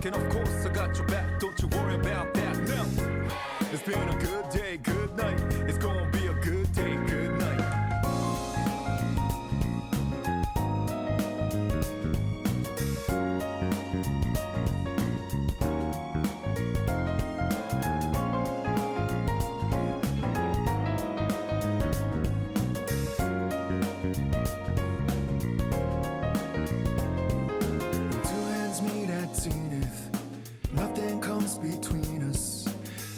And of course I got your back, don't you worry about that now. It's been a good day, good night. It's gonna be a good day, good night. Between us,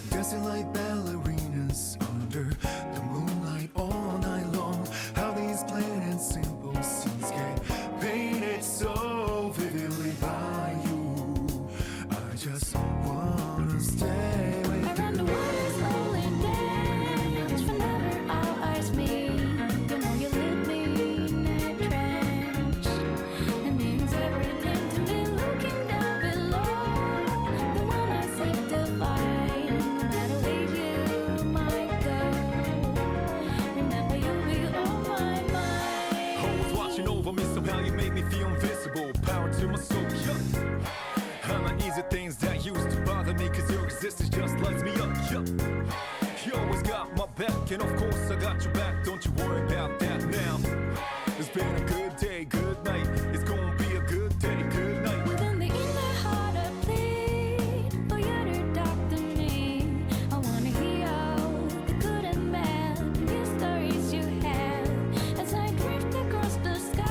dancing like ballerinas under the moonlight all night long. How these plain and simple scenes get painted so vividly by you. I just wanna stay with you. Around the world is only dance whenever our eyes meet. You know you leave me in a trance. It means everything to me looking down below. Somehow you make me feel invisible. Power to my soul, yeah. I'm not easy things that used to bother me, cause your existence just lights me up, yeah. You always got my back, and of course I got your back. Don't you worry about that now. It's been a good day, good night. It's gonna be a good day, good night. Within the inner heart I plead for you to talk to me. I wanna hear the good and bad, the stories you have. As I drift across the sky,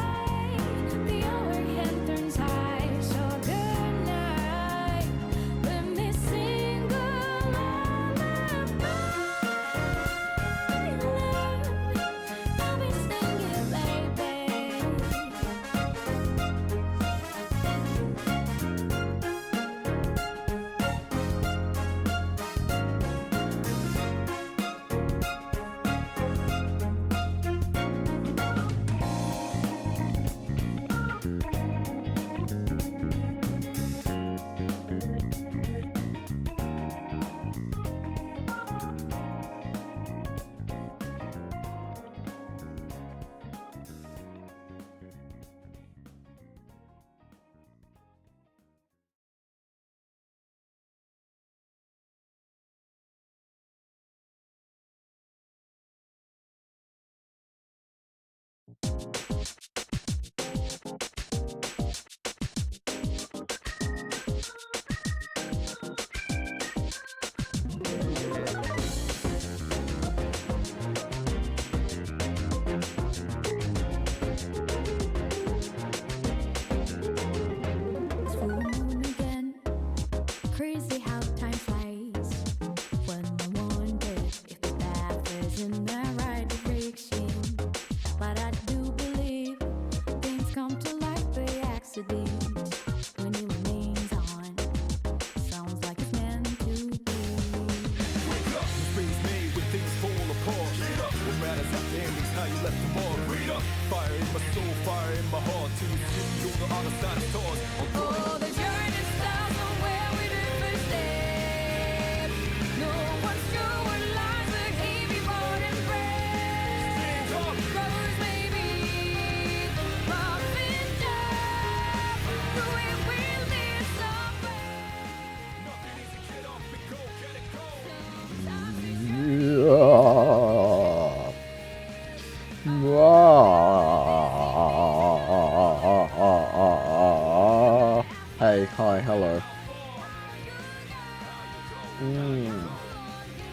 Hi, hello.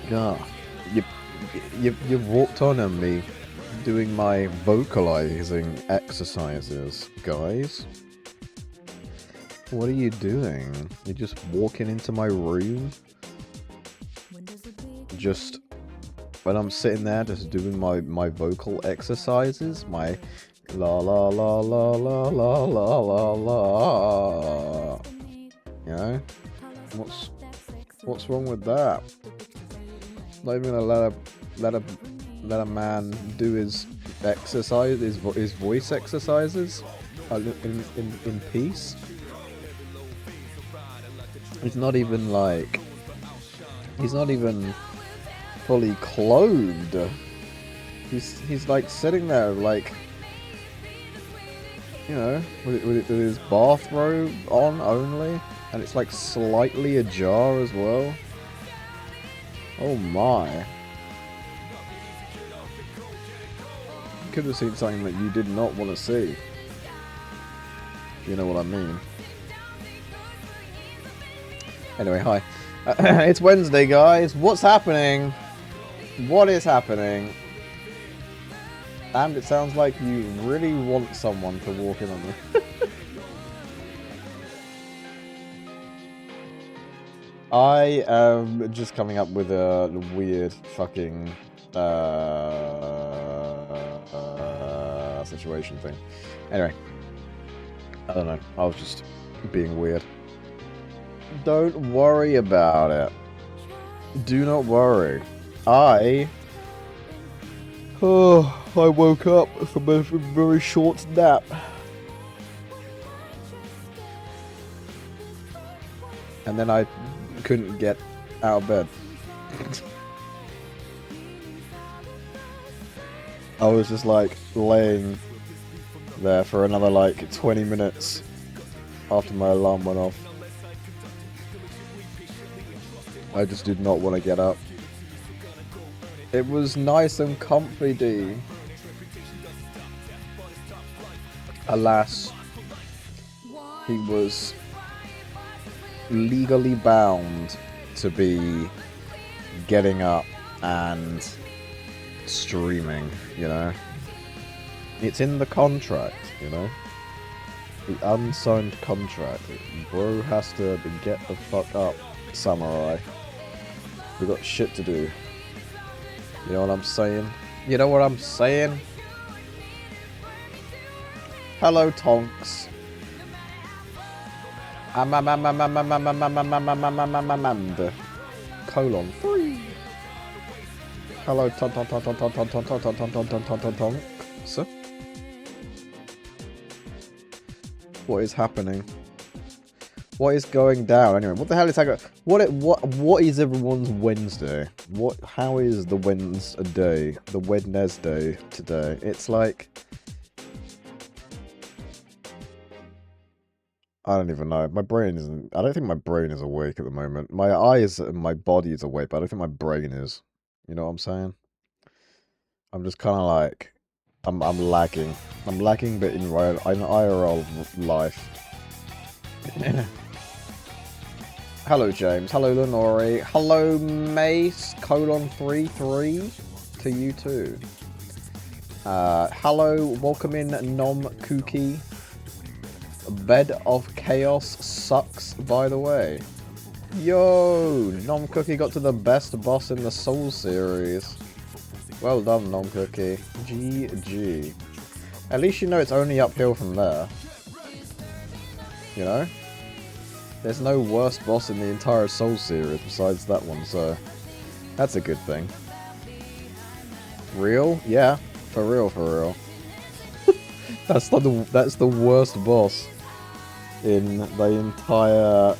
God, you've walked on me doing my vocalizing exercises, guys. What are you doing? You're just walking into my room? Just when I'm sitting there just doing my vocal exercises, my la la la la la la la la la. You know? What's wrong with that? Not even gonna let a man do his exercise, his voice exercises in peace. He's not even fully clothed. He's like sitting there like, you know, with his bathrobe on only, and it's like slightly ajar as well. Oh my. You could have seen something that you did not want to see. You know what I mean. Anyway, hi. It's Wednesday, guys. What's happening? What is happening? And it sounds like you really want someone to walk in on you. I am just coming up with a weird fucking situation thing. Anyway, I don't know. I was just being weird. Don't worry about it. Do not worry. I woke up from a very short nap. And then I couldn't get out of bed. I was just like laying there for another like 20 minutes after my alarm went off. I just did not want to get up. It was nice and comfy. Alas, he was legally bound to be getting up and streaming, you know? It's in the contract, you know? The unsigned contract. Bro has to get the fuck up, samurai. We got shit to do. You know what I'm saying? You know what I'm saying? Hello, Tonks. Amanda. Colon 3. Hello, Tonks. What is happening? What is going down? Anyway, what the hell is that? What is everyone's Wednesday? How is the Wednesday? The Wednesday today? It's like, I don't even know. My brain isn't. I don't think my brain is awake at the moment. My eyes and my body is awake, but I don't think my brain is. You know what I'm saying? I'm just kind of like, I'm lagging. I'm lagging, but in IRL life. Hello, James. Hello, Lenore. Hello, Mace. Colon 33 to you too. Hello, welcome in, Nom Cookie. Bed of Chaos sucks, by the way. Yo, Nom Cookie got to the best boss in the Soul series. Well done, Nom Cookie. GG. At least you know it's only uphill from there. You know? There's no worse boss in the entire Soul series besides that one, so that's a good thing. Real? Yeah, for real, for real. That's the worst boss in the entire,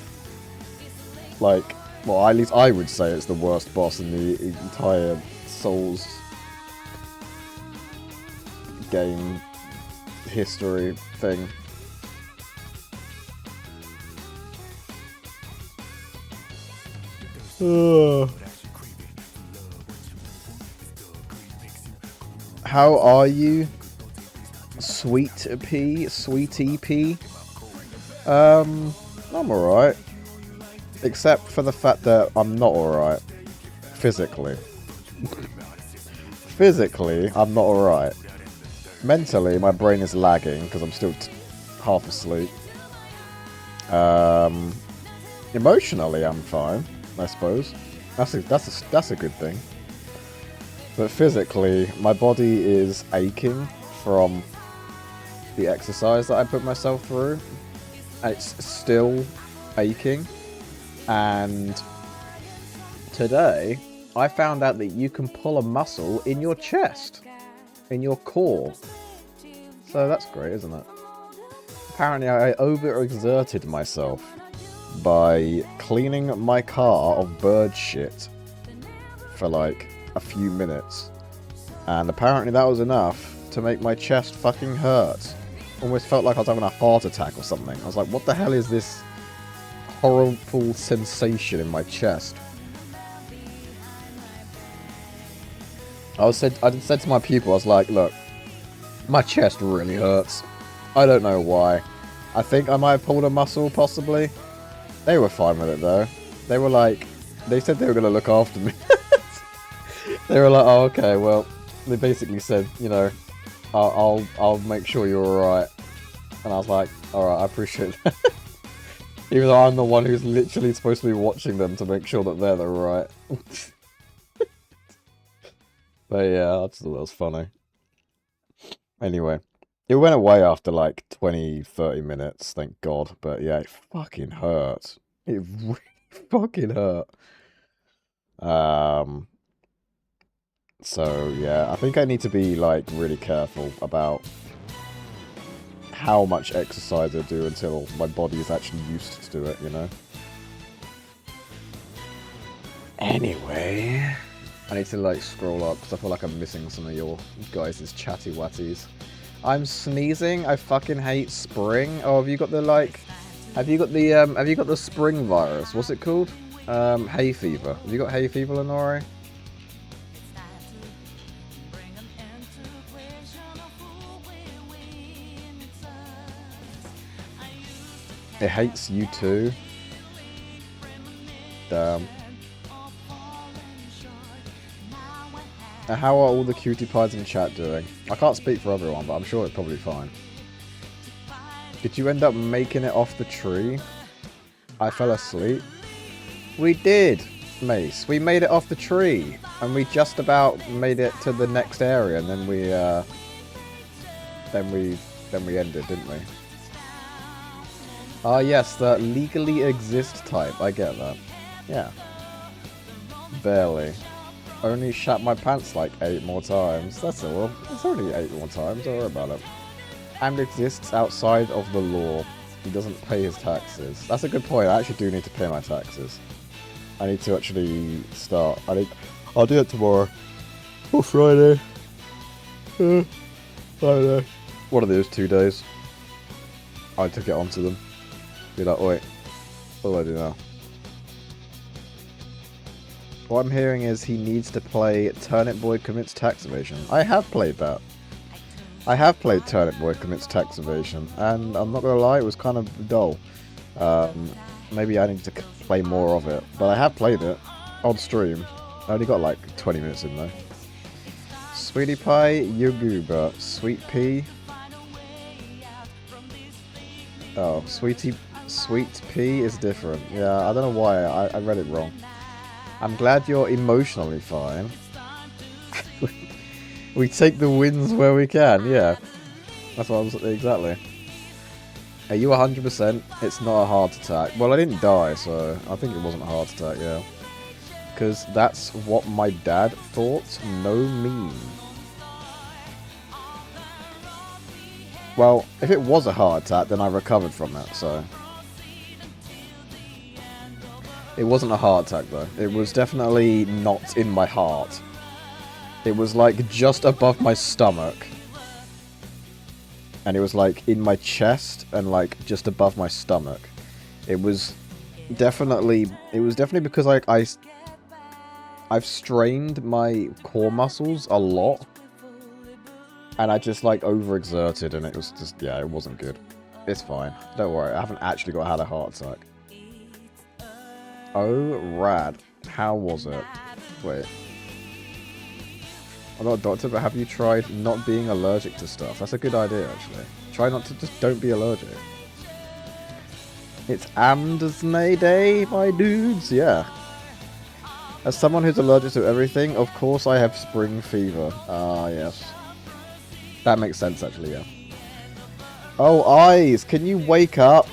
like, well, at least I would say it's the worst boss in the entire Souls game history thing. How are you, Sweetie P? I'm alright. Except for the fact that I'm not alright. Physically. Physically, I'm not alright. Mentally, my brain is lagging because I'm still half asleep. Emotionally, I'm fine, I suppose. That's a good thing. But physically, my body is aching from the exercise that I put myself through. It's still aching. And today, I found out that you can pull a muscle in your chest, in your core. So that's great, isn't it? Apparently, I overexerted myself by cleaning my car of bird shit for like a few minutes. And apparently that was enough to make my chest fucking hurt. Almost felt like I was having a heart attack or something. I was like, what the hell is this horrible sensation in my chest? I said to my people, I was like, look, my chest really hurts. I don't know why. I think I might have pulled a muscle, possibly. They were fine with it, though. They were like, they said they were going to look after me. They were like, oh, okay, well, they basically said, you know, I'll make sure you're alright. And I was like, alright, I appreciate that. Even though I'm the one who's literally supposed to be watching them to make sure that they're alright. But yeah, I just thought that was funny. Anyway, it went away after like 20-30 minutes, thank God. But yeah, it fucking hurt. It really fucking hurt. So yeah, I think I need to be like really careful about how much exercise I do until my body is actually used to it, you know? Anyway, I need to like scroll up because I feel like I'm missing some of your guys' chatty watties. I'm sneezing. I fucking hate spring. Oh, have you got the like? Have you got the spring virus? What's it called? Hay fever. Have you got hay fever, Lenore? It hates you too. Damn. How are all the cutie pies in chat doing? I can't speak for everyone, but I'm sure it's probably fine. Did you end up making it off the tree? I fell asleep. We did, Mace. We made it off the tree, and we just about made it to the next area, and then we ended, didn't we? Ah, yes, the legally exist type. I get that. Yeah. Barely. Only shat my pants like 8 more times. That's all. It's only 8 more times. Don't worry about it. And exists outside of the law. He doesn't pay his taxes. That's a good point. I actually do need to pay my taxes. I need to actually start. I'll do it tomorrow. Or Friday. Friday. One of those 2 days. I had to get onto them. Be like, wait, what do I do now? What I'm hearing is he needs to play Turnip Boy Commits Tax Evasion. I have played that. I have played Turnip Boy Commits Tax Evasion, and I'm not gonna lie, it was kind of dull. Maybe I need to play more of it, but I have played it on stream. I only got like 20 minutes in though. Sweetie Pie, Yuguba, Sweet Pea. Oh, Sweet Pea is different. Yeah, I don't know why. I read it wrong. I'm glad you're emotionally fine. We take the wins where we can, yeah. That's what I was... Exactly. Are you 100%? It's not a heart attack. Well, I didn't die, so I think it wasn't a heart attack, yeah. Because that's what my dad thought. No meme. Well, if it was a heart attack, then I recovered from it, so... It wasn't a heart attack, though. It was definitely not in my heart. It was, like, just above my stomach. And it was, like, in my chest and, like, just above my stomach. It was definitely... It was definitely because, like, I've strained my core muscles a lot. And I just, like, overexerted, and it was just... Yeah, it wasn't good. It's fine. Don't worry. I haven't actually had a heart attack. Oh, rad. How was it? Wait. I'm not a doctor, but have you tried not being allergic to stuff? That's a good idea, actually. Try not to, just don't be allergic. It's Amd995 Day, my dudes. Yeah. As someone who's allergic to everything, of course I have spring fever. Ah, yes. That makes sense, actually, yeah. Oh, Eyes, can you wake up?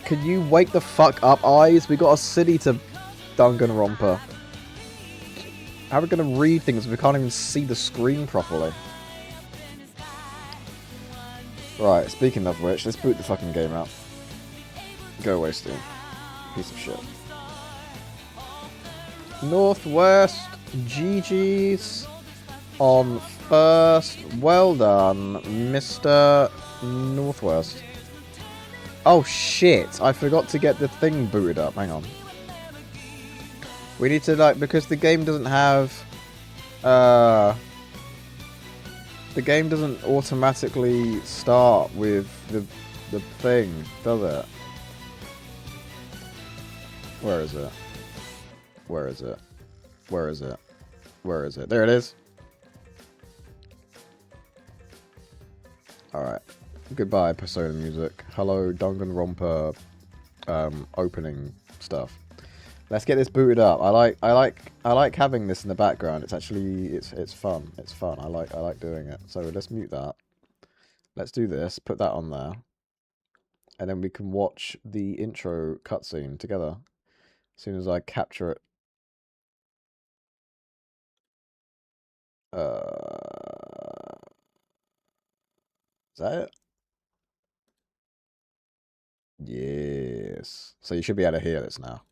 Can you wake the fuck up, Eyes? We got a city to Danganronpa. How are we going to read things if we can't even see the screen properly? Right, speaking of which, let's boot the fucking game out. Go away, Steam. Piece of shit. Northwest, GG's on first. Well done, Mr. Northwest. Oh shit, I forgot to get the thing booted up. Hang on. We need to, like, because the game doesn't have, the game doesn't automatically start with the thing, does it? Where is it? Where is it? Where is it? Where is it? There it is. Alright. Goodbye, Persona music. Hello, Danganronpa opening stuff. Let's get this booted up. I like having this in the background. It's actually it's fun. It's fun. I like doing it. So let's mute that. Let's do this. Put that on there. And then we can watch the intro cutscene together. As soon as I capture it. Is that it? Yes. So you should be able to hear this now.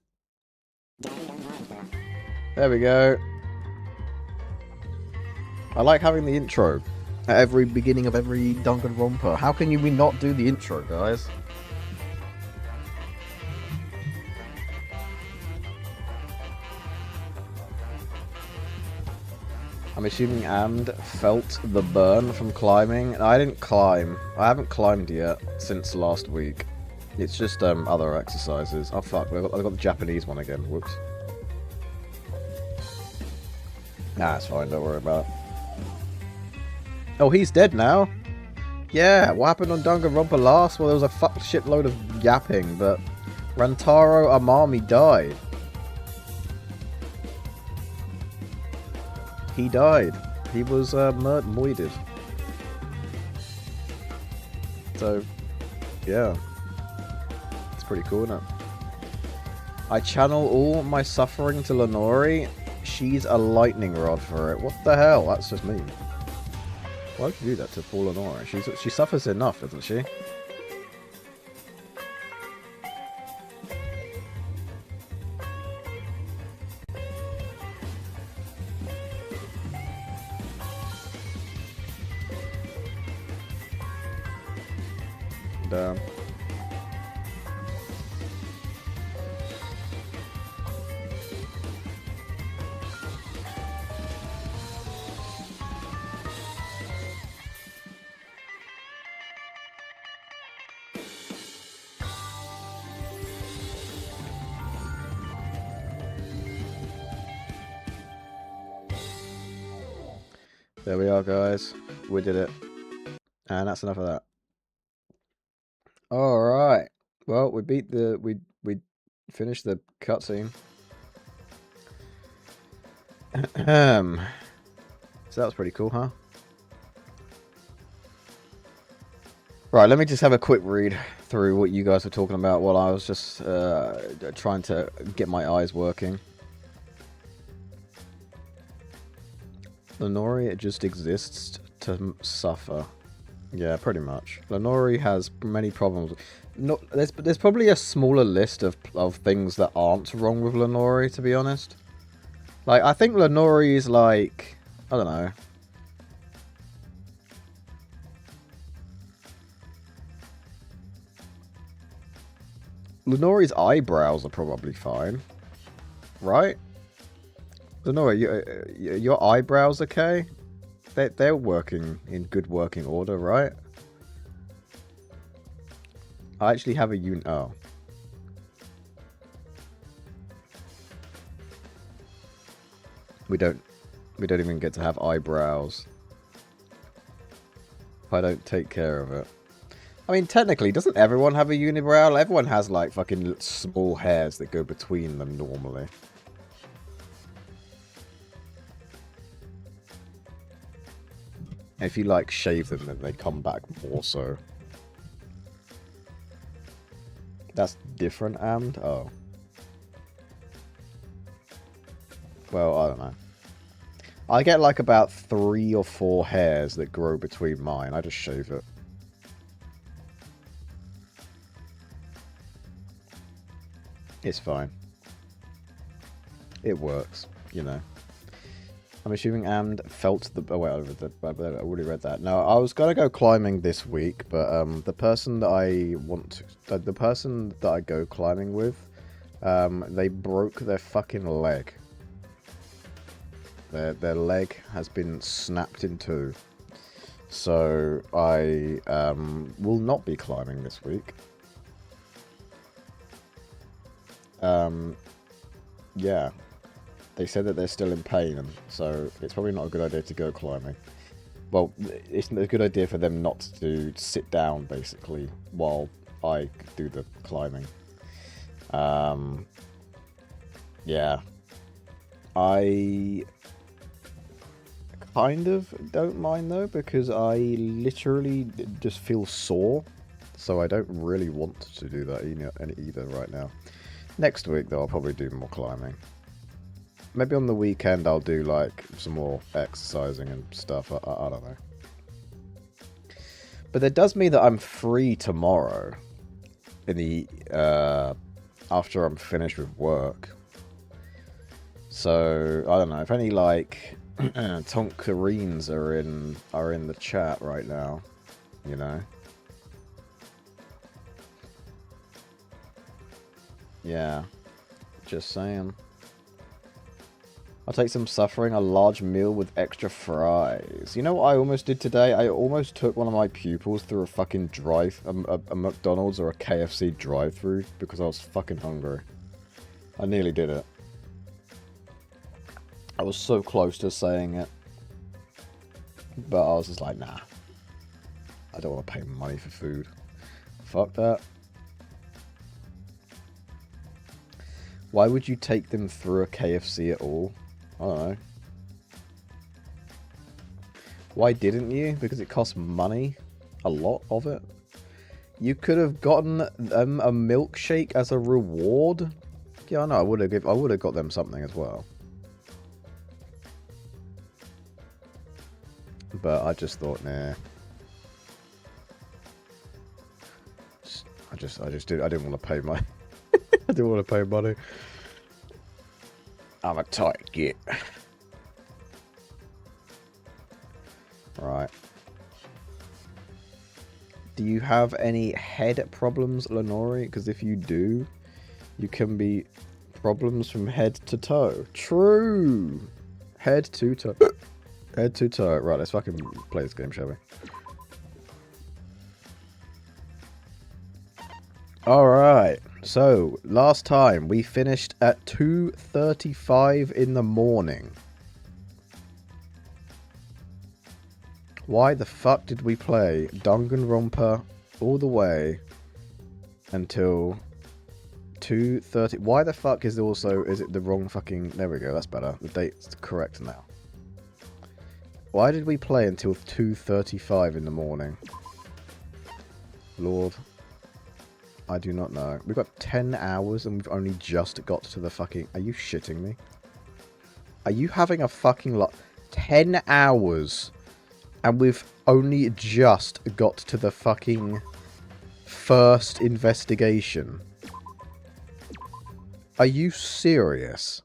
There we go. I like having the intro at every beginning of every Danganronpa. How can we not do the intro, guys? I'm assuming Amd felt the burn from climbing. I didn't climb. I haven't climbed yet since last week. It's just other exercises. Oh fuck, I've got the Japanese one again. Whoops. Nah, it's fine. Don't worry about it. Oh, he's dead now. Yeah, what happened on Danganronpa last? Well, there was a fuck shitload of yapping, but Rantaro Amami died. He died. He was moided. So, yeah. It's pretty cool, isn't it? I channel all my suffering to Lenori. She's a lightning rod for it. What the hell? That's just me. Why would you do that to poor Lenori? She suffers enough, doesn't she? Damn. There we are, guys. We did it. And that's enough of that. Alright. Well, we beat the... We finished the cutscene. So that was pretty cool, huh? Right, let me just have a quick read through what you guys were talking about while I was just trying to get my eyes working. Lenori, it just exists to suffer. Yeah, pretty much. Lenori has many problems. No, there's probably a smaller list of things that aren't wrong with Lenori, to be honest. Like, I think Lenori is like... I don't know. Lenori's eyebrows are probably fine. Right? Lenori, your eyebrows okay? They're working in good working order, right? I actually have a oh. We don't even get to have eyebrows. If I don't take care of it. I mean, technically, doesn't everyone have a unibrow? Everyone has, like, fucking small hairs that go between them normally. If you, like, shave them, then they come back more so. That's different, Amd? Oh. Well, I don't know. I get, like, about 3 or 4 hairs that grow between mine. I just shave it. It's fine. It works, you know. I'm assuming Amd felt the... Oh, wait, I already read that. No, I was going to go climbing this week, but the person that I want to... The person that I go climbing with, they broke their fucking leg. Their leg has been snapped in two. So I will not be climbing this week. Yeah. They said that they're still in pain, and so it's probably not a good idea to go climbing. Well, it's a good idea for them not to sit down, basically, while I do the climbing. Yeah. I kind of don't mind, though, because I literally just feel sore, so I don't really want to do that either right now. Next week, though, I'll probably do more climbing. Maybe on the weekend I'll do, like, some more exercising and stuff. I don't know. But that does mean that I'm free tomorrow. In the, after I'm finished with work. So, I don't know. If any, like, Tonkarines are in the chat right now. You know? Yeah. Just saying. I'll take some suffering, a large meal with extra fries. You know what I almost did today? I almost took one of my pupils through a fucking a McDonald's or a KFC drive-thru because I was fucking hungry. I nearly did it. I was so close to saying it. But I was just like, nah. I don't want to pay money for food. Fuck that. Why would you take them through a KFC at all? I don't know. Why didn't you? Because it costs money. A lot of it. You could have gotten them a milkshake as a reward. Yeah, I know. I would have got them something as well. But I just thought, nah. I didn't want to pay my... I didn't want to pay money. I'm a tight git. Right. Do you have any head problems, Lenore? Because if you do, you can be problems from head to toe. True! Head to toe. Head to toe. Right, let's fucking play this game, shall we? Alright. So, last time we finished at 2:35 in the morning. Why the fuck did we play Danganronpa all the way until 2:30? Why the fuck is it the wrong fucking... There we go, that's better. The date's correct now. Why did we play until 2:35 in the morning? Lord... I do not know. We've got 10 hours and we've only just got to the fucking... Are you shitting me? Are you having a fucking lot? 10 hours and we've only just got to the fucking first investigation. Are you serious?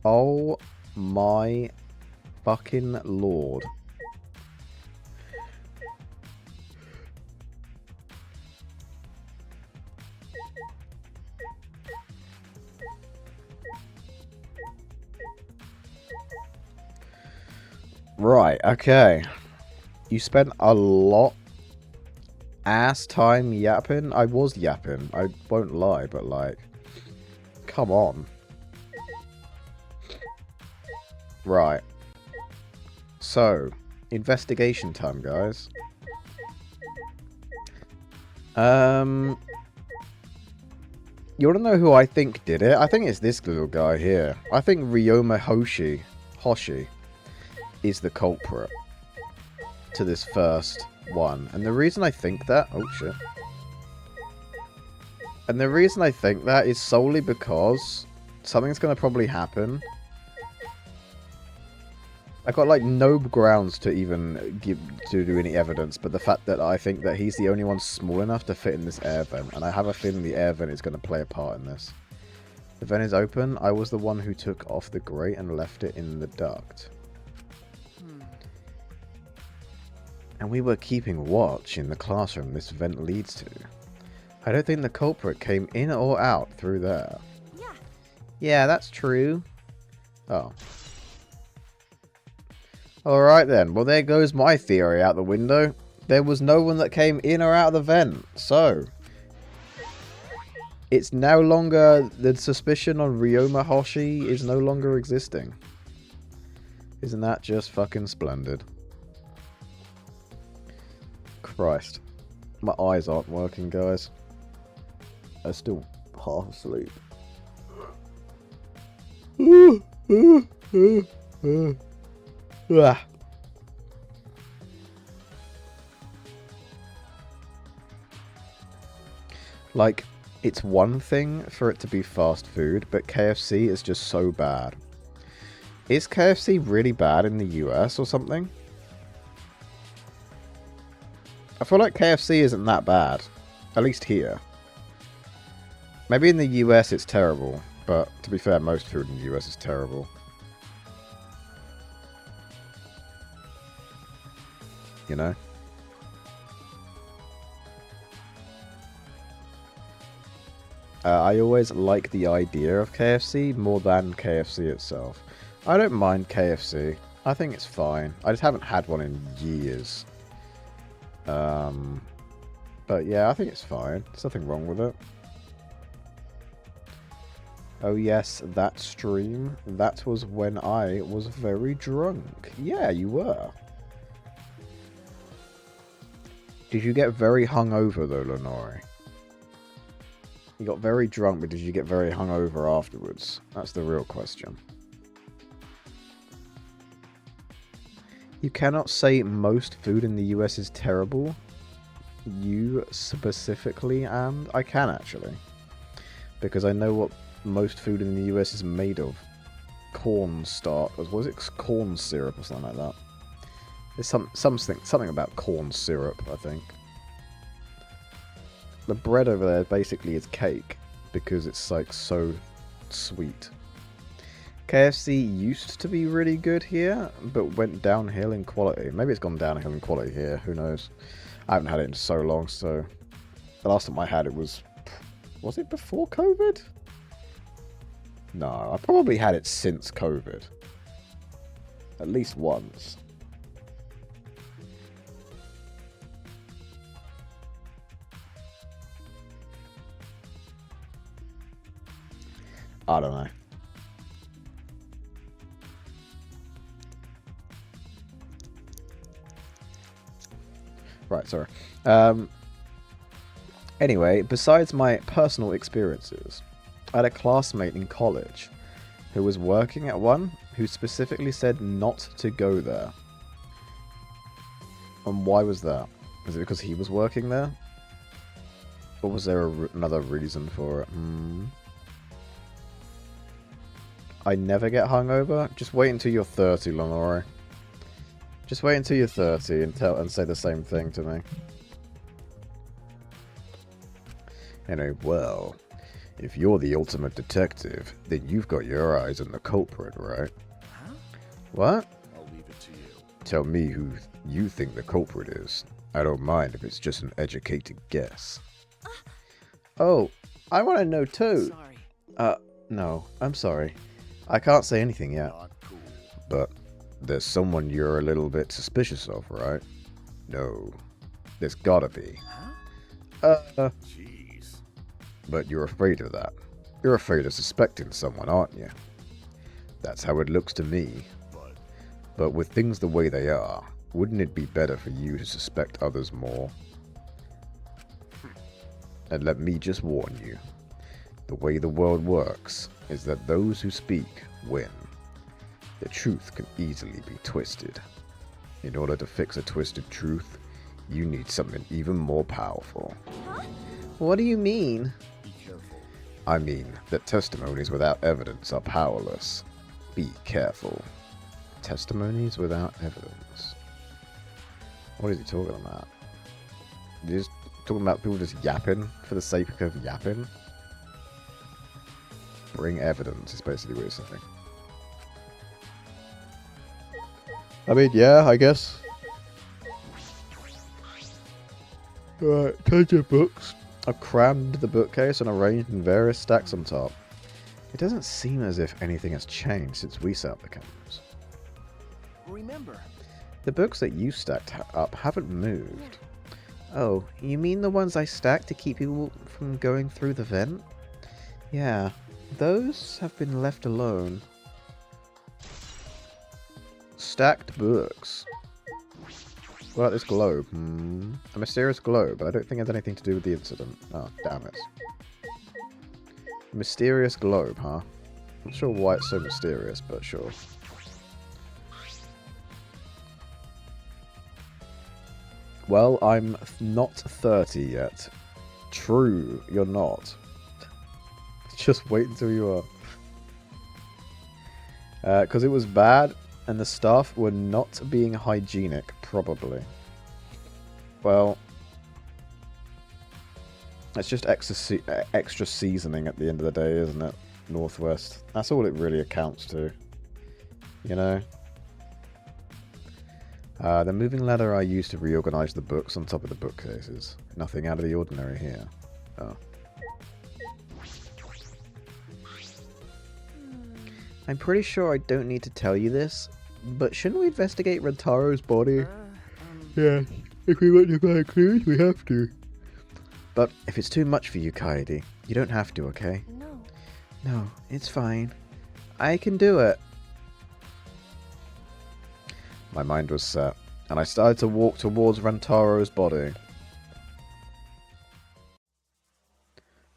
Oh my fucking lord. Right, okay. You spent a lot ass time yapping. I was yapping. I won't lie, but like, come on. Right. So, investigation time, guys. You want to know who I think did it? I think it's this little guy here. I think Ryoma Hoshi is the culprit to this first one. And the reason I think that... Oh, shit. And the reason I think that is solely because something's going to probably happen. I've got, like, no grounds to even do any evidence, but the fact that I think that he's the only one small enough to fit in this air vent, and I have a feeling the air vent is going to play a part in this. The vent is open. I was the one who took off the grate and left it in the duct. And we were keeping watch in the classroom this vent leads to. I don't think the culprit came in or out through there. Yeah, that's true. Oh. Alright then, well there goes my theory out the window. There was no one that came in or out of the vent, so... It's no longer... The suspicion on Ryoma Hoshi is no longer existing. Isn't that just fucking splendid? Christ. My eyes aren't working, guys. I'm still half asleep. Like, it's one thing for it to be fast food, but KFC is just so bad. Is KFC really bad in the US or something? I feel like KFC isn't that bad. At least here. Maybe in the US it's terrible, but to be fair, most food in the US is terrible. You know? I always like the idea of KFC more than KFC itself. I don't mind KFC. I think it's fine. I just haven't had one in years. But yeah, I think it's fine. There's nothing wrong with it. Oh yes, that stream. That was when I was very drunk. Yeah, you were. Did you get very hungover though, Lenore? You got very drunk, but did you get very hungover afterwards? That's the real question. You cannot say most food in the US is terrible. You specifically, and I can actually. Because I know what most food in the US is made of. Corn starch. What was it? Corn syrup or something like that. There's something about corn syrup, I think. The bread over there basically is cake because it's like so sweet. KFC used to be really good here, but went downhill in quality. Maybe it's gone downhill in quality here, who knows. I haven't had it in so long, so... The last time I had it was... Was it before COVID? No, I probably had it since COVID. At least once. I don't know. Right, sorry. Anyway, besides my personal experiences, I had a classmate in college who was working at one who specifically said not to go there. And why was that? Was it because he was working there? Or was there another reason for it? I never get hungover. Just wait until you're 30, Lenore. Just wait until you're 30 and say the same thing to me. Anyway, well, if you're the ultimate detective, then you've got your eyes on the culprit, right? Huh? What? I'll leave it to you. Tell me who you think the culprit is. I don't mind if it's just an educated guess. Oh, I want to know too. Sorry. No, I'm sorry. I can't say anything yet. Not cool. But there's someone you're a little bit suspicious of, right? No. There's gotta be. Jeez. But you're afraid of that. You're afraid of suspecting someone, aren't you? That's how it looks to me. But with things the way they are, wouldn't it be better for you to suspect others more? And let me just warn you. The way the world works is that those who speak win. The truth can easily be twisted. In order to fix a twisted truth, you need something even more powerful. What do you mean? Be careful. I mean that testimonies without evidence are powerless. Be careful. Testimonies without evidence. What is he talking about? He's talking about people just yapping for the sake of yapping? Bring evidence is basically what he's saying. I mean, yeah, I guess. Alright, tons of books. I've crammed the bookcase and arranged in various stacks on top. It doesn't seem as if anything has changed since we set up the cameras. Remember. The books that you stacked up haven't moved. Oh, you mean the ones I stacked to keep people from going through the vent? Yeah, those have been left alone. Stacked books. What about this globe? A mysterious globe, but I don't think it has anything to do with the incident. Oh, damn it. Mysterious globe, huh? I'm not sure why it's so mysterious, but sure. Well, I'm not 30 yet. True, you're not. Just wait until you are. Because it was bad, and the staff were not being hygienic, probably. Well, it's just extra seasoning at the end of the day, isn't it? Northwest. That's all it really accounts to. You know? The moving ladder I used to reorganize the books on top of the bookcases. Nothing out of the ordinary here. Oh. I'm pretty sure I don't need to tell you this, but shouldn't we investigate Rentaro's body? Yeah, if we want to find clues, we have to. But if it's too much for you, Kaede, you don't have to, okay? No. No, it's fine. I can do it. My mind was set, and I started to walk towards Rentaro's body.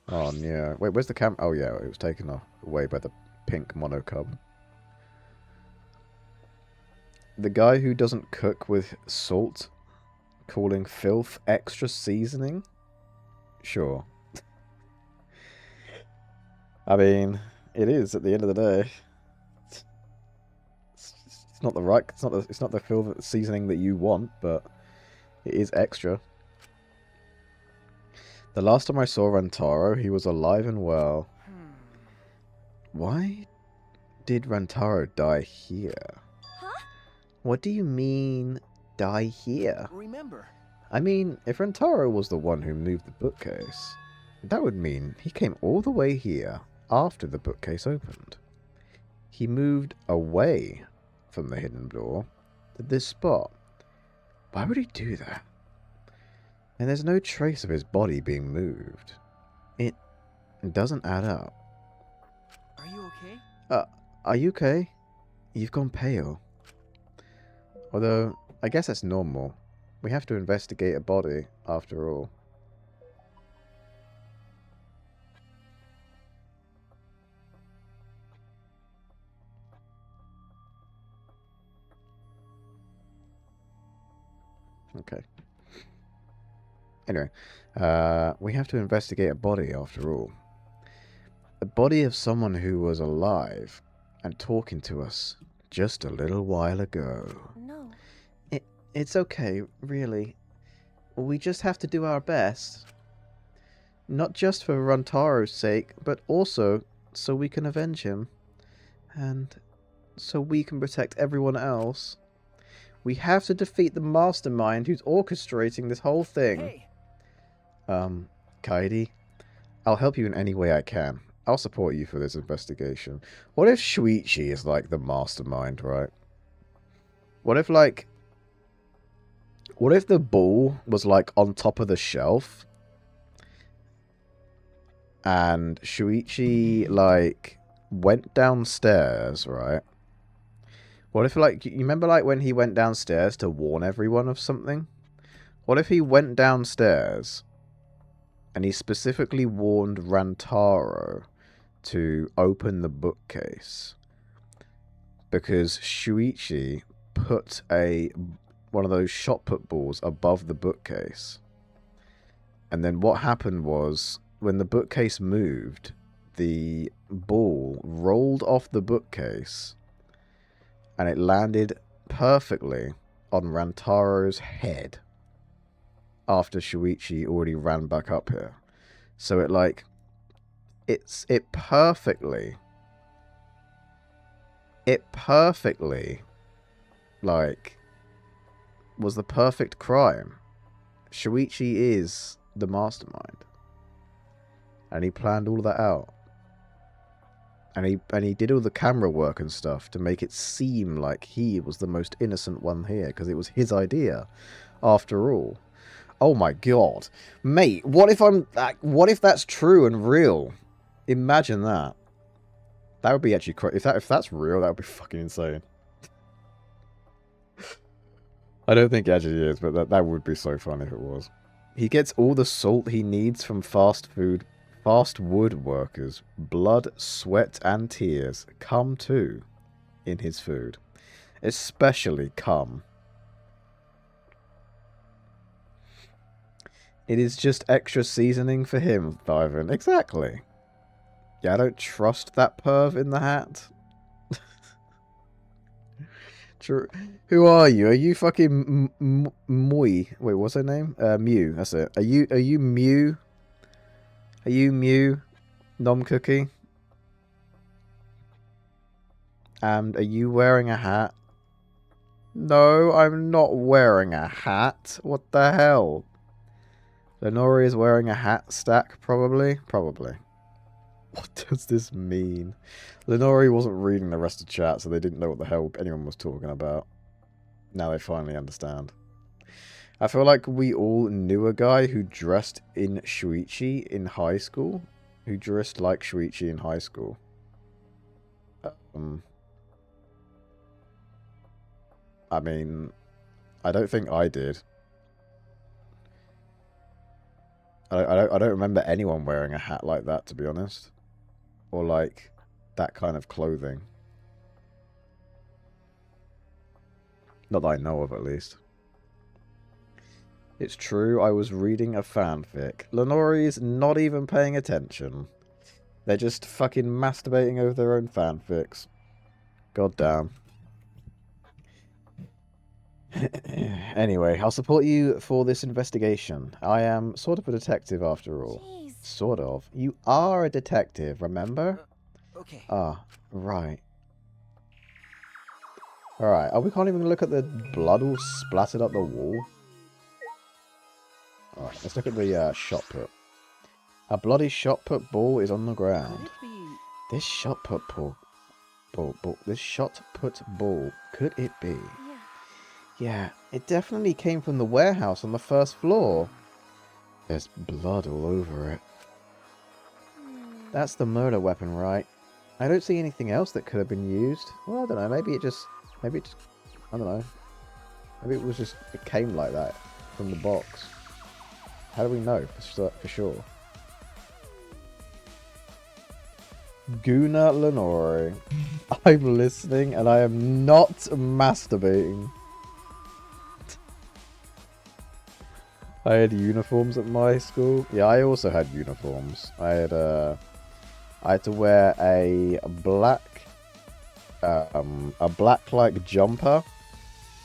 Oh, yeah. Wait, where's the camera? Oh, yeah, it was taken away by the pink monocub. The guy who doesn't cook with salt, calling filth extra seasoning? Sure. I mean, it is at the end of the day. It's not the right. It's not the filth seasoning that you want, but it is extra. The last time I saw Rantaro, he was alive and well. Why did Rantaro die here? Huh? What do you mean, die here? Remember. I mean, if Rantaro was the one who moved the bookcase, that would mean he came all the way here after the bookcase opened. He moved away from the hidden door to this spot. Why would he do that? And there's no trace of his body being moved. It doesn't add up. Are you okay? Are you okay? You've gone pale. Although, I guess that's normal. We have to investigate a body, after all. Okay. Anyway, we have to investigate a body, after all. The body of someone who was alive and talking to us just a little while ago. No. It's okay, really. We just have to do our best. Not just for Rantaro's sake, but also so we can avenge him. And so we can protect everyone else. We have to defeat the mastermind who's orchestrating this whole thing. Hey. Kaede, I'll help you in any way I can. I'll support you for this investigation. What if Shuichi is like the mastermind, right? What if, like... What if the ball was like on top of the shelf and Shuichi like went downstairs, right? What if like you remember like when he went downstairs to warn everyone of something? What if he went downstairs and he specifically warned Rantaro to open the bookcase because Shuichi put one of those shot put balls above the bookcase. And then what happened was, when the bookcase moved, the ball rolled off the bookcase and it landed perfectly on Rantaro's head after Shuichi already ran back up here. So it perfectly like was the perfect crime. Shuichi is the mastermind. And he planned all that out. And he did all the camera work and stuff to make it seem like he was the most innocent one here, because it was his idea, after all. Oh my god. Mate, what if that's true and real? Imagine that. That would be actually crazy. If that's real, that would be fucking insane. I don't think it actually is, but that would be so fun if it was. He gets all the salt he needs from fast wood workers. Blood, sweat, and tears come too in his food. Especially cum. It is just extra seasoning for him, Ivan. Exactly. Yeah, I don't trust that perv in the hat. True. Who are you? Are you fucking Mui? Wait, what's her name? Mew. That's it. Are you Mew? Are you Mew? Nom Cookie? And are you wearing a hat? No, I'm not wearing a hat. What the hell? Lenori is wearing a hat stack, probably? Probably. What does this mean? Lenori wasn't reading the rest of chat, so they didn't know what the hell anyone was talking about. Now they finally understand. I feel like we all knew a guy who dressed in Shuichi in high school. Who dressed like Shuichi in high school. I mean, I don't think I did. I don't remember anyone wearing a hat like that, to be honest. Or like that kind of clothing. Not that I know of, at least. It's true, I was reading a fanfic. Lenori's not even paying attention. They're just fucking masturbating over their own fanfics. God damn. Anyway, I'll support you for this investigation. I am sort of a detective after all. Jeez. Sort of. You are a detective, remember? Okay. Ah, right. Alright, we can't even look at the blood all splattered up the wall. Alright, let's look at the shot put. A bloody shot put ball is on the Could ground. it be? This shot put this shot put ball, could it be? Yeah. Yeah, it definitely came from the warehouse on the first floor. There's blood all over it. That's the murder weapon, right? I don't see anything else that could have been used. Well, I don't know, maybe it just, I don't know. Maybe it came like that from the box. How do we know for sure? Guna Lenore. I'm listening and I am not masturbating. I had uniforms at my school. Yeah, I also had uniforms. I had to wear a black like jumper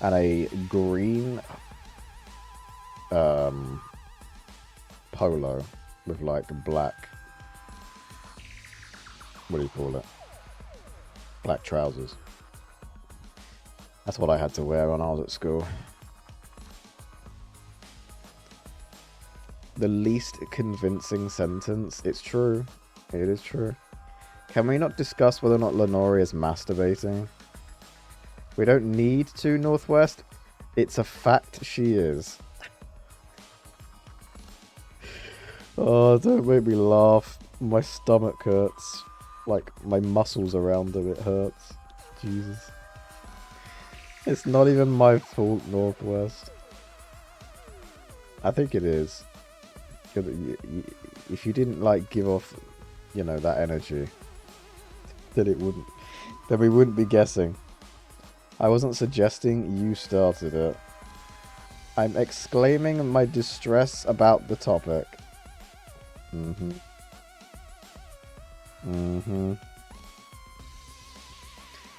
and a green polo with like black, what do you call it? Black trousers. That's what I had to wear when I was at school. The least convincing sentence. It's true. It is true. Can we not discuss whether or not Lenore is masturbating? We don't need to, Northwest. It's a fact she is. Oh, don't make me laugh. My stomach hurts. Like, my muscles around it hurts. Jesus. It's not even my fault, Northwest. I think it is. If you didn't, like, give off, you know, that energy, then it wouldn't. Then we wouldn't be guessing. I wasn't suggesting you started it. I'm exclaiming my distress about the topic.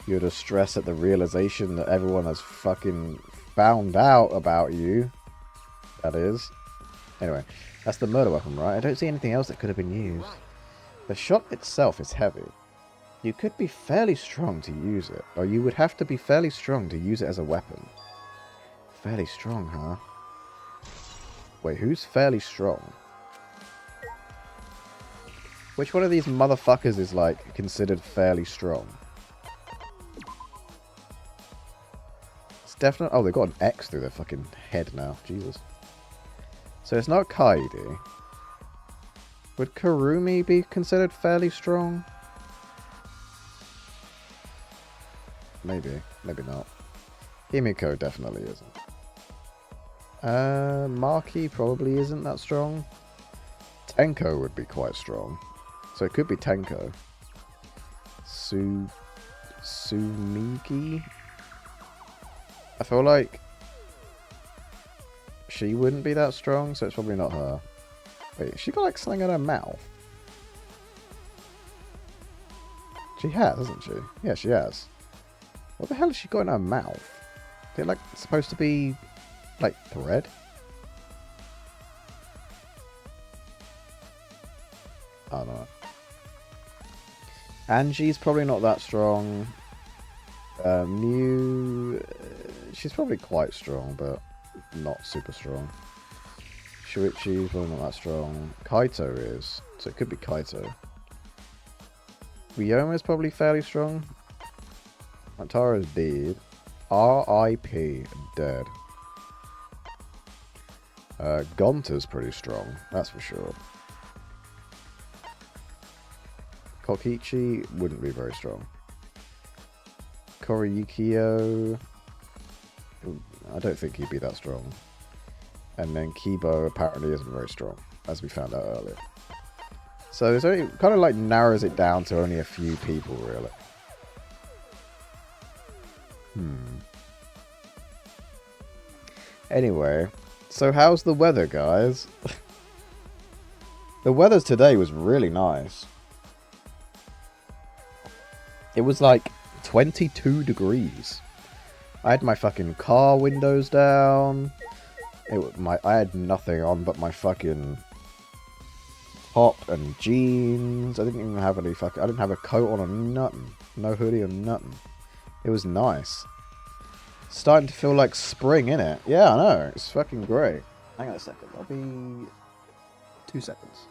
Your distress at the realization that everyone has fucking found out about you. That is. Anyway, that's the murder weapon, right? I don't see anything else that could have been used. The shot itself is heavy. You could be fairly strong to use it, or you would have to be fairly strong to use it as a weapon. Fairly strong, huh? Wait, who's fairly strong? Which one of these motherfuckers is, like, considered fairly strong? It's definitely... Oh, they've got an X through their fucking head now. Jesus. So it's not Kaidi. Would Kurumi be considered fairly strong? Maybe. Maybe not. Himiko definitely isn't. Maki probably isn't that strong. Tenko would be quite strong. So it could be Tenko. Sumiki? I feel like she wouldn't be that strong, so it's probably not her. Wait, she got like something in her mouth. She has, hasn't she? Yeah, she has. What the hell has she got in her mouth? Is it like supposed to be like thread? I don't know. Angie's probably not that strong. Mew, she's probably quite strong, but not super strong. Shuichi's probably not that strong. Kaito is, so it could be Kaito. Ryoma's probably fairly strong. Antara's dead. R.I.P. dead. Gonta's pretty strong, that's for sure. Kokichi wouldn't be very strong. Koriyukio, I don't think he'd be that strong. And then Kibo apparently isn't very strong, as we found out earlier. So it's only kind of like narrows it down to only a few people, really. Anyway, so how's the weather, guys? The weather today was really nice. It was like 22 degrees. I had my fucking car windows down. I had nothing on but my fucking top and jeans. I didn't even have any I didn't have a coat on or nothing. No hoodie or nothing. It was nice. Starting to feel like spring, innit? Yeah, I know. It's fucking great. Hang on a second. I'll be 2 seconds.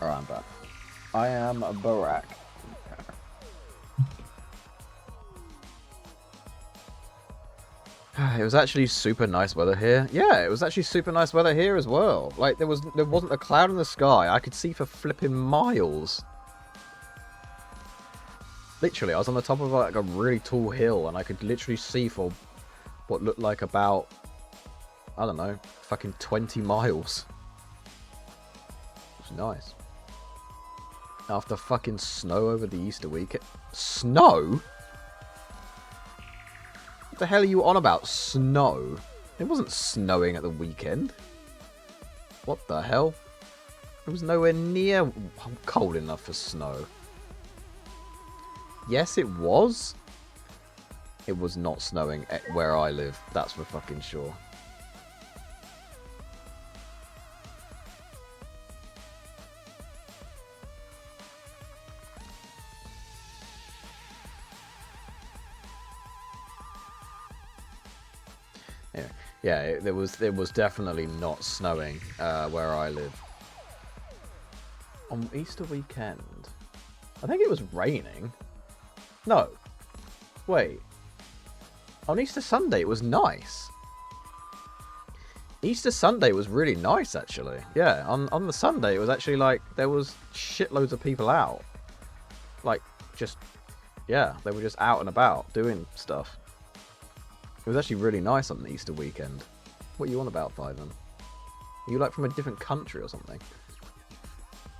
Alright, I'm back. I am Barack. It was actually super nice weather here. Yeah, it was actually super nice weather here as well. Like, there wasn't a cloud in the sky. I could see for flipping miles. Literally, I was on the top of like a really tall hill, and I could literally see for what looked like about, I don't know, fucking 20 miles. It was nice. After fucking snow over the Easter weekend. Snow? What the hell are you on about? Snow? It wasn't snowing at the weekend. What the hell? It was nowhere near cold enough for snow. Yes, it was. It was not snowing where I live. That's for fucking sure. Yeah, it was definitely not snowing where I live. On Easter weekend. I think it was raining. No. Wait. On Easter Sunday it was nice. Easter Sunday was really nice, actually. Yeah, on the Sunday, it was actually like, there was shitloads of people out. Like, just, yeah, they were just out and about doing stuff. It was actually really nice on the Easter weekend. What are you on about, Fiven? Are you like from a different country or something?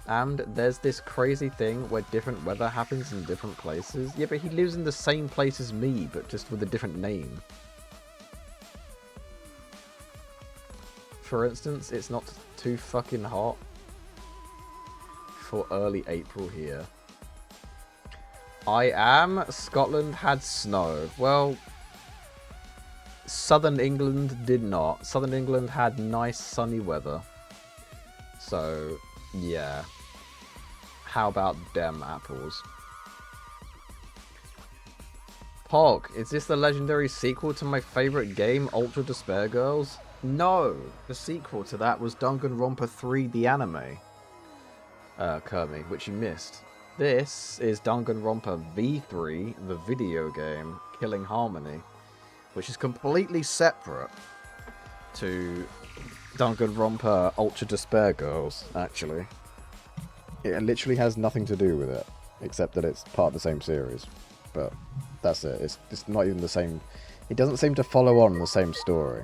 And there's this crazy thing where different weather happens in different places. Yeah, but he lives in the same place as me, but just with a different name. For instance, it's not too fucking hot for early April here. Scotland had snow. Well, Southern England did not. Southern England had nice sunny weather. So, yeah. How about dem apples? Pog, is this the legendary sequel to my favourite game, Ultra Despair Girls? No, the sequel to that was Danganronpa 3, the anime. Kermie, which you missed. This is Danganronpa V3, the video game, Killing Harmony, which is completely separate to Danganronpa Ultra Despair Girls, actually. It literally has nothing to do with it, except that it's part of the same series. But that's it, it's not even the same. It doesn't seem to follow on the same story.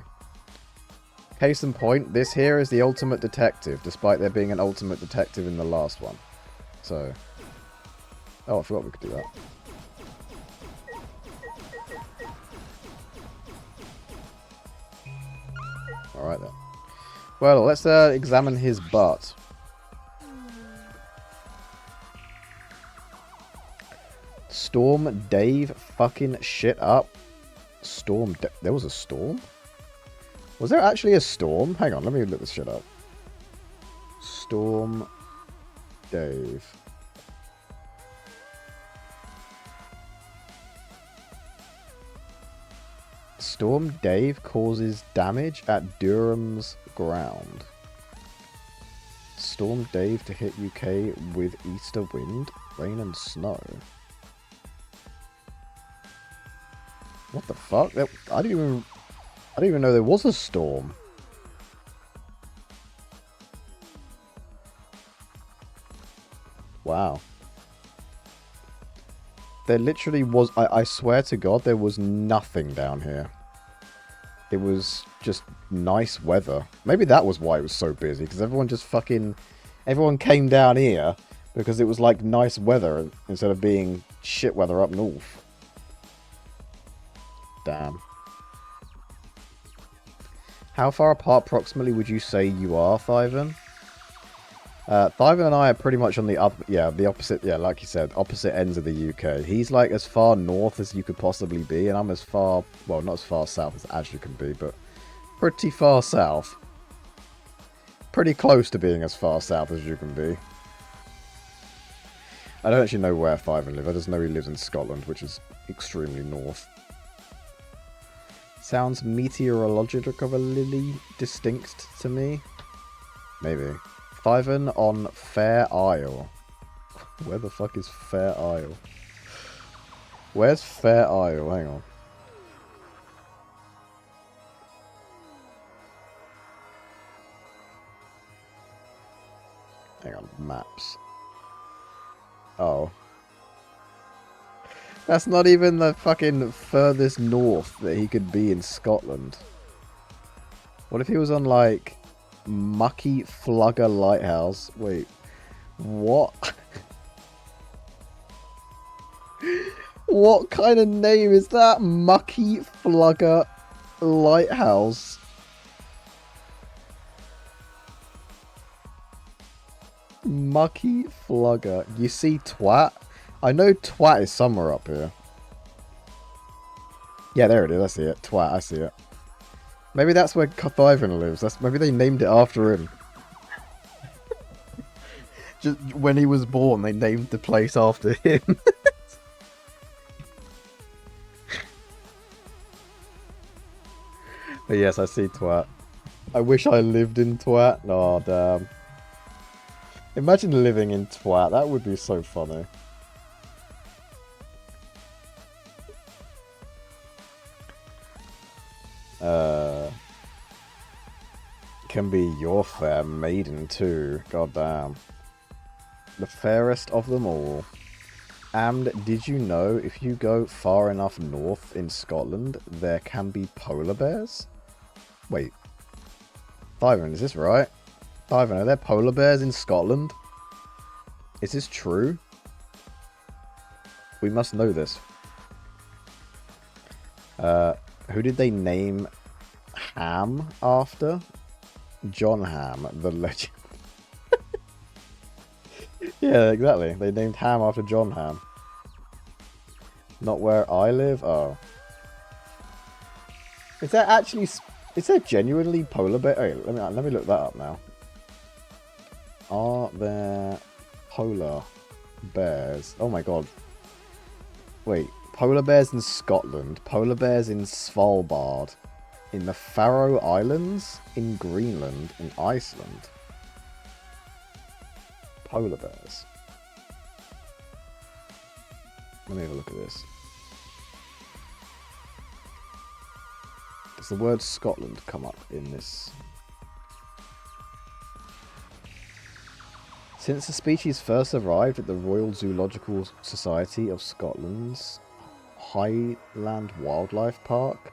Case in point, this here is the Ultimate Detective, despite there being an Ultimate Detective in the last one. So... Oh, I forgot we could do that. Alright then. Well, let's examine his butt. Storm Dave fucking shit up. There was a storm? Was there actually a storm? Hang on, let me look this shit up. Storm Dave. Storm Dave causes damage at Durham's ground. Storm Dave to hit UK with Easter wind, rain and snow. What the fuck? I didn't even know there was a storm. Wow. There literally was... I swear to God, there was nothing down here. It was just nice weather. Maybe that was why it was so busy, because everyone just fucking... Everyone came down here because it was like nice weather instead of being shit weather up north. Damn. How far apart approximately would you say you are, Thyvan? Thyvan and I are pretty much on the opposite, like you said, opposite ends of the UK. He's like as far north as you could possibly be, and I'm as far, well, not as far south as actually can be, but pretty far south. Pretty close to being as far south as you can be. I don't actually know where Thyvan lives. I just know he lives in Scotland, which is extremely north. Sounds meteorologically distinct to me. Maybe. Thyvan on Fair Isle. Where the fuck is Fair Isle? Where's Fair Isle? Hang on. Hang on, maps. Oh. That's not even the fucking furthest north that he could be in Scotland. What if he was on, like, Mucky Flugger Lighthouse? Wait. What? What kind of name is that? Mucky Flugger Lighthouse. Mucky Flugger. You see Twat? I know Twat is somewhere up here. Yeah, there it is. I see it. Twat, I see it. Maybe that's where Thyvan lives. Maybe they named it after him. Just when he was born, they named the place after him. But yes, I see Twat. I wish I lived in Twat. Oh, damn. Imagine living in twat. That would be so funny. Can be your fair maiden too. God damn. The fairest of them all. And did you know if you go far enough north in Scotland, there can be polar bears? Wait. Divan, is this right? Divan, are there polar bears in Scotland? Is this true? We must know this. Who did they name Ham after? John Ham, the legend. Yeah, exactly. They named Ham after John Ham. Not where I live? Oh. Is there actually... Is there genuinely polar bear? Hey, let me look that up now. Are there polar bears? Oh my god. Wait. Polar bears in Scotland. Polar bears in Svalbard. In the Faroe Islands. In Greenland. In Iceland. Polar bears. Let me have a look at this. Does the word Scotland come up in this? Since the species first arrived at the Royal Zoological Society of Scotland's Highland Wildlife Park.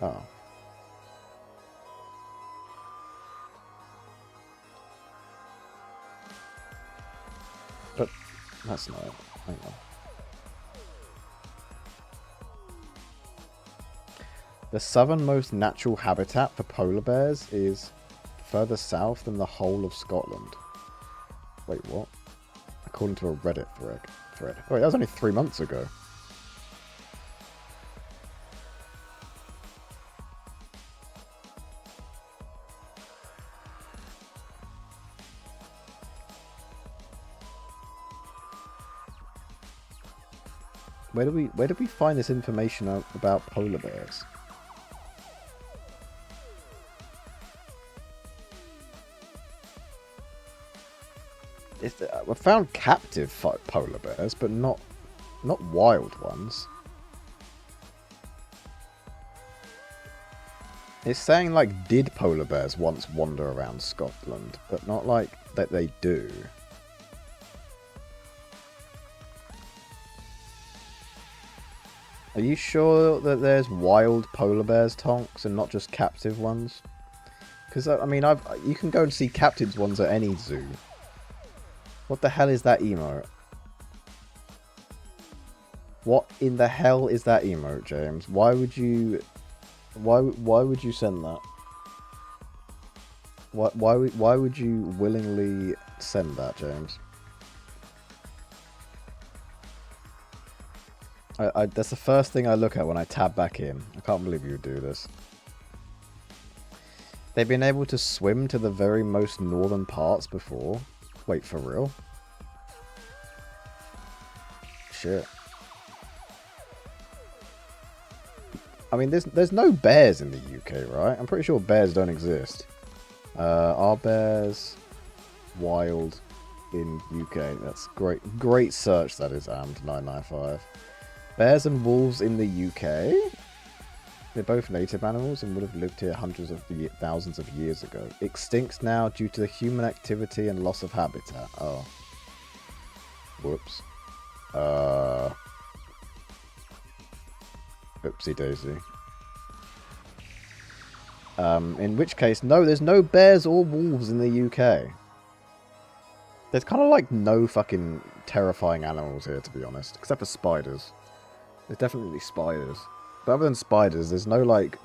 Oh. But that's not it. Hang on. The southernmost natural habitat for polar bears is further south than the whole of Scotland. Wait, what? According to a Reddit thread. Oh, wait, that was only 3 months ago. Where did we find this information out about polar bears? We found captive polar bears, but not wild ones. It's saying like, did polar bears once wander around Scotland, but not like that they do. Are you sure that there's wild polar bears, Tonks, and not just captive ones? Because I mean, you can go and see captive ones at any zoo. What the hell is that emote? What in the hell is that emote, James? Why would you send that? Why would you willingly send that, James? That's the first thing I look at when I tab back in. I can't believe you would do this. They've been able to swim to the very most northern parts before. Wait, for real? Shit. I mean, there's no bears in the UK, right? I'm pretty sure bears don't exist. Are bears wild in UK? That's great. Great search, that is, Amd995. Bears and wolves in the UK? They're both native animals and would have lived here hundreds of thousands of years ago. Extinct now due to the human activity and loss of habitat. Oh. Whoops. Oopsie daisy. In which case, no, there's no bears or wolves in the UK. There's kind of like no fucking terrifying animals here, to be honest. Except for spiders. There's definitely spiders. But other than spiders, there's no like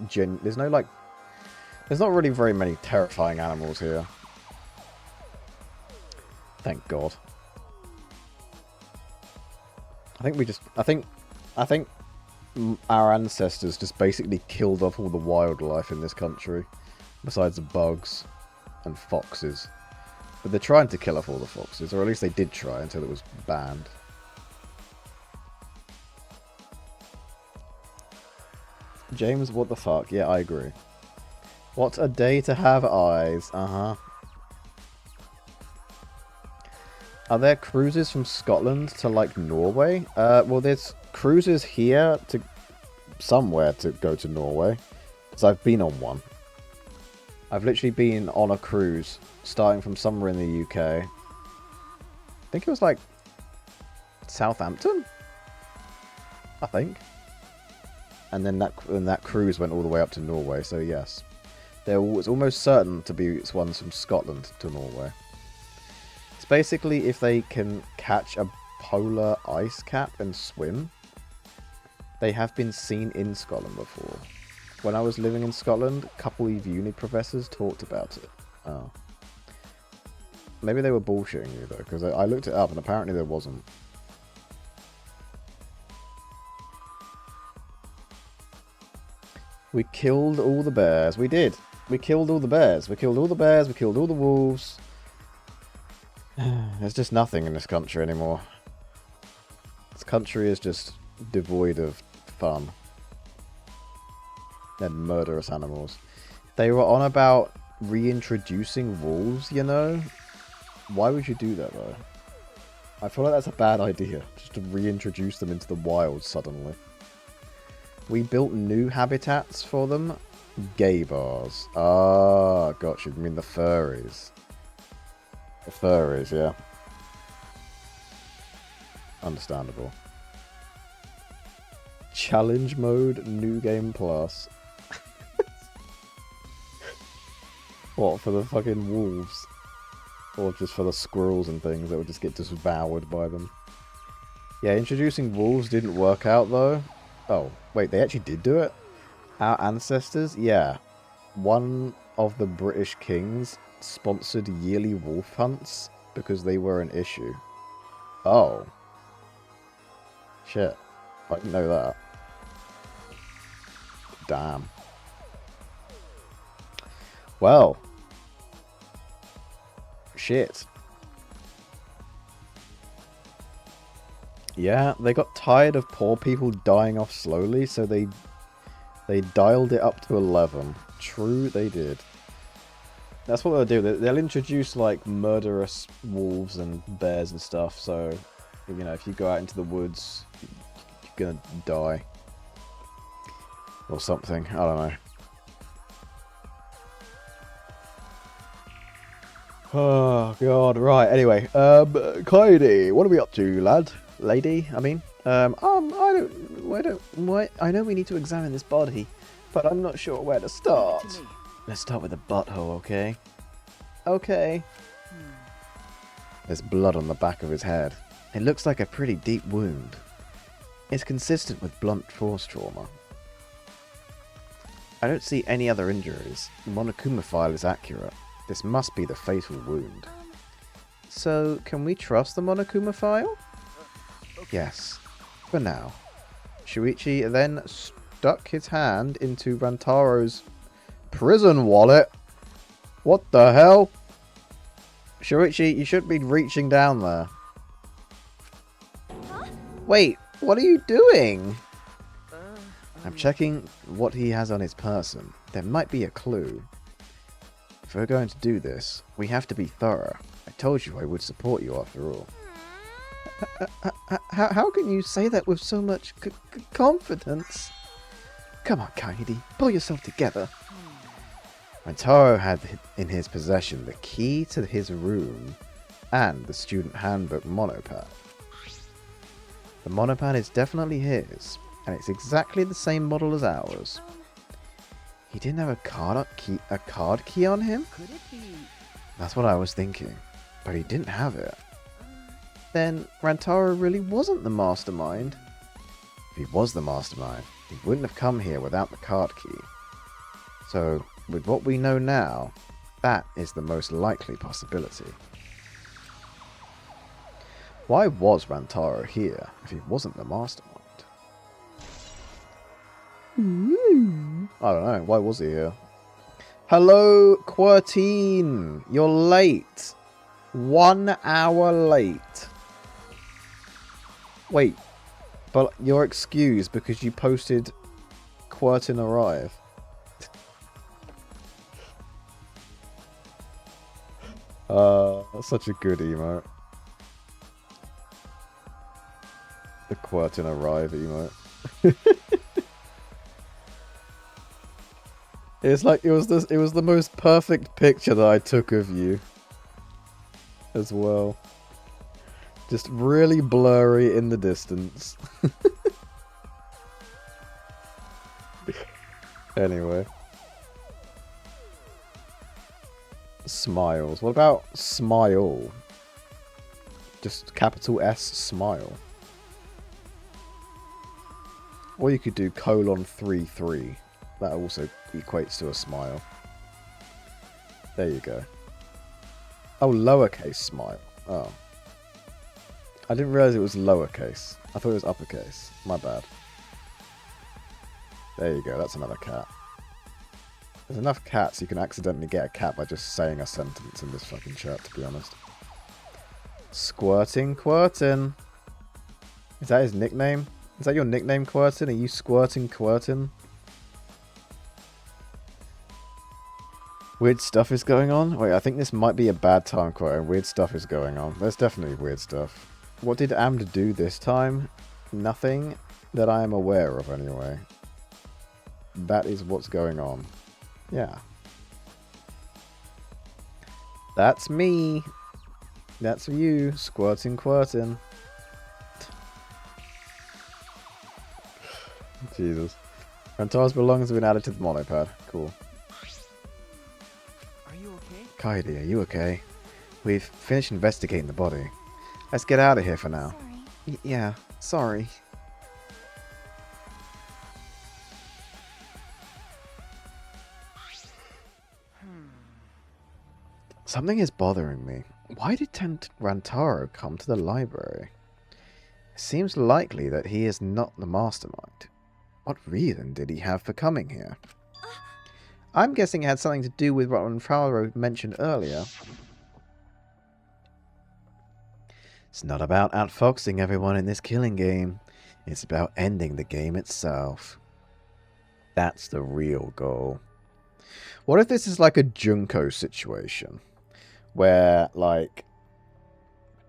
there's not really very many terrifying animals here. Thank God. I think our ancestors just basically killed off all the wildlife in this country, besides the bugs and foxes. But they're trying to kill off all the foxes, or at least they did try until it was banned. James, what the fuck? Yeah, I agree. What a day to have eyes. Uh-huh. Are there cruises from Scotland to, like, Norway? Well, there's cruises here to somewhere to go to Norway. Because I've been on one. I've literally been on a cruise starting from somewhere in the UK. I think it was, like, Southampton? I think. And then that cruise went all the way up to Norway, so yes. There was almost certain to be ones from Scotland to Norway. It's basically if they can catch a polar ice cap and swim. They have been seen in Scotland before. When I was living in Scotland, a couple of uni professors talked about it. Oh. Maybe they were bullshitting you though, because I looked it up and apparently there wasn't. We killed all the bears. We did. We killed all the bears. We killed all the bears. We killed all the wolves. There's just nothing in this country anymore. This country is just devoid of fun. And murderous animals. They were on about reintroducing wolves, you know? Why would you do that, though? I feel like that's a bad idea. Just to reintroduce them into the wild suddenly. We built new habitats for them. Gay bars. Ah, gotcha. You mean the furries. The furries, yeah. Understandable. Challenge mode, new game plus. What, for the fucking wolves? Or just for the squirrels and things that would just get devoured by them? Yeah, introducing wolves didn't work out though. Oh, wait, they actually did do it? Our ancestors? Yeah. One of the British kings sponsored yearly wolf hunts because they were an issue. Oh. Shit. I didn't know that. Damn. Well. Shit. Yeah, they got tired of poor people dying off slowly, so they dialed it up to 11. True, they did. That's what they'll do. They'll introduce, like, murderous wolves and bears and stuff, so, you know, if you go out into the woods, you're gonna die. Or something. I don't know. Oh, God. Right, anyway. Kaidi, what are we up to, lad? Lady, I mean. I know we need to examine this body, but I'm not sure where to start. Let's start with the butthole, okay? Okay. There's blood on the back of his head. It looks like a pretty deep wound. It's consistent with blunt force trauma. I don't see any other injuries. The Monokuma file is accurate. This must be the fatal wound. So, can we trust the Monokuma file? Yes. For now. Shuichi then stuck his hand into Rantaro's prison wallet. What the hell? Shuichi, you should be reaching down there. Huh? Wait, what are you doing? I'm checking what he has on his person. There might be a clue. If we're going to do this, we have to be thorough. I told you I would support you after all. How can you say that with so much confidence? Come on, Kaidi, pull yourself together. Rantaro had in his possession the key to his room and the student handbook monopad. The monopad is definitely his, and it's exactly the same model as ours. He didn't have a card key on him? Could it be? That's what I was thinking, but he didn't have it. Then Rantaro really wasn't the mastermind. If he was the mastermind, he wouldn't have come here without the card key. So, with what we know now, that is the most likely possibility. Why was Rantaro here if he wasn't the mastermind? I don't know, why was he here? Hello, Quirtine! You're late! 1 hour late. Wait, but you're excused because you posted Quirtin arrive. That's such a good emote. The Quirtin arrive emote. It's like it was the most perfect picture that I took of you as well. Just really blurry in the distance. Anyway. Smiles. What about smile? Just capital S smile. Or you could do :33. That also equates to a smile. There you go. Oh, lowercase smile. Oh. I didn't realize it was lowercase. I thought it was uppercase. My bad. There you go, that's another cat. There's enough cats you can accidentally get a cat by just saying a sentence in this fucking chat, to be honest. Squirting Quirtin. Is that his nickname? Is that your nickname, Quirtin? Are you Squirting Quirtin? Weird stuff is going on? Wait, I think this might be a bad time quote. Weird stuff is going on. There's definitely weird stuff. What did Amd do this time? Nothing that I am aware of, anyway. That is what's going on. Yeah. That's me. That's you, Squirting Quirtin. Jesus. Rantaro's belongings have been added to the monopad. Cool. Are you okay? Kaidi, are you okay? We've finished investigating the body. Let's get out of here for now. Sorry. Yeah, sorry. Something is bothering me. Why did Rantaro come to the library? It seems likely that he is not the mastermind. What reason did he have for coming here? I'm guessing it had something to do with what Rantaro mentioned earlier. It's not about outfoxing everyone in this killing game. It's about ending the game itself. That's the real goal. What if this is like a Junko situation? Where, like,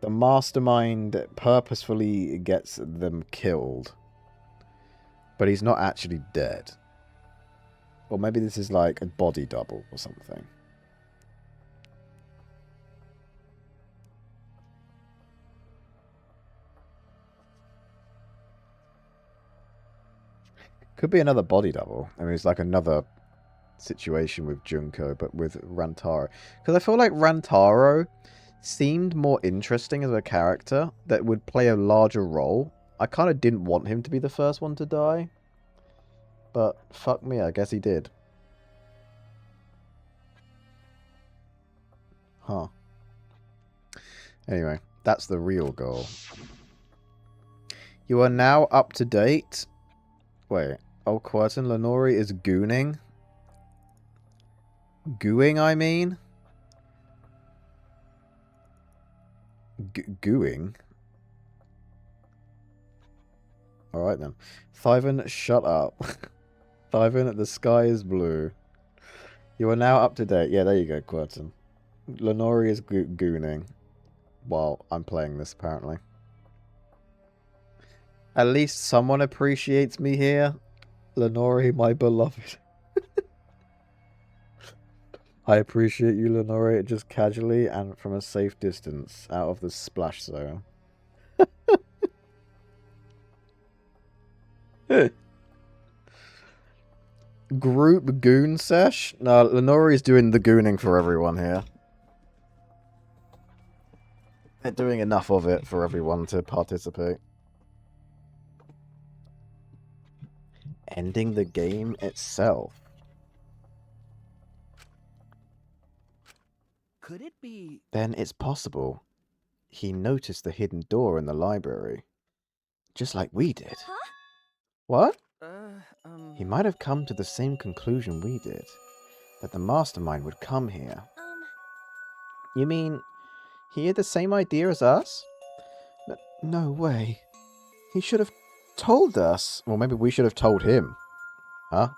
the mastermind purposefully gets them killed. But he's not actually dead. Or maybe this is like a body double or something. Could be another body double. I mean, it's like another situation with Junko, but with Rantaro. Because I feel like Rantaro seemed more interesting as a character that would play a larger role. I kind of didn't want him to be the first one to die. But fuck me, I guess he did. Huh. Anyway, that's the real goal. You are now up to date. Wait. Oh, Quirtin, Lenore is gooning? Gooing, I mean? Gooing? Alright then. Thyvan, shut up. Thyvan, the sky is blue. You are now up to date. Yeah, there you go, Quirtin. Lenore is gooning. While I'm playing this, apparently. At least someone appreciates me here. Lenore, my beloved. I appreciate you, Lenore, just casually and from a safe distance, out of the splash zone. Group goon sesh? No, Lenore is doing the gooning for everyone here. They're doing enough of it for everyone to participate. Ending the game itself. Could it be? Then it's possible. He noticed the hidden door in the library. Just like we did. Huh? What? He might have come to the same conclusion we did. That the mastermind would come here. You mean, he had the same idea as us? No way. He should have told us. Or maybe we should have told him. Huh?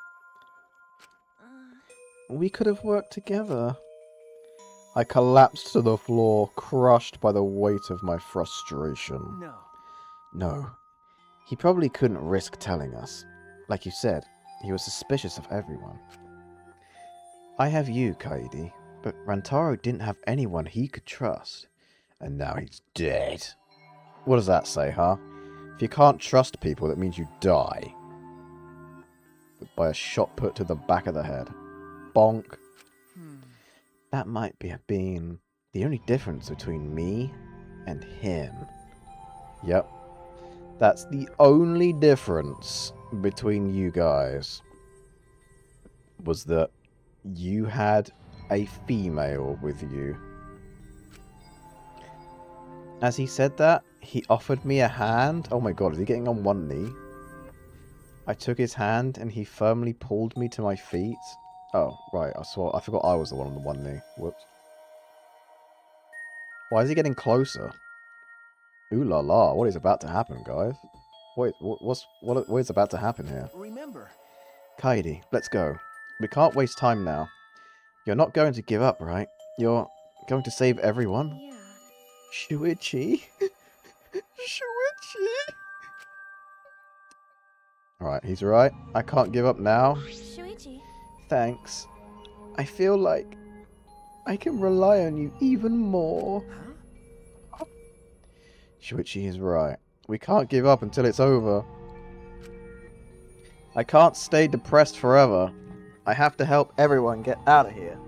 We could have worked together. I collapsed to the floor, crushed by the weight of my frustration. No. No. He probably couldn't risk telling us. Like you said, he was suspicious of everyone. I have you, Kaede, but Rantaro didn't have anyone he could trust. And now he's dead. What does that say, huh? If you can't trust people, that means you die. By a shot put to the back of the head. Bonk. That might have been the only difference between me and him. Yep. That's the only difference between you guys. Was that you had a female with you. As he said that, he offered me a hand. Oh my god, is he getting on one knee? I took his hand and he firmly pulled me to my feet. Oh, right, I forgot I was the one on the one knee. Whoops. Why is he getting closer? Ooh la la, what is about to happen, guys? Wait, what is about to happen here? Remember. Kaede, let's go. We can't waste time now. You're not going to give up, right? You're going to save everyone? Yeah. Shuichi? Shuichi? Alright, he's right. I can't give up now. Shuichi. Thanks. I feel like I can rely on you even more. Huh? Shuichi is right. We can't give up until it's over. I can't stay depressed forever. I have to help everyone get out of here.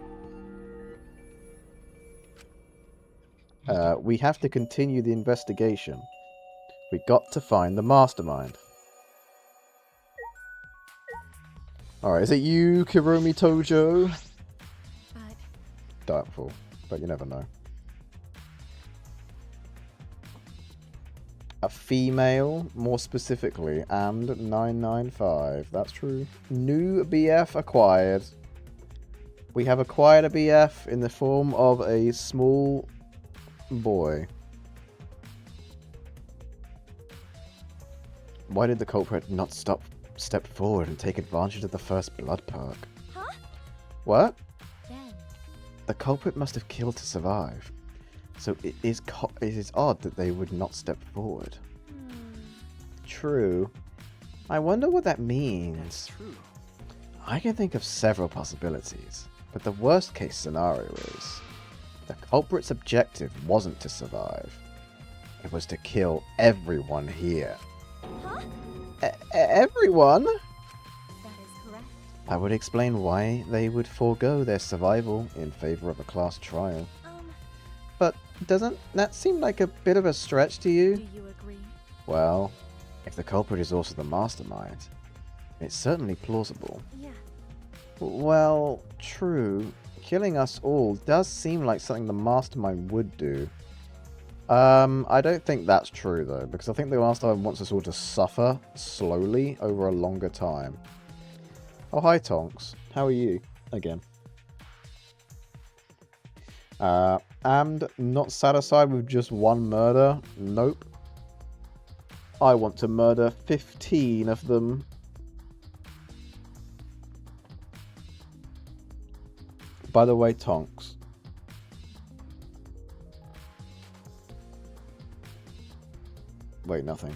We have to continue the investigation. We got to find the mastermind. Alright, is it you, Kiromi Tojo? But Doubtful, but you never know. A female, more specifically, Amd995. That's true. New BF acquired. We have acquired a BF in the form of a small boy. Why did the culprit not step forward and take advantage of the first blood perk? Huh? What? then The culprit must have killed to survive. So it is odd that they would not step forward. True. I wonder what that means. That's true. I can think of several possibilities, but the worst case scenario is the culprit's objective wasn't to survive. It was to kill everyone here. Huh? Everyone? That is correct. That would explain why they would forego their survival in favor of a class trial. But doesn't that seem like a bit of a stretch to you? Do you agree? Well, if the culprit is also the mastermind, it's certainly plausible. Yeah. Well, true. Killing us all does seem like something the mastermind would do. I don't think that's true though, because I think the mastermind wants us all to suffer slowly over a longer time. Oh, hi Tonks. How are you? Again. Amd not satisfied with just one murder? Nope. I want to murder 15 of them. By the way, Tonks. Wait, nothing.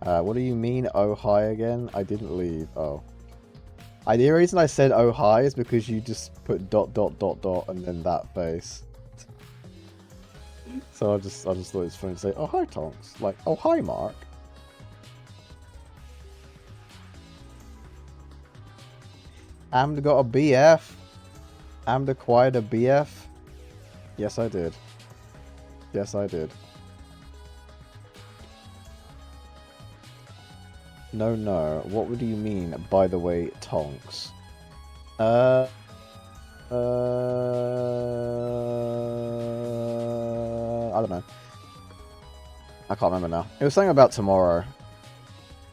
What do you mean, oh hi again? I didn't leave. Oh. The reason I said oh hi is because you just put ... and then that face. So I just thought it was funny to say, oh hi Tonks. Like, oh hi Mark. Amd got a BF. Amd acquired a BF. Yes I did. Yes I did. No, no. What do you mean, by the way, Tonks? I don't know. I can't remember now. It was something about tomorrow.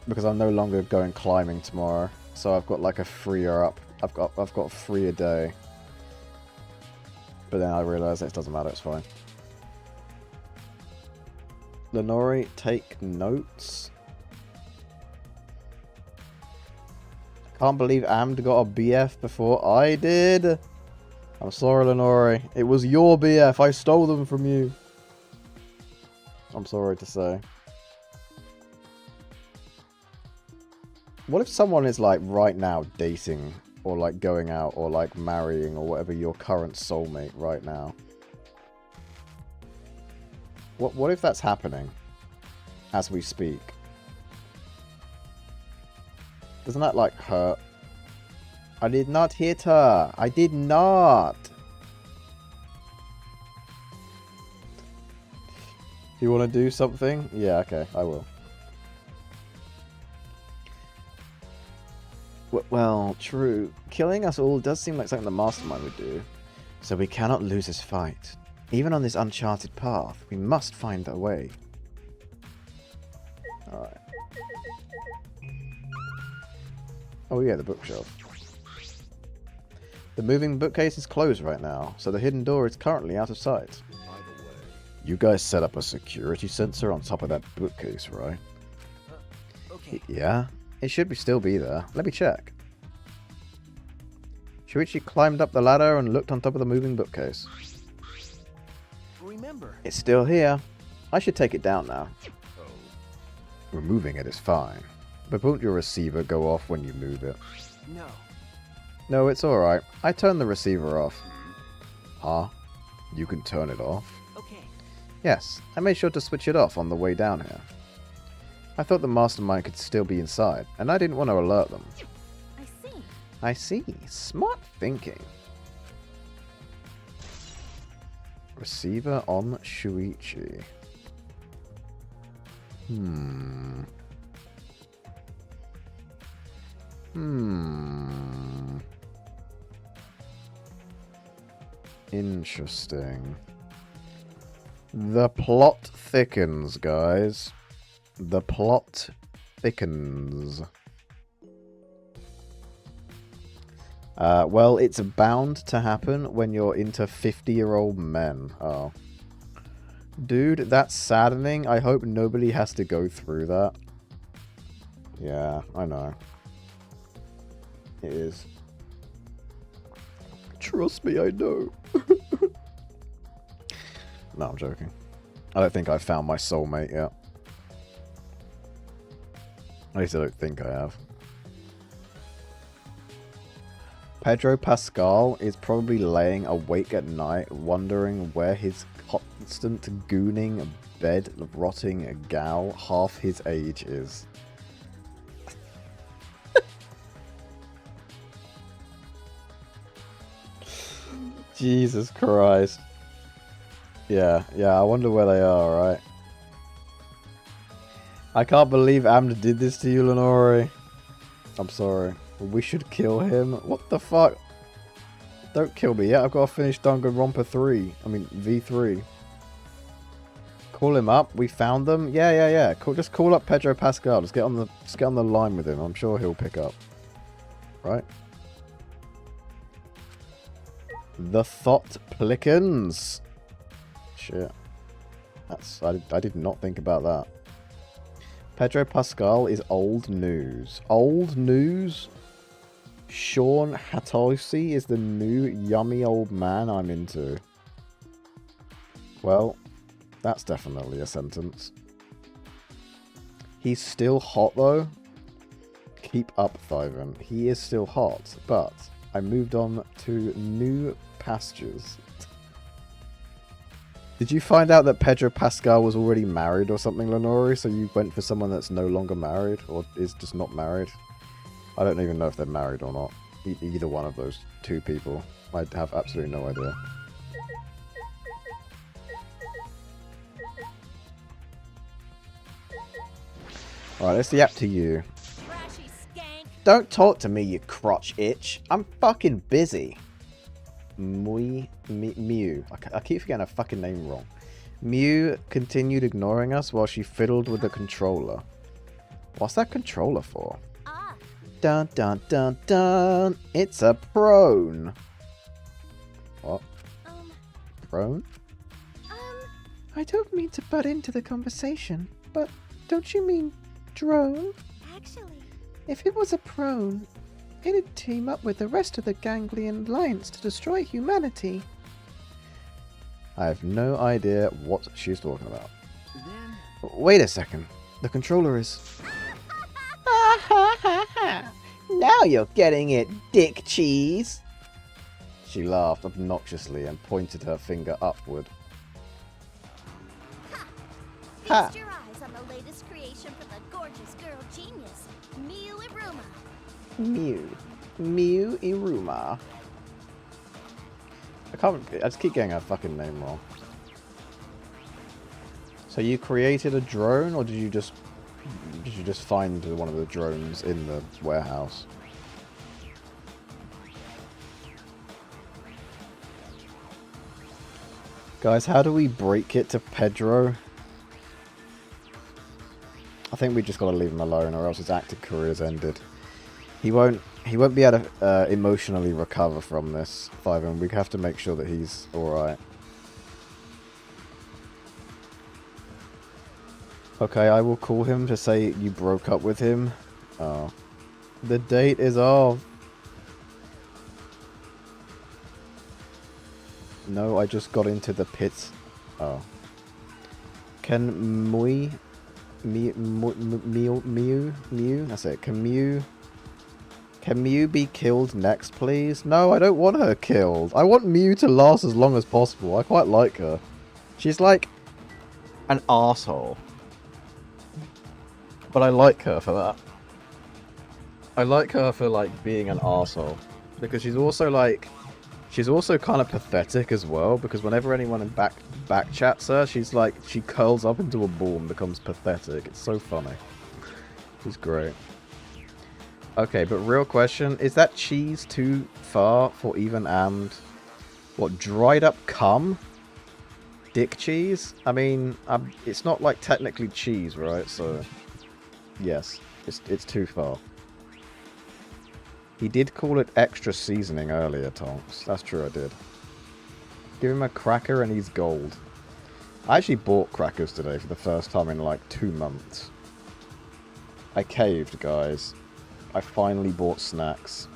Because I'm no longer going climbing tomorrow. So I've got like a freer up. I've got free a day. But then I realised it doesn't matter, it's fine. Lenore, take notes. Can't believe Amd got a BF before I did. I'm sorry, Lenore. It was your BF. I stole them from you. I'm sorry to say. What if someone is like right now dating or like going out or like marrying or whatever your current soulmate right now? What if that's happening as we speak? Doesn't that like hurt? I did not hit her. I did not. You want to do something? Yeah, okay, I will. Well, true. Killing us all does seem like something the Mastermind would do. So we cannot lose this fight. Even on this uncharted path, we must find a way. Alright. Oh yeah, the bookshelf. The moving bookcase is closed right now, so the hidden door is currently out of sight. You guys set up a security sensor on top of that bookcase, right? Okay. Yeah? It should still be there. Let me check. Shuichi climbed up the ladder and looked on top of the moving bookcase. Remember. It's still here. I should take it down now. Removing it is fine. But won't your receiver go off when you move it? No. No, it's alright. I turned the receiver off. Huh? You can turn it off? Okay. Yes, I made sure to switch it off on the way down here. I thought the Mastermind could still be inside, and I didn't want to alert them. I see. I see. Smart thinking. Receiver on Shuichi. Interesting. The plot thickens, guys. The plot thickens. Well, it's bound to happen when you're into 50-year-old men. Oh. Dude, that's saddening. I hope nobody has to go through that. Yeah, I know. It is. Trust me, I know. No, I'm joking. I don't think I've found my soulmate yet. At least I don't think I have. Pedro Pascal is probably laying awake at night, wondering where his constant gooning, bed-rotting gal half his age is. Jesus Christ. Yeah, I wonder where they are, right? I can't believe Amd did this to you, Lenore. I'm sorry. We should kill him. What the fuck? Don't kill me yet. I've got to finish Danganronpa 3. I mean, V3. Call him up. We found them. Yeah. Cool. Just call up Pedro Pascal. Just get on the line with him. I'm sure he'll pick up. Right? The Thought Plickens. Shit. I did not think about that. Pedro Pascal is old news. Old news? Sean Hatoshi is the new yummy old man I'm into. Well, that's definitely a sentence. He's still hot though. Keep up, Thyvan. He is still hot, but I moved on to new pastures. Did you find out that Pedro Pascal was already married or something, Lenore? So you went for someone that's no longer married or is just not married? I don't even know if they're married or not. Either one of those two people. I have absolutely no idea. Alright, it's the app to you. Trashy skank. Don't talk to me, you crotch itch. I'm fucking busy. Mew. I keep getting her fucking name wrong. Mew continued ignoring us while she fiddled with the controller. What's that controller for? Ah, Dun dun dun dun. It's a prone. What? Prone? I don't mean to butt into the conversation, but don't you mean drone? actually, If it was a prone, it'd team up with the rest of the Ganglion Alliance to destroy humanity. I have no idea what she's talking about. Then Wait a second. The controller is... Now you're getting it, dick cheese! She laughed obnoxiously and pointed her finger upward. Ha! Feast your eyes on the latest creation from the gorgeous girl genius, Miu Iruma. Miu Iruma. I just keep getting her fucking name wrong. So you created a drone, or did you just find one of the drones in the warehouse? Guys, how do we break it to Pedro? I think we just gotta leave him alone, or else his acting career's ended. He won't be able to emotionally recover from this, Fiven. We have to make sure that he's alright. Okay, I will call him to say you broke up with him. Oh. The date is off. No, I just got into the pit. Oh. Can Miu? That's it. Can Miu be killed next, please? No, I don't want her killed. I want Miu to last as long as possible. I quite like her. She's like an arsehole. But I like her for that. I like her for like being an arsehole. Because she's also like... She's also kind of pathetic as well, because whenever anyone in back chats her, she's like, she curls up into a ball and becomes pathetic. It's so funny. She's great. Okay, but real question, is that cheese too far for even Amd? What, dried up cum? Dick cheese? I mean, it's not like technically cheese, right? So, yes, it's too far. He did call it extra seasoning earlier, Tonks. That's true, I did. Give him a cracker and he's gold. I actually bought crackers today for the first time in like 2 months. I caved, guys. I finally bought snacks.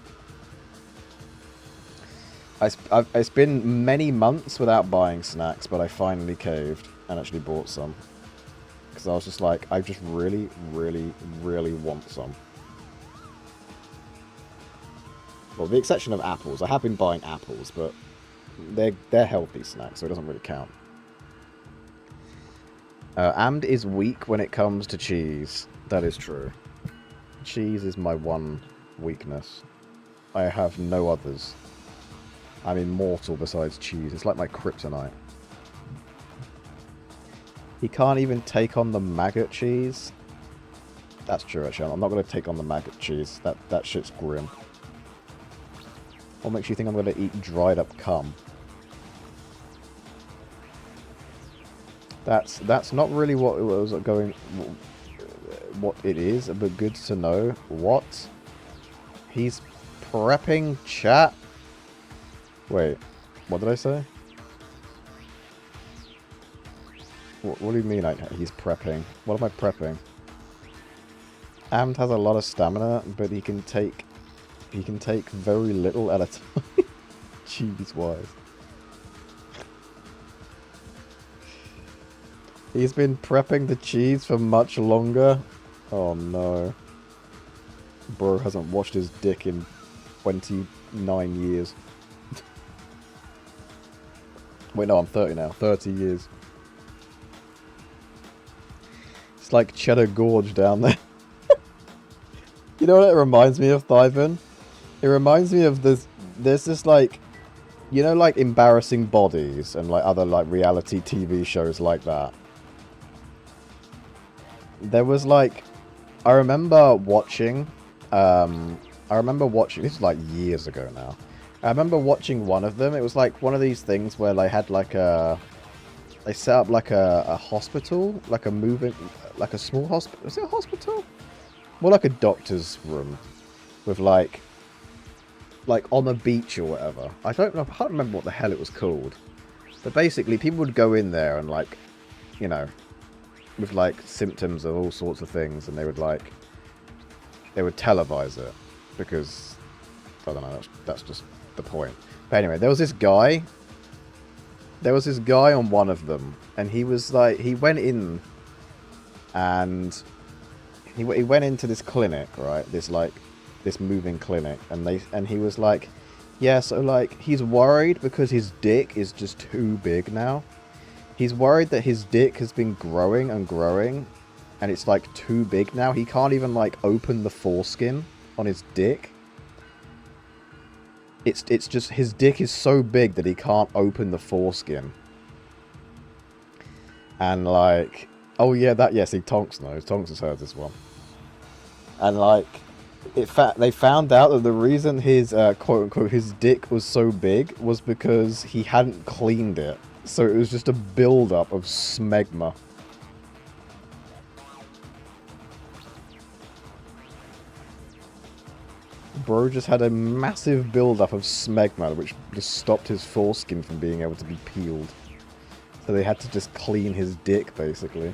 It's been many months without buying snacks, but I finally caved and actually bought some. Because I was just like, I just really, really, really want some. Well, with the exception of apples. I have been buying apples, but they're healthy snacks, so it doesn't really count. Amd is weak when it comes to cheese. That is true. Cheese is my one weakness. I have no others. I'm immortal besides cheese. It's like my kryptonite. He can't even take on the maggot cheese. That's true, actually. I'm not going to take on the maggot cheese. That shit's grim. What makes you think I'm going to eat dried up cum? That's not really what it was going... What it is, but good to know. What? He's prepping chat? Wait, what did I say? What do you mean he's prepping? What am I prepping? Amd has a lot of stamina, but he can take very little at a time. Cheese-wise. He's been prepping the cheese for much longer. Oh no. Bro hasn't washed his dick in 29 years. Wait, no, I'm 30 now. 30 years. It's like Cheddar Gorge down there. You know what it reminds me of, Thyvan? It reminds me of this... There's this, like... You know, like, Embarrassing Bodies and, like, other, like, reality TV shows like that. There was, like... I remember watching... This is, like, years ago now. I remember watching one of them. It was, like, one of these things where they had, like, a... They set up, like, a hospital. Like, a moving... Like, a small hospital. Was it a hospital? More like a doctor's room. With, like, on the beach or whatever. I can't remember what the hell it was called. But basically, people would go in there and, like, you know, with, like, symptoms of all sorts of things, and they would, like, they would televise it. Because, I don't know, that's just the point. But anyway, there was this guy on one of them, and he was, like, he went in, and he went into this clinic, right? This this moving clinic, and he was like, yeah, so like he's worried because his dick is just too big now. He's worried that his dick has been growing and growing, and it's like too big now. He can't even like open the foreskin on his dick. It's just his dick is so big that he can't open the foreskin. And like, oh yeah, see, Tonks knows. Tonks has heard this one. And like, they found out that the reason his quote unquote his dick was so big was because he hadn't cleaned it. So it was just a build-up of smegma. Bro just had a massive build-up of smegma, which just stopped his foreskin from being able to be peeled. So they had to just clean his dick, basically.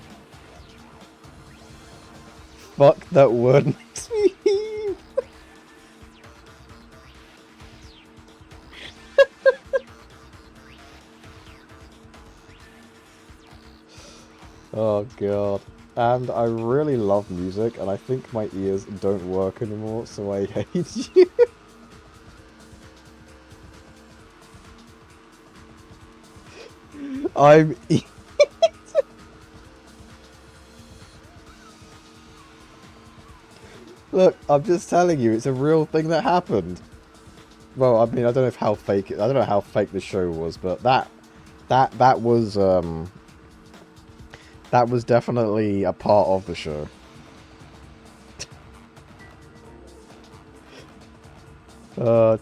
Fuck, that word makes me heave. Oh god. And I really love music, and I think my ears don't work anymore, so I hate you. I'm Look, I'm just telling you, it's a real thing that happened. Well, I mean, I don't know how fake the show was, but that was definitely a part of the show.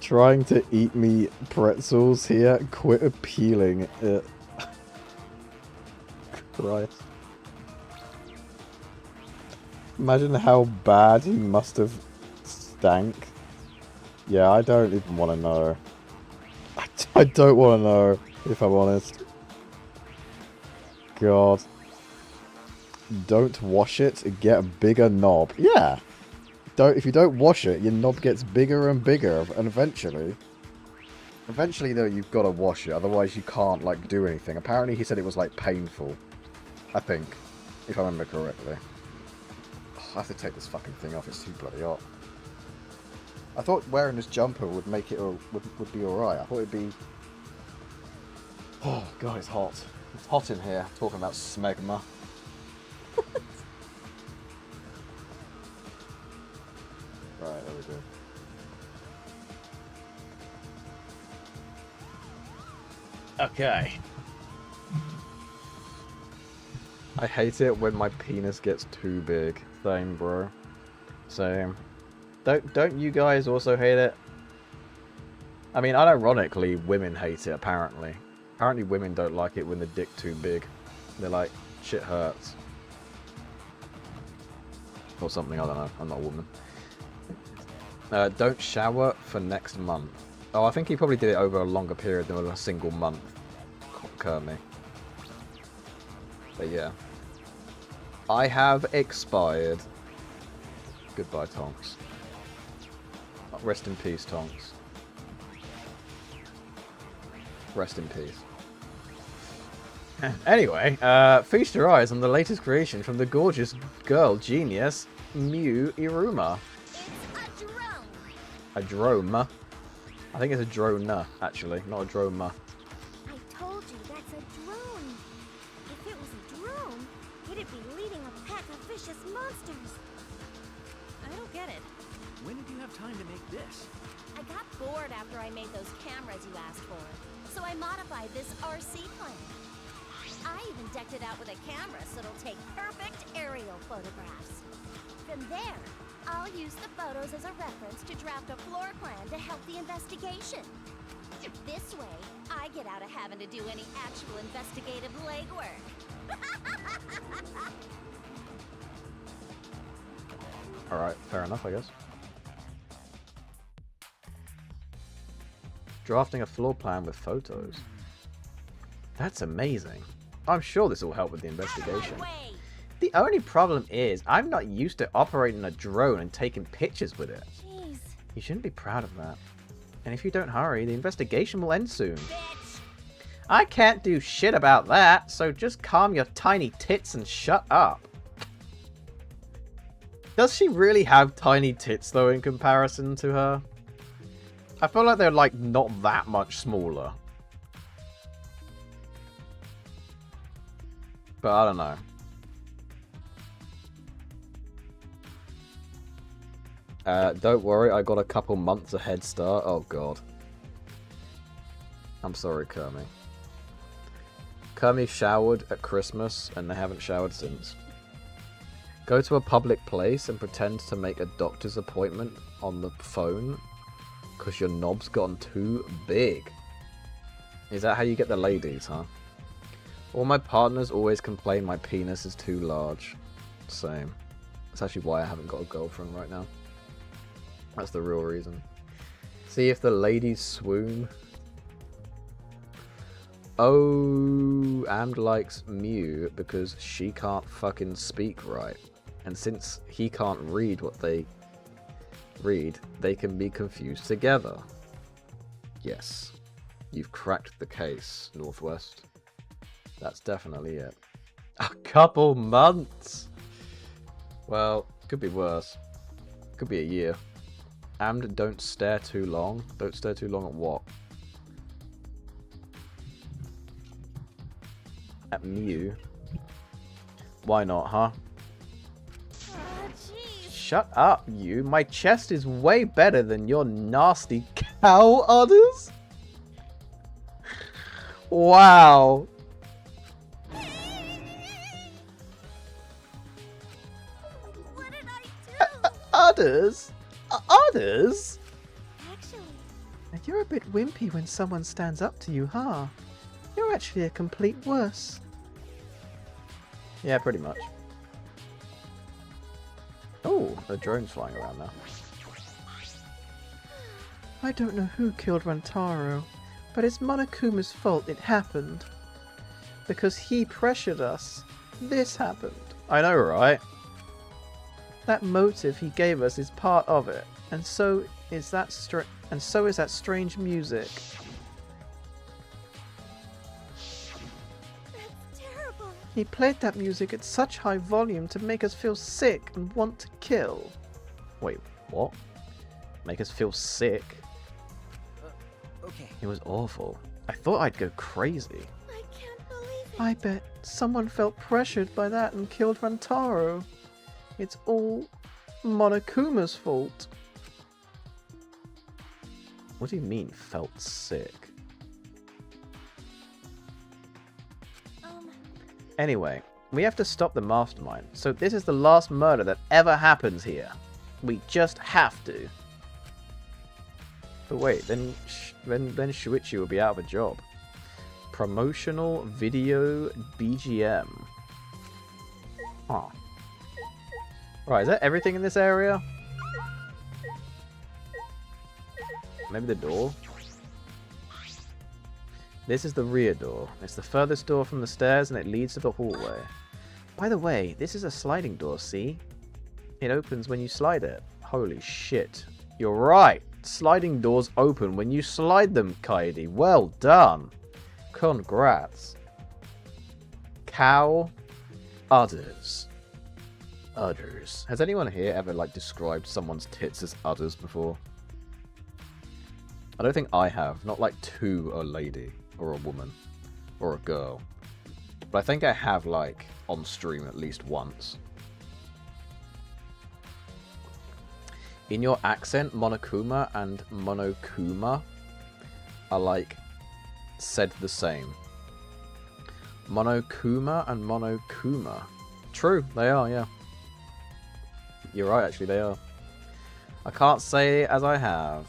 Trying to eat me pretzels here. Quit appealing it. Christ. Imagine how bad he must have stank. Yeah, I don't even want to know. I don't want to know, if I'm honest. God. Don't wash it, get a bigger knob. Yeah. If you don't wash it, your knob gets bigger and bigger, and eventually though, you've got to wash it, otherwise you can't like do anything. Apparently he said it was like painful. I think, if I remember correctly. I have to take this fucking thing off, it's too bloody hot. I thought wearing this jumper would make it would be alright. I thought it'd be... Oh god, it's hot. It's hot in here, talking about smegma. Right, there we go. Okay. I hate it when my penis gets too big. Same, bro. Same. Don't you guys also hate it? I mean, unironically, women hate it, apparently. Apparently women don't like it when the dick too big. They're like, shit hurts. Or something, I don't know. I'm not a woman. Don't shower for next month. Oh, I think he probably did it over a longer period than a single month. Kermie. But yeah. I have expired. Goodbye, Tonks. Rest in peace, Tonks. Rest in peace. Anyway, feast your eyes on the latest creation from the gorgeous girl genius, Mew Iruma. It's a drone. A drone. I think it's a drone, actually, not a drone. I told you that's a drone. If it was a drone, it'd be leading a pack of vicious monsters. I don't get it. When did you have time to make this? I got bored after I made those cameras you asked for, so I modified this RC plane. I even decked it out with a camera so it'll take perfect aerial photographs. From there, I'll use the photos as a reference to draft a floor plan to help the investigation. This way, I get out of having to do any actual investigative legwork. Alright, fair enough, I guess. Drafting a floor plan with photos. That's amazing. I'm sure this will help with the investigation. The only problem is, I'm not used to operating a drone and taking pictures with it. Jeez. You shouldn't be proud of that. And if you don't hurry, the investigation will end soon. Bitch. I can't do shit about that, so just calm your tiny tits and shut up. Does she really have tiny tits though in comparison to her? I feel like they're like not that much smaller. But I don't know. Don't worry, I got a couple months of head start. Oh god. I'm sorry, Kermie. Kermie showered at Christmas and they haven't showered since. Go to a public place and pretend to make a doctor's appointment on the phone because your knob's gotten too big. Is that how you get the ladies, huh? All my partners always complain my penis is too large. Same. That's actually why I haven't got a girlfriend right now. That's the real reason. See if the ladies swoon. Oh, Amd likes Mew because she can't fucking speak right. And since he can't read what they read, they can be confused together. Yes. You've cracked the case, Northwest. That's definitely it. A couple months! Well, could be worse. Could be a year. Amd, don't stare too long. Don't stare too long at what? At Mew? Why not, huh? Shut up, you. My chest is way better than your nasty cow udders. Wow. What did I do? Udders? Udders? Actually, You're a bit wimpy when someone stands up to you, huh? You're actually a complete wuss. Yeah, pretty much. Oh, the drone's flying around now. I don't know who killed Rantaro, but it's Monokuma's fault it happened. Because he pressured us. This happened. I know, right? That motive he gave us is part of it, and so is that strange music. that's terrible. He played that music at such high volume to make us feel sick and want to kill. Wait, what? Make us feel sick? Okay. It was awful. I thought I'd go crazy. I can't believe it. I bet someone felt pressured by that and killed Rantaro. It's all Monokuma's fault. What do you mean, felt sick? Anyway, we have to stop the mastermind, so this is the last murder that ever happens here. We just have to. But wait, then Shuichi will be out of a job. Promotional video BGM. Huh. Right, is that everything in this area? Maybe the door? This is the rear door. It's the furthest door from the stairs and it leads to the hallway. By the way, this is a sliding door, see? It opens when you slide it. Holy shit. You're right. Sliding doors open when you slide them, Kaidi. Well done. Congrats. Cow. Udders. Udders. Has anyone here ever, like, described someone's tits as udders before? I don't think I have. Not, like, to a lady. Or a woman. Or a girl. But I think I have, like, on stream at least once. In your accent, Monokuma and Monokuma are, like, said the same. Monokuma and Monokuma. True, they are, yeah. You're right, actually, they are. I can't say as I have.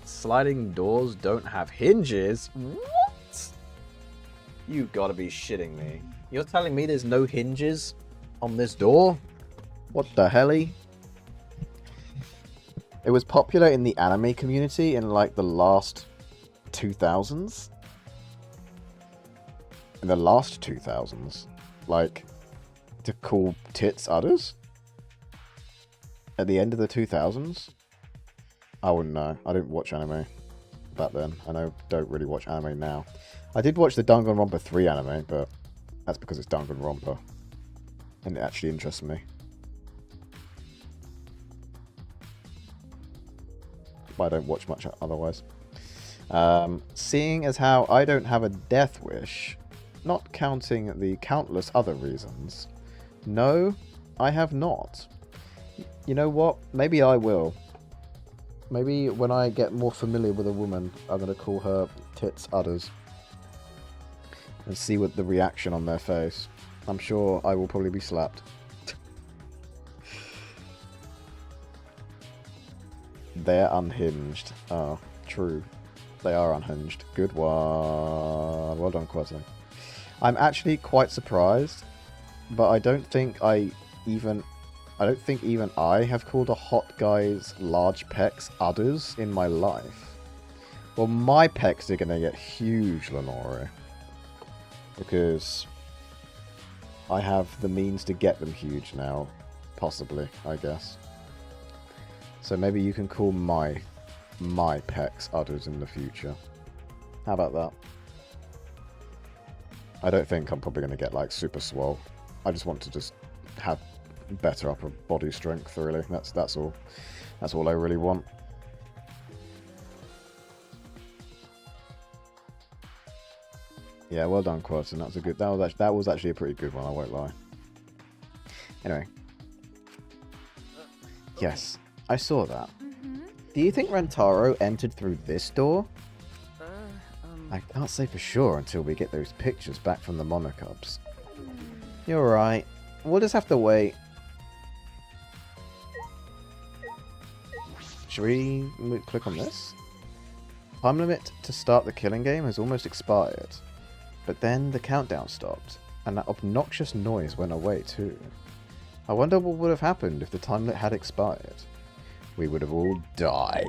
Sliding doors don't have hinges? What? You gotta be shitting me. You're telling me there's no hinges on this door? What the helly? It was popular in the anime community in like the last 2000s. In the last 2000s? Like, to call tits udders? At the end of the 2000s? I wouldn't know. I didn't watch anime back then. And I don't really watch anime now. I did watch the Danganronpa 3 anime, but that's because it's Danganronpa. And it actually interests me. but I don't watch much otherwise. Seeing as how I don't have a death wish, not counting the countless other reasons, no, I have not. You know what? Maybe I will. Maybe when I get more familiar with a woman, I'm going to call her tits udders. And see what the reaction on their face. I'm sure I will probably be slapped. They're unhinged. Oh, true. They are unhinged. Good one. Well done, Quentin. I'm actually quite surprised, but I don't think even I have called a hot guy's large pecs udders in my life. Well, my pecs are gonna get huge, Lenore. Because I have the means to get them huge now. Possibly, I guess. So maybe you can call my pecs udders in the future. How about that? I don't think I'm probably going to get like super swole. I just want to just have better upper body strength, really. That's all. That's all I really want. Yeah, well done, Quaterton. That was a good. That was actually a pretty good one. I won't lie. Anyway. Yes, I saw that. Do you think Rantaro entered through this door? I can't say for sure until we get those pictures back from the Monocubs. You're right. We'll just have to wait. Should we click on this? Time limit to start the killing game has almost expired. But then the countdown stopped, and that obnoxious noise went away too. I wonder what would have happened if the time limit had expired. We would have all died.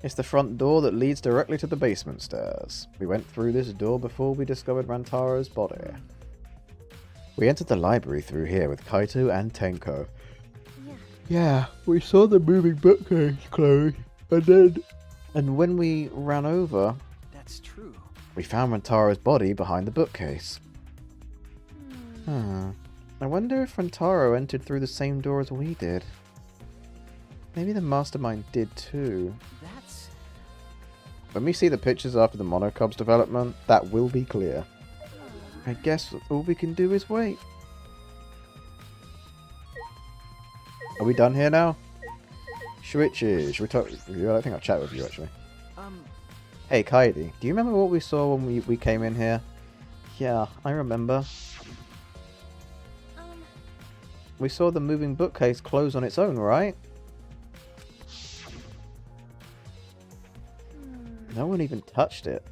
It's the front door that leads directly to the basement stairs. We went through this door before we discovered Rantaro's body. We entered the library through here with Kaito and Tenko. Yeah, we saw the moving bookcase close, and when we ran over, That's true. we found Rantaro's body behind the bookcase. I wonder if Rantaro entered through the same door as we did. Maybe the mastermind did too. That's... When we see the pictures after the Monocubs development, that will be clear. I guess all we can do is wait. Are we done here now? Shuichi, should we talk? I think I'll chat with you actually. Hey Kaidi, do you remember what we saw when we came in here? Yeah, I remember. We saw the moving bookcase close on its own, right? No one even touched it.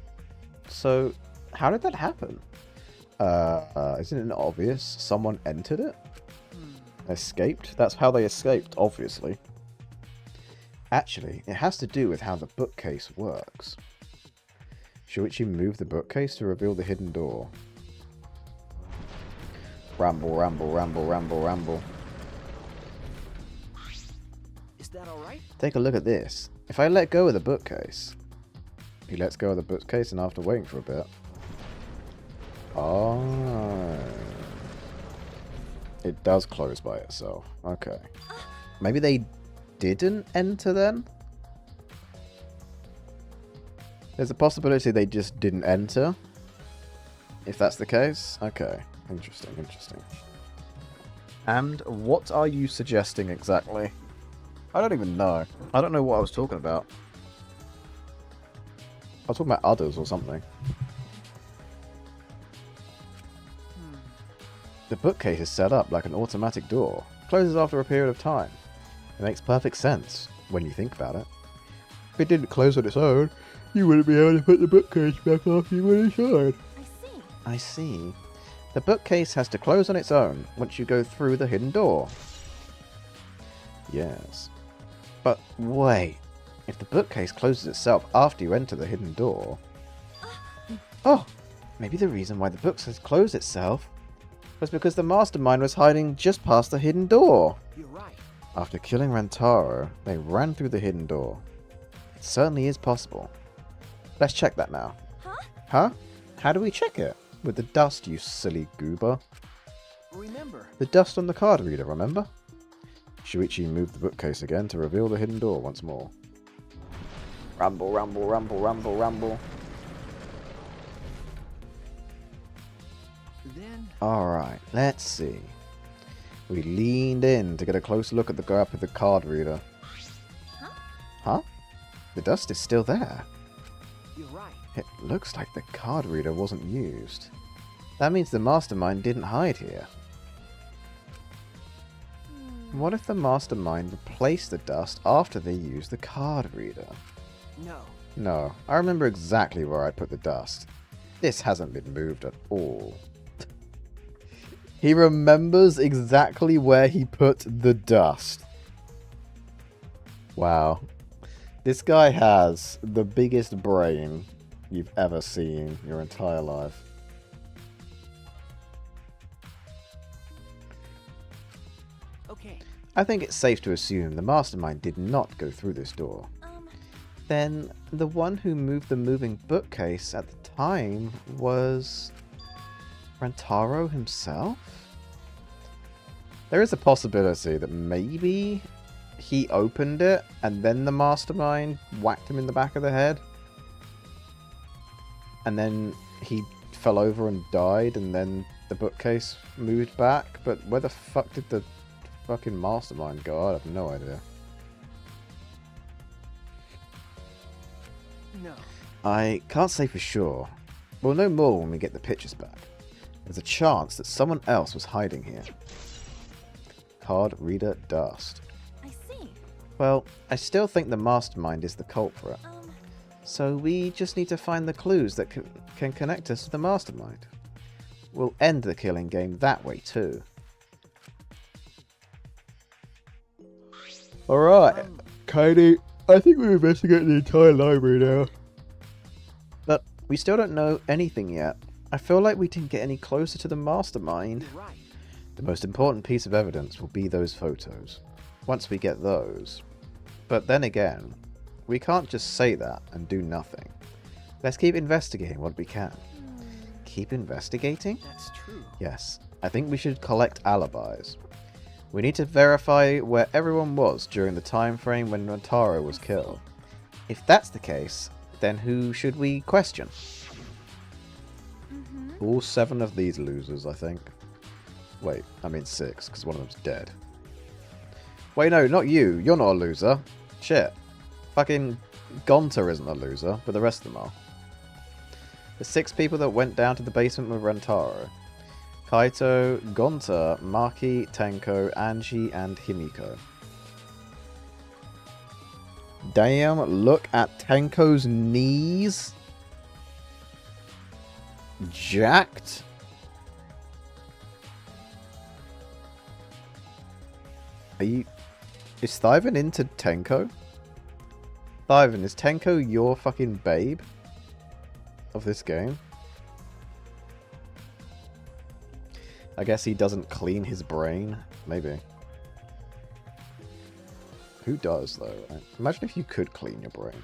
So, how did that happen? Isn't it obvious? Someone entered it? Escaped? That's how they escaped, obviously. Actually, it has to do with how the bookcase works. Shuichi moved the bookcase to reveal the hidden door. Ramble, ramble, ramble, ramble, ramble. Is that alright? Take a look at this. If I let go of the bookcase... He lets go of the bookcase and after waiting for a bit... Oh... It does close by itself. Okay. Maybe they didn't enter then? There's a possibility they just didn't enter. If that's the case. Okay. Interesting, interesting. And what are you suggesting exactly? I don't even know. I don't know what I was talking about. I was talking about others or something. The bookcase is set up like an automatic door. Closes after a period of time. It makes perfect sense when you think about it. If it didn't close on its own, you wouldn't be able to put the bookcase back after you went inside. I see. The bookcase has to close on its own once you go through the hidden door. Yes. But wait. If the bookcase closes itself after you enter the hidden door... Oh! Maybe the reason why the bookcase closed itself was because the mastermind was hiding just past the hidden door. You're right. After killing Rantaro, they ran through the hidden door. It certainly is possible. Let's check that now. Huh? How do we check it? With the dust, you silly goober. Remember. The dust on the card reader, remember? Shuichi moved the bookcase again to reveal the hidden door once more. Rumble, rumble, rumble, rumble, rumble. Then Alright, let's see. We leaned in to get a close look at the gap of the card reader. Huh? The dust is still there. you're right. It looks like the card reader wasn't used. That means the mastermind didn't hide here. What if the mastermind replaced the dust after they used the card reader? No. No, I remember exactly where I put the dust. This hasn't been moved at all. He remembers exactly where he put the dust. Wow. This guy has the biggest brain you've ever seen your entire life. Okay. I think it's safe to assume the mastermind did not go through this door. Then the one who moved the moving bookcase at the time was Rantaro himself? There is a possibility that maybe he opened it and then the mastermind whacked him in the back of the head. And then he fell over and died and then the bookcase moved back. But where the fuck did the fucking mastermind go? I have no idea. No. I can't say for sure. We'll know more when we get the pictures back. There's a chance that someone else was hiding here. Card reader dust. I see. Well, I still think the mastermind is the culprit. So we just need to find the clues that can connect us to the mastermind. We'll end the killing game that way too. Alright, Katie, I think we're investigating the entire library now. But we still don't know anything yet. I feel like we didn't get any closer to the mastermind. You're right. The most important piece of evidence will be those photos. Once we get those. But then again, we can't just say that and do nothing. Let's keep investigating what we can. Keep investigating? That's true. Yes, I think we should collect alibis. We need to verify where everyone was during the time frame when Rantaro was killed. If that's the case, then who should we question? All 7 of these losers, I think. Wait, I mean 6, because one of them's dead. Wait, no, not you. You're not a loser. Shit. Fucking Gonta isn't a loser, but the rest of them are. The 6 people that went down to the basement with Rantaro. Kaito, Gonta, Maki, Tenko, Anji, and Himiko. Damn, look at Tenko's knees. Jacked. Are you... Is Thyvan into Tenko? Thyvan, is Tenko your fucking babe of this game? I guess he doesn't clean his brain. Maybe. Who does, though? Imagine if you could clean your brain.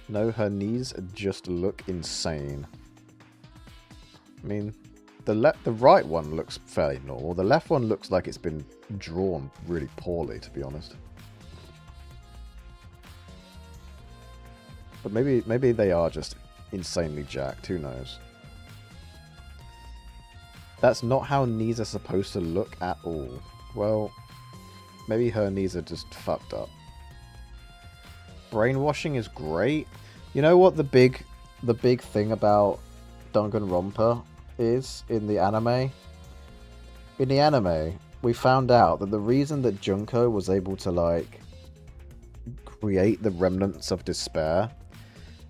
No, her knees just look insane. I mean, the right one looks fairly normal. The left one looks like it's been drawn really poorly, to be honest. But maybe they are just insanely jacked. Who knows? That's not how knees are supposed to look at all. Well, maybe her knees are just fucked up. Brainwashing is great. You know what the big thing about Danganronpa is in the anime? In the anime, we found out that the reason that Junko was able to, like, create the remnants of despair,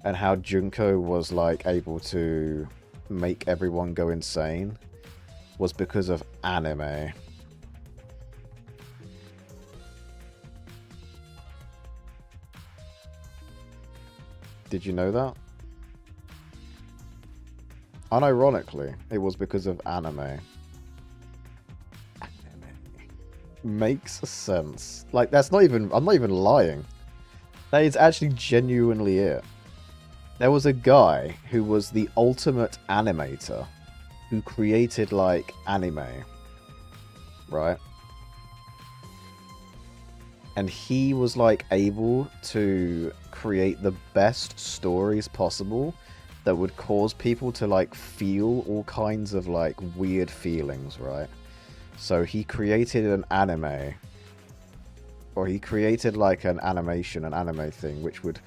and how Junko was, like, able to make everyone go insane, was because of anime. Did you know that? Unironically, it was because of anime. Makes sense. Like, that's not even... I'm not even lying. That is actually genuinely it. There was a guy who was the ultimate animator who created, like, anime. Right? And he was like able to create the best stories possible that would cause people to like feel all kinds of like weird feelings, right? So he created an anime, or he created like an animation, an anime thing, which would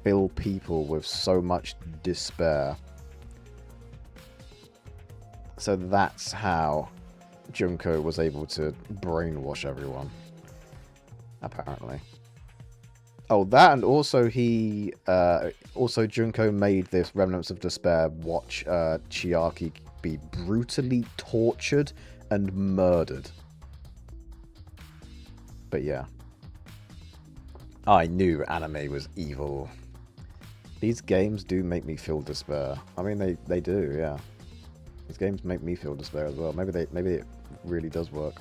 fill people with so much despair. So that's how Junko was able to brainwash everyone. Apparently. Oh, that, and also he, also Junko made this Remnants of Despair watch Chiaki be brutally tortured and murdered. But yeah. I knew anime was evil. These games do make me feel despair. I mean, they do, yeah. These games make me feel despair as well. Maybe it really does work.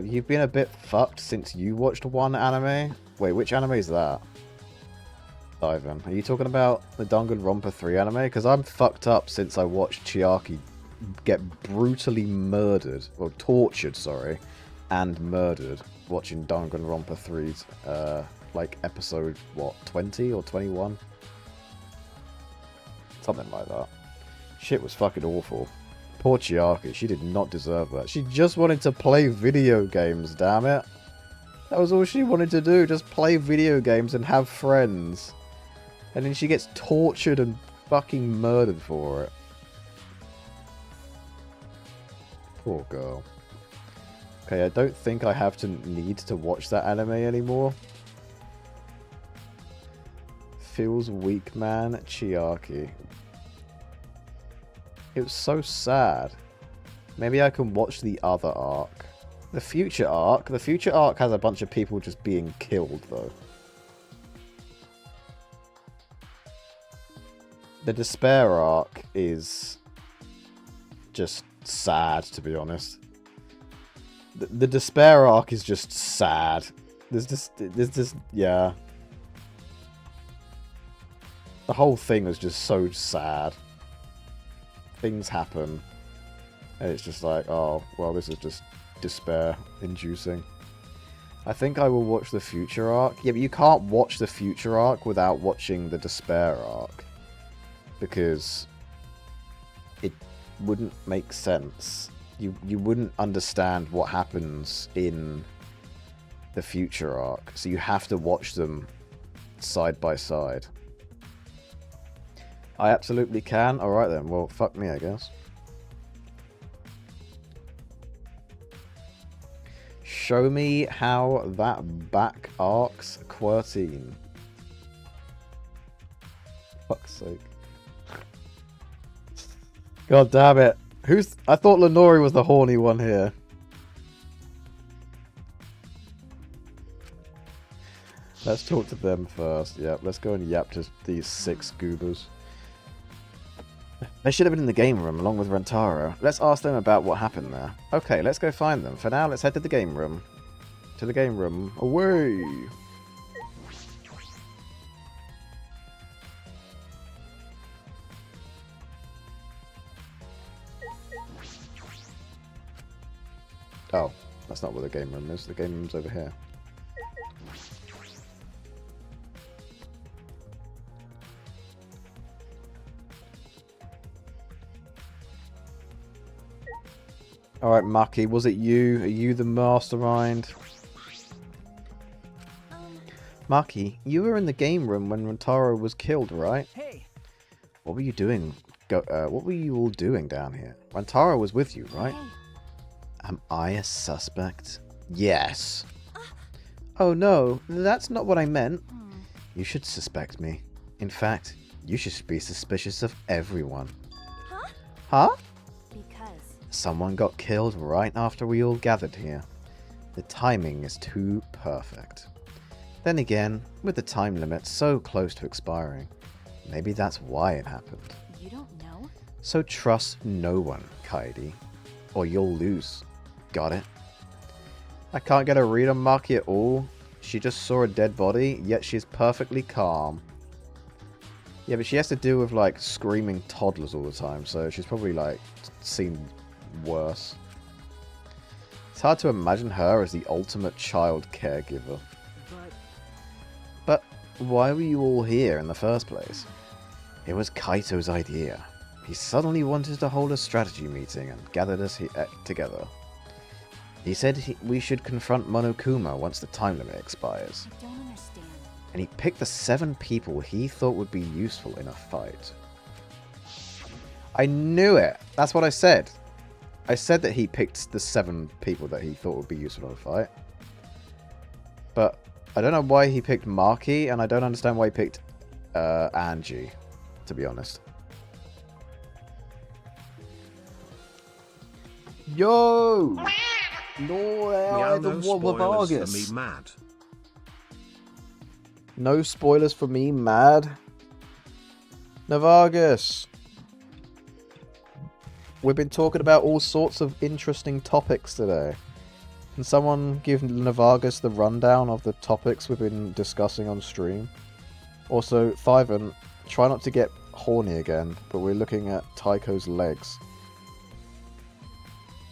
You've been a bit fucked since you watched one anime. Wait, which anime is that? Ivan, are you talking about the Danganronpa 3 anime? Because I'm fucked up since I watched Chiaki get brutally murdered, or tortured, sorry, and murdered watching Danganronpa 3's, like episode, what, 20 or 21? Something like that. Shit was fucking awful. Poor Chiaki, she did not deserve that. She just wanted to play video games, damn it. That was all she wanted to do, just play video games and have friends. And then she gets tortured and fucking murdered for it. Poor girl. Okay, I don't think I have to need to watch that anime anymore. Feels weak, man. Chiaki. It was so sad. Maybe I can watch the other arc. The future arc? The future arc has a bunch of people just being killed, though. The despair arc is just sad, to be honest. The despair arc is just sad. There's just, yeah. The whole thing was just so sad. Things happen, and it's just like, oh, well, this is just despair-inducing. I think I will watch the future arc. Yeah, but you can't watch the future arc without watching the despair arc, because it wouldn't make sense. You wouldn't understand what happens in the future arc, so you have to watch them side by side. I absolutely can. Alright then, well, fuck me, I guess. Show me how that back arc's QWERTY. Fuck's sake. God damn it. I thought Lenori was the horny one here. Let's talk to them first. Yep, let's go and yap to these 6 goobers. They should have been in the game room along with Rentaro. Let's ask them about what happened there. Okay, let's go find them. For now, let's head to the game room. To the game room. Away! Oh, that's not where the game room is. The game room's over here. Alright, Maki, was it you? Are you the mastermind? Maki, you were in the game room when Rentaro was killed, right? Hey. What were you doing? What were you all doing down here? Rentaro was with you, right? Am I a suspect? Yes. Oh no, that's not what I meant. You should suspect me. In fact, you should be suspicious of everyone. Huh? Huh? Because. Someone got killed right after we all gathered here. The timing is too perfect. Then again, with the time limit so close to expiring, maybe that's why it happened. You don't know? So trust no one, Kaidi, or you'll lose. Got it? I can't get a read on Maki at all. She just saw a dead body, yet she's perfectly calm. Yeah, but she has to deal with, like, screaming toddlers all the time, so she's probably, like, seen worse. It's hard to imagine her as the ultimate child caregiver. But why were you all here in the first place? It was Kaito's idea. He suddenly wanted to hold a strategy meeting and gathered us together. He said we should confront Monokuma once the time limit expires. I don't understand. And he picked the 7 people he thought would be useful in a fight. I knew it! That's what I said. I said that he picked the 7 people that he thought would be useful in a fight. But I don't know why he picked Maki, and I don't understand why he picked Angie, to be honest. Yo! No, Meow, the no one with spoilers for Vargas. me mad. No spoilers for me, mad. Navargas. We've been talking about all sorts of interesting topics today. Can someone give Navargas the rundown of the topics we've been discussing on stream? Also, Thiven, try not to get horny again, but we're looking at Taiko's legs.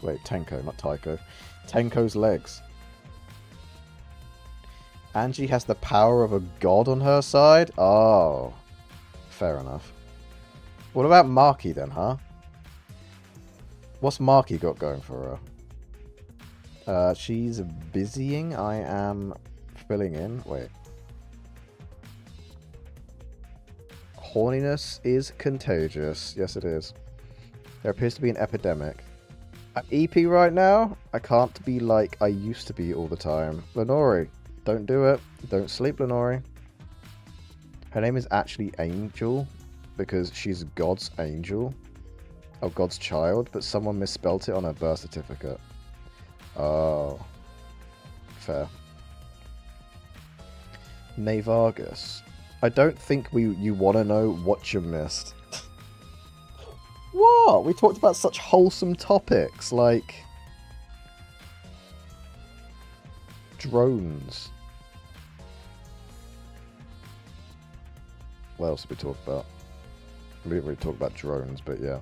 Wait, Tenko, not Taiko. Tenko's legs. Angie has the power of a god on her side? Oh. Fair enough. What about Maki then, huh? What's Maki got going for her? She's busying. I am filling in. Wait. Horniness is contagious. Yes, it is. There appears to be an epidemic. I'm EP right now. I can't be like I used to be all the time. Lenori, don't do it. Don't sleep, Lenori. Her name is actually Angel because she's God's angel. Or God's child, but someone misspelt it on her birth certificate. Oh. Fair. Navargas. I don't think you want to know what you missed. What? We talked about such wholesome topics, like drones. What else did we talk about? We didn't really talk about drones, but yeah.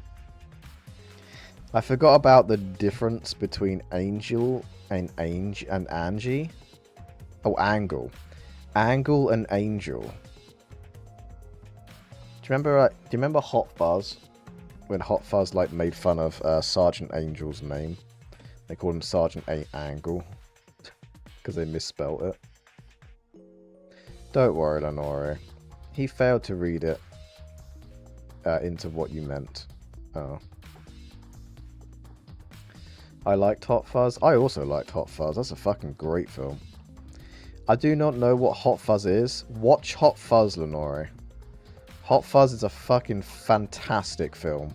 I forgot about the difference between Angel and Angie. Oh, Angle. Angle and Angel. Do you remember Hot Fuzz? When Hot Fuzz like made fun of Sergeant Angel's name. They called him Sergeant Angle. Because they misspelt it. Don't worry, Lenore. He failed to read it into what you meant. Oh. I liked Hot Fuzz. I also liked Hot Fuzz. That's a fucking great film. I do not know what Hot Fuzz is. Watch Hot Fuzz, Lenore. Hot Fuzz is a fucking fantastic film.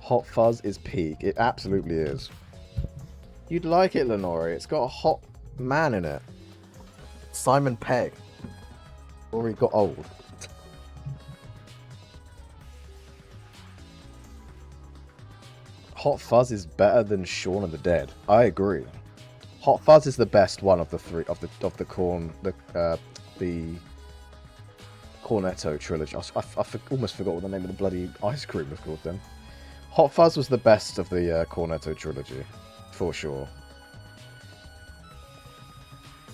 Hot Fuzz is peak. It absolutely is. You'd like it, Lenore. It's got a hot man in it. Simon Pegg. Or he got old. Hot Fuzz is better than Shaun of the Dead. I agree. Hot Fuzz is the best one of the three of the Cornetto trilogy. I almost forgot what the name of the bloody ice cream was called then. Hot Fuzz was the best of the Cornetto trilogy, for sure.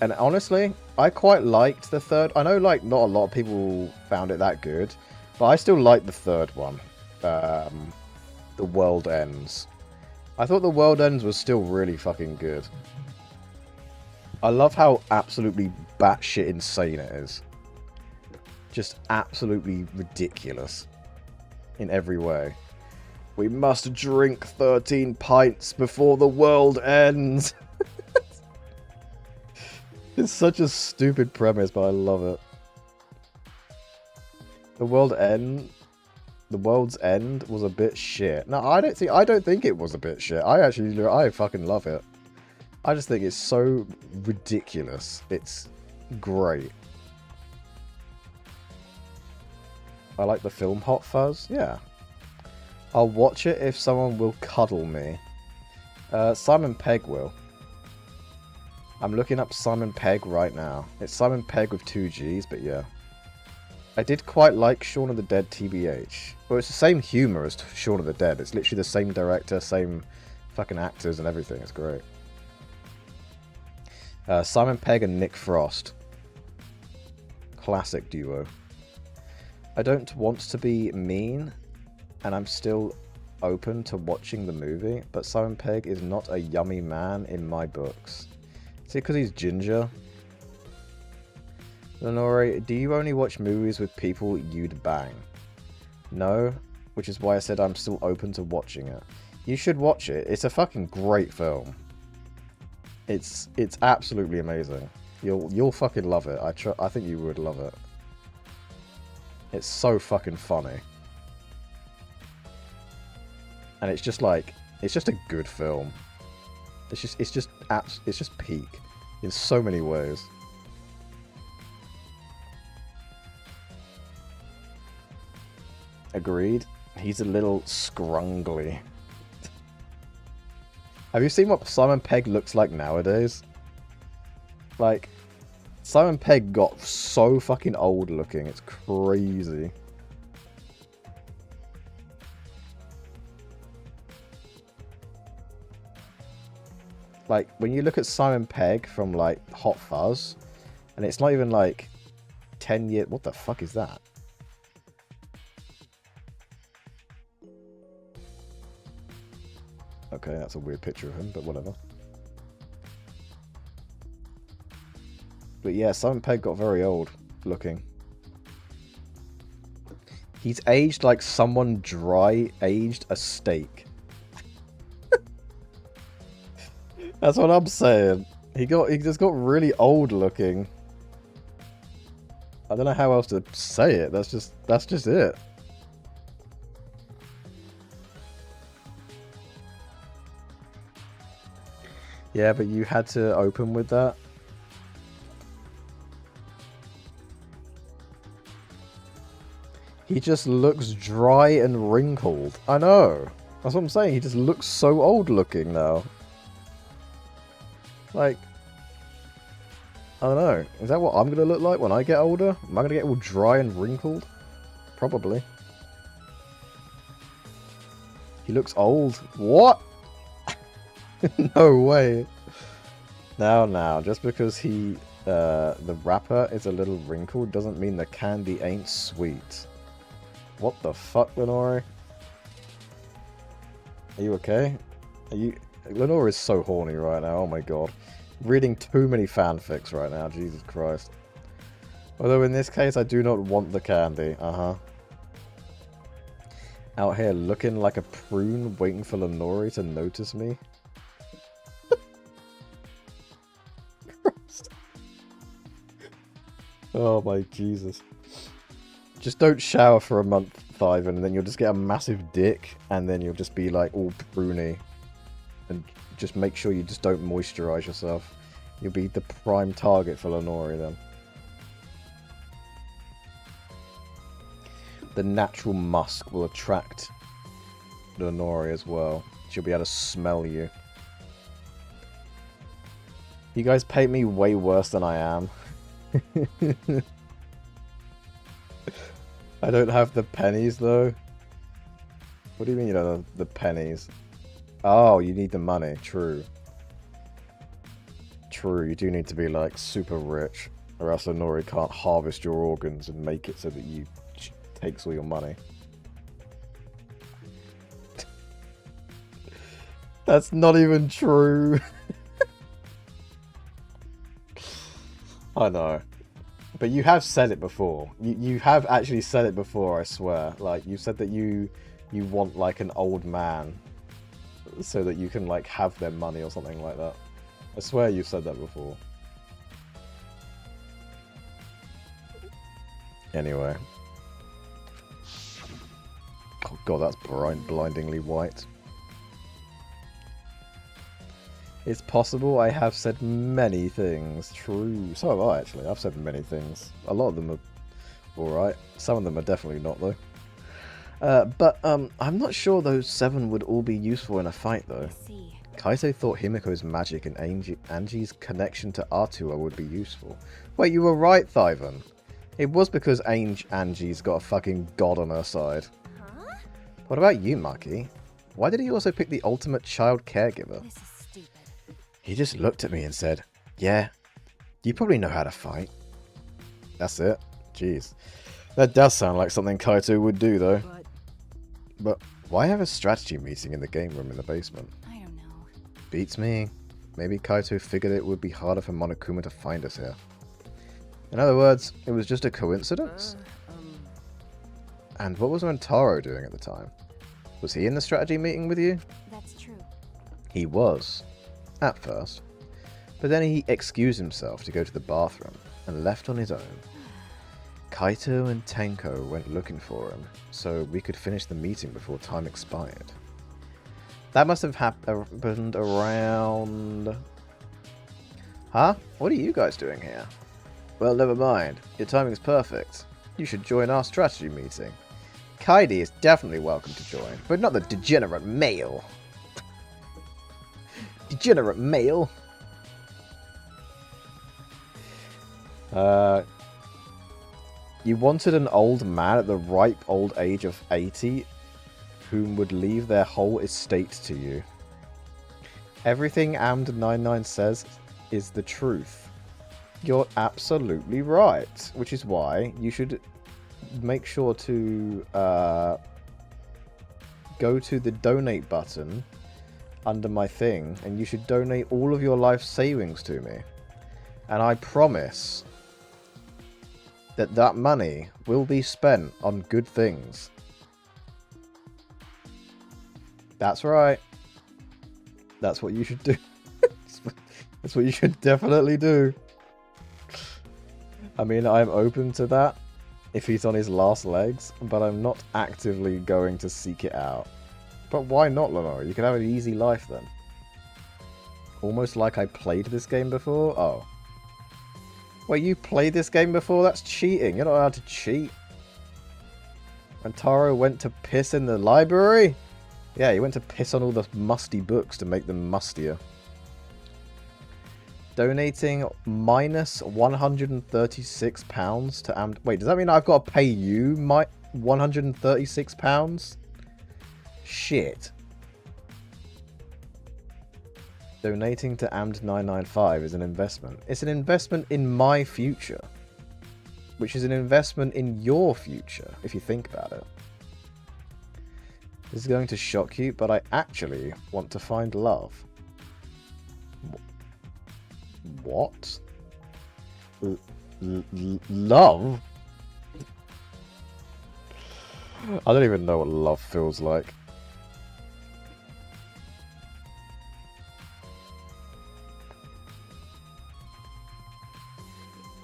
And honestly, I quite liked the third. I know, like, not a lot of people found it that good, but I still liked the third one. The World Ends. I thought The World Ends was still really fucking good. I love how absolutely batshit insane it is. Just absolutely ridiculous. In every way. We must drink 13 pints before the world ends. It's such a stupid premise, but I love it. The World's End was a bit shit. No, I don't think it was a bit shit. I fucking love it. I just think it's so ridiculous. It's great. I like the film Hot Fuzz. Yeah. I'll watch it if someone will cuddle me. Simon Pegg will. I'm looking up Simon Pegg right now. It's Simon Pegg with 2 G's, but yeah. I did quite like Shaun of the Dead TBH. Well, it's the same humor as Shaun of the Dead. It's literally the same director, same fucking actors and everything. It's great. Simon Pegg and Nick Frost. Classic duo. I don't want to be mean, and I'm still open to watching the movie, but Simon Pegg is not a yummy man in my books. Is it because he's ginger? Lenore, do you only watch movies with people you'd bang? No, which is why I said I'm still open to watching it. You should watch it. It's a fucking great film. It's absolutely amazing. You'll fucking love it. I think you would love it. It's so fucking funny. And it's just like, it's just a good film. It's just peak in so many ways. Agreed. He's a little scrungly. Have you seen what Simon Pegg looks like nowadays? Like, Simon Pegg got so fucking old looking. It's crazy. Like, when you look at Simon Pegg from, like, Hot Fuzz, and it's not even, like, 10 years... What the fuck is that? Okay, that's a weird picture of him, but whatever. But yeah, Simon Pegg got very old looking. He's aged like someone dry aged a steak. That's what I'm saying. He just got really old looking. I don't know how else to say it. That's just it. Yeah, but you had to open with that. He just looks dry and wrinkled. I know. That's what I'm saying. He just looks so old looking now. Like, I don't know. Is that what I'm going to look like when I get older? Am I going to get all dry and wrinkled? Probably. He looks old. What? No way. Now, just because he, the rapper is a little wrinkled doesn't mean the candy ain't sweet. What the fuck, Lenore? Are you okay? Lenore is so horny right now, oh my god. Reading too many fanfics right now, Jesus Christ. Although in this case, I do not want the candy, Out here looking like a prune, waiting for Lenore to notice me. Oh my Jesus. Just don't shower for a month, Thyvan, and then you'll just get a massive dick, and then you'll just be like all pruny. And just make sure you just don't moisturize yourself. You'll be the prime target for Lenore then. The natural musk will attract Lenore as well. She'll be able to smell you. You guys paint me way worse than I am. I don't have the pennies though. What do you mean you don't have the pennies? Oh, you need the money. True. True, you do need to be like super rich, or else Lenore can't harvest your organs and make it so that she takes all your money. That's not even true. I know. But you have said it before. You have actually said it before, I swear. Like, you said that you want, like, an old man so that you can, like, have their money or something like that. I swear you've said that before. Anyway. Oh god, that's blindingly white. It's possible I have said many things. True. So have I, actually. I've said many things. A lot of them are alright. Some of them are definitely not, though. But I'm not sure those 7 would all be useful in a fight, though. Kaito thought Himiko's magic and Angie's connection to Artua would be useful. Wait, you were right, Thyvan. It was because Angie's got a fucking god on her side. What about you, Maki? Why did he also pick the ultimate child caregiver? This is stupid. He just looked at me and said, yeah, you probably know how to fight. That's it. Jeez. That does sound like something Kaito would do, though. But why have a strategy meeting in the game room in the basement? I don't know. Beats me. Maybe Kaito figured it would be harder for Monokuma to find us here. In other words, it was just a coincidence? And what was Rentaro doing at the time? Was he in the strategy meeting with you? That's true. He was. At first. But then he excused himself to go to the bathroom and left on his own. Kaito and Tenko went looking for him, so we could finish the meeting before time expired. That must have happened around... Huh? What are you guys doing here? Well, never mind. Your timing's perfect. You should join our strategy meeting. Kaidi is definitely welcome to join, but not the degenerate male. Degenerate male? You wanted an old man at the ripe old age of 80 whom would leave their whole estate to you. Everything Amd995 says is the truth. You're absolutely right, which is why you should make sure to go to the donate button under my thing, and you should donate all of your life savings to me. And I promise that that money will be spent on good things. That's right. That's what you should do. That's what you should definitely do. I mean, I'm open to that if he's on his last legs, but I'm not actively going to seek it out. But why not, Lenore? You can have an easy life then. Almost like I played this game before? Oh. Wait, you played this game before? That's cheating. You're not allowed to cheat. And Taro went to piss in the library? Yeah, he went to piss on all the musty books to make them mustier. Donating minus £136 to Amd... Wait, does that mean I've got to pay you my £136? Shit. Donating to Amd995 is an investment. It's an investment in my future. Which is an investment in your future, if you think about it. This is going to shock you, but I actually want to find love. What? Love? I don't even know what love feels like.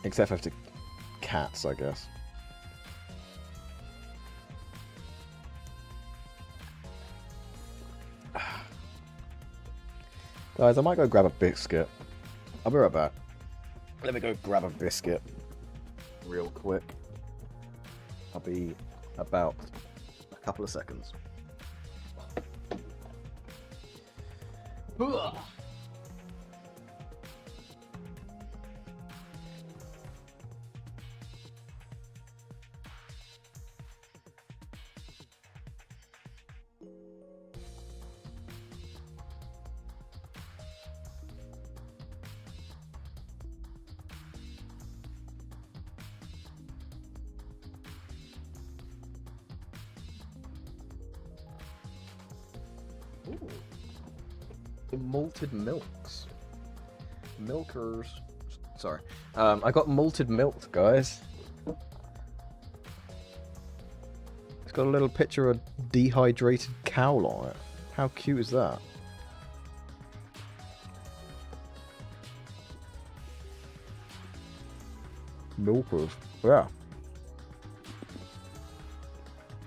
Except for cats, I guess. Guys, I might go grab a biscuit. I'll be right back. Let me go grab a biscuit real quick. I'll be about a couple of seconds. Ooh. Malted milks. Milkers. Sorry. I got malted milk, guys. It's got a little picture of a dehydrated cow on it. How cute is that? Milkers. Yeah.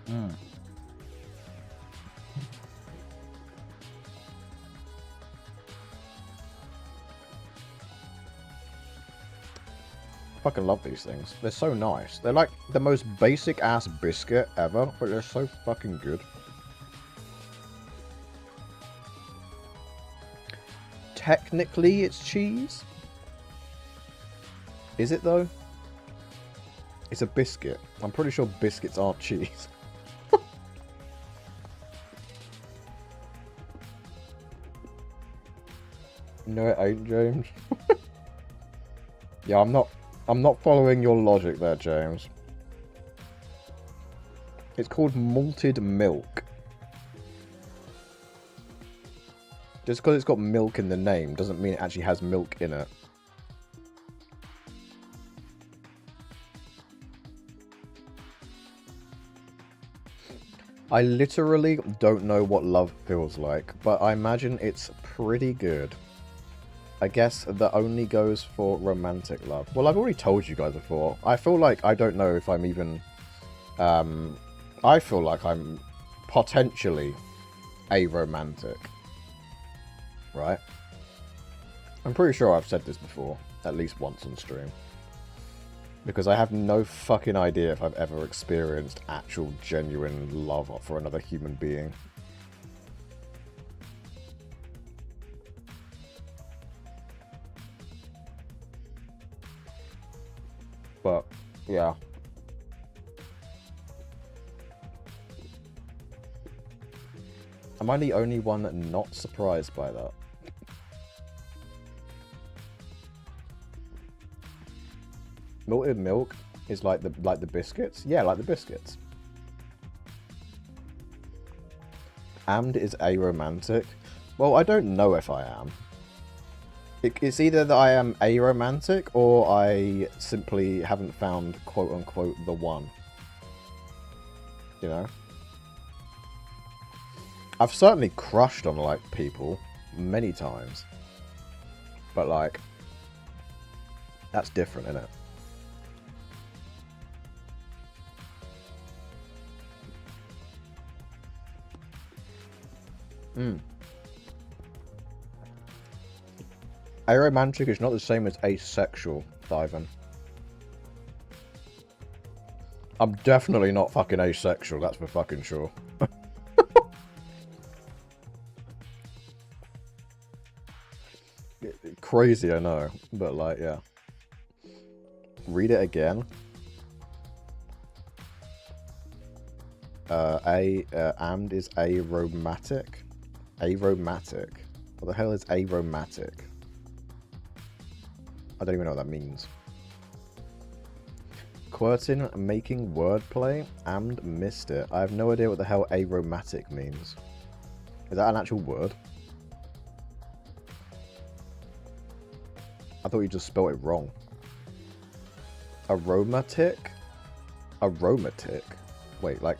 Mm. Fucking love these things. They're so nice. They're like the most basic ass biscuit ever, but they're so fucking good. Technically, it's cheese. Is it though? It's a biscuit. I'm pretty sure biscuits aren't cheese. No, it ain't, James. Yeah, I'm not following your logic there, James. It's called malted milk. Just because it's got milk in the name doesn't mean it actually has milk in it. I literally don't know what love feels like, but I imagine it's pretty good. I guess that only goes for romantic love. Well, I've already told you guys before. I feel like I don't know if I'm even... I feel like I'm potentially aromantic. Right? I'm pretty sure I've said this before, at least once on stream. Because I have no fucking idea if I've ever experienced actual genuine love for another human being. But, yeah. Am I the only one not surprised by that? Malted milk is like the biscuits? Yeah, like the biscuits. Amd is aromantic. Well, I don't know if I am. It's either that I am aromantic or I simply haven't found quote-unquote the one. You know? I've certainly crushed on, like, people many times. But, like, that's different, isn't it? Aromantic is not the same as asexual, Ivan. I'm definitely not fucking asexual, that's for fucking sure. Crazy, I know, but like, yeah. Read it again. Amd is aromatic. Aromatic. What the hell is aromatic? I don't even know what that means. Quertin making wordplay? Amd missed it. I have no idea what the hell aromatic means. Is that an actual word? I thought you just spelled it wrong. Aromatic? Aromatic? Wait, like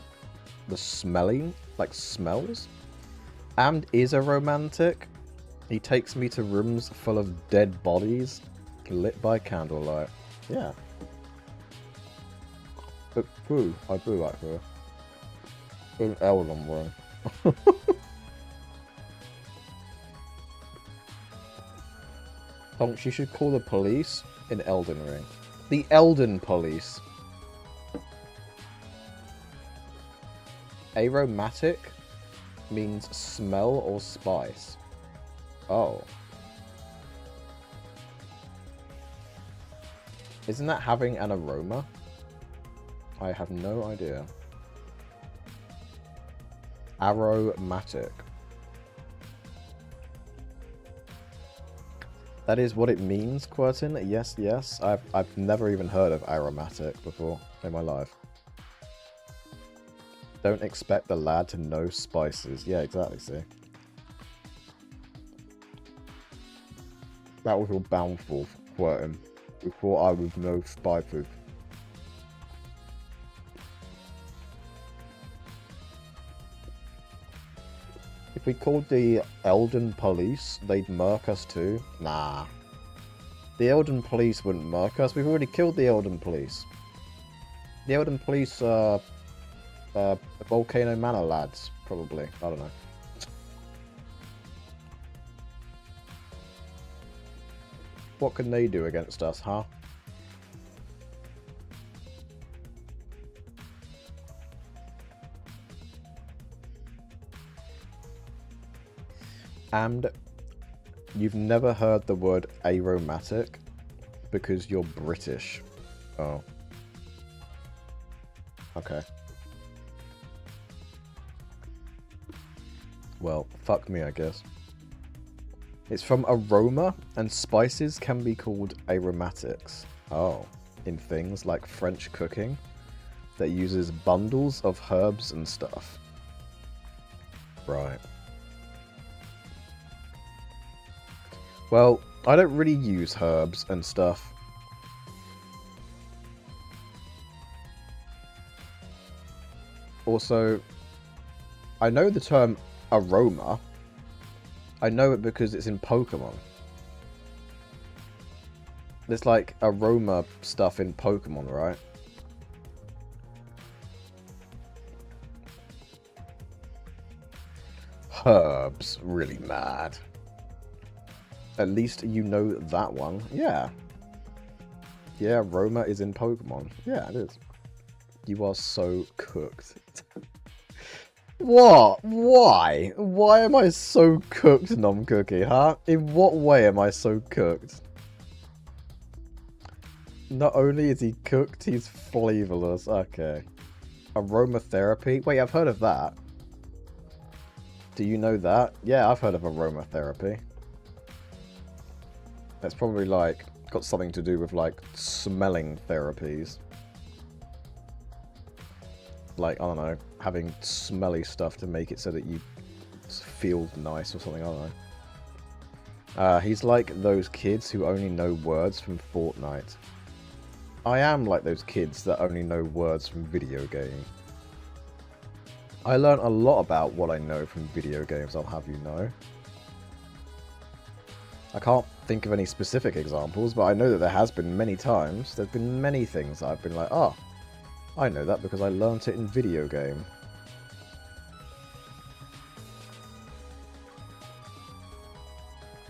the smelling? Like smells? Amd is a romantic. He takes me to rooms full of dead bodies, lit by candlelight. Yeah. But boo, I do like her. In Elden Ring. She should call the police in Elden Ring. The Elden Police. Aromatic means smell or spice. Oh. Isn't that having an aroma? I have no idea. Aromatic. That is what it means, Quertin. Yes, yes. I've never even heard of aromatic before in my life. Don't expect the lad to know spices. Yeah, exactly, see. That was all bountiful, Quertin. Before I was no spices. If we called the Elden Police, they'd murk us too. Nah. The Elden Police wouldn't murk us. We've already killed the Elden Police. The Elden Police are Volcano Manor lads, probably. I don't know. What can they do against us, huh? And you've never heard the word aromatic because you're British. Oh. Okay. Well, fuck me, I guess. It's from aroma, and spices can be called aromatics. Oh, in things like French cooking that uses bundles of herbs and stuff. Right. Well, I don't really use herbs and stuff. Also, I know the term aroma. I know it because it's in Pokemon. There's like aroma stuff in Pokemon, right? Herbs, really mad. At least you know that one. Yeah. Yeah, aroma is in Pokemon. Yeah, it is. You are so cooked. What? Why? Why am I so cooked, Nom Cookie, huh? In what way am I so cooked? Not only is he cooked, he's flavorless. Okay. Aromatherapy? Wait, I've heard of that. Do you know that? Yeah, I've heard of aromatherapy. That's probably like got something to do with like smelling therapies. Like, I don't know, having smelly stuff to make it so that you feel nice or something, I don't know. He's like those kids who only know words from Fortnite. I am like those kids that only know words from video games. I learned a lot about what I know from video games, I'll have you know. I can't think of any specific examples, but I know that there has been many times. There's been many things that I've been like, oh, I know that because I learnt it in video game.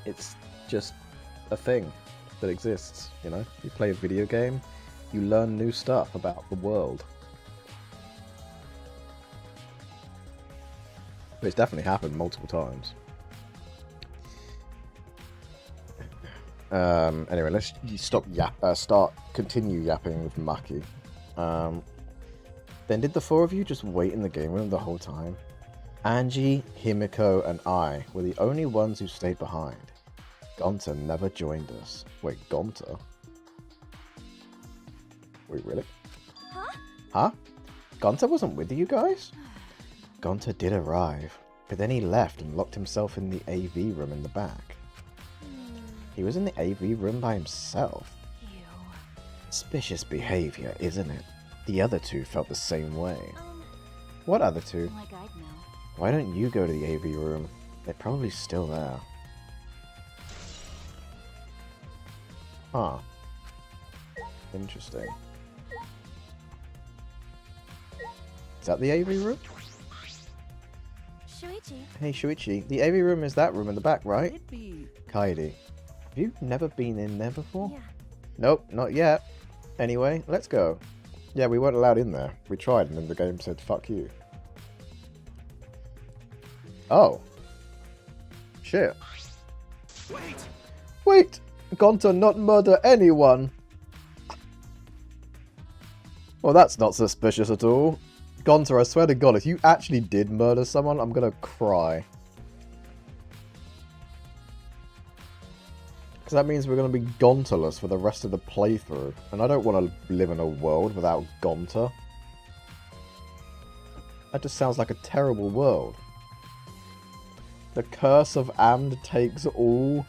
It's just a thing that exists, you know? You play a video game, you learn new stuff about the world. But it's definitely happened multiple times. Anyway, let's continue yapping with Maki. Then did the four of you just wait in the game room the whole time? Angie, Himiko, and I were the only ones who stayed behind. Gonta never joined us. Wait, Gonta? Wait, really? Huh? Gonta wasn't with you guys? Gonta did arrive, but then he left and locked himself in the AV room in the back. He was in the AV room by himself. Suspicious behavior, isn't it? The other two felt the same way. What other two? Like I'd know. Why don't you go to the AV room? They're probably still there. Huh. Interesting. Is that the AV room? Shuichi. Hey Shuichi, the AV room is that room in the back, right? It'd be... Kaidi, have you never been in there before? Yeah. Nope, not yet. Anyway, let's go. Yeah, we weren't allowed in there. We tried and then the game said, fuck you. Oh. Shit. Wait! Gonta not murder anyone! Well, that's not suspicious at all. Gonta, I swear to God, if you actually did murder someone, I'm gonna cry. Because that means we're going to be Gontaless for the rest of the playthrough. And I don't want to live in a world without Gonta. That just sounds like a terrible world. The curse of Amd takes all.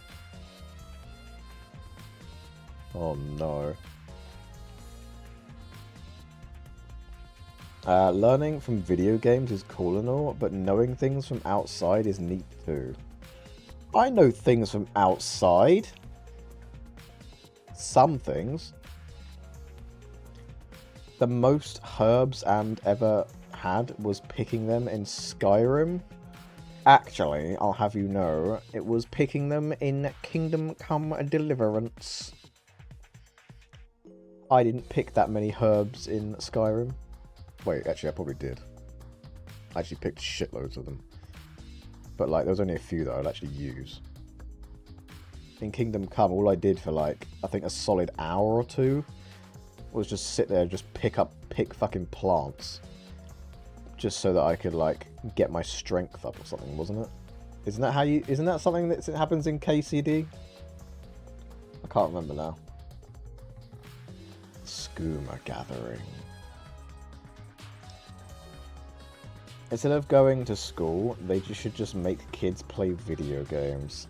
Oh no. Learning from video games is cool and all, but knowing things from outside is neat too. I know things from outside. Some things. The most herbs Amd ever had was picking them in Skyrim. Actually, I'll have you know, it was picking them in Kingdom Come Deliverance. I didn't pick that many herbs in Skyrim. Wait, actually I probably did. I actually picked shitloads of them. But like, there was only a few that I'd actually use. In Kingdom Come, all I did for like, I think a solid hour or two was just sit there and just pick fucking plants. Just so that I could, like, get my strength up or something, wasn't it? Isn't that something that happens in KCD? I can't remember now. Skooma gathering. Instead of going to school, they should just make kids play video games.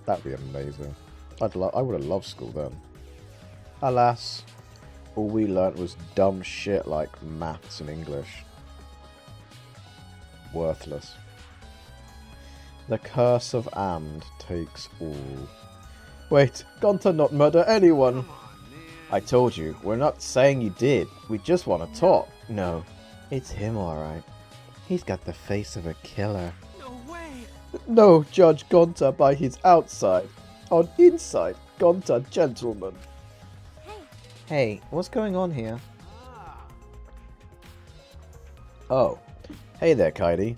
That'd be amazing. I would have loved school then. Alas, all we learnt was dumb shit like maths and English. Worthless. The curse of Amd takes all. Wait, Gonta not murder anyone! I told you, we're not saying you did. We just want to talk. No, it's him alright. He's got the face of a killer. No way! No, judge Gonta by his outside. On inside, Gonta gentleman. Hey, what's going on here? Oh. Hey there, Kaidi.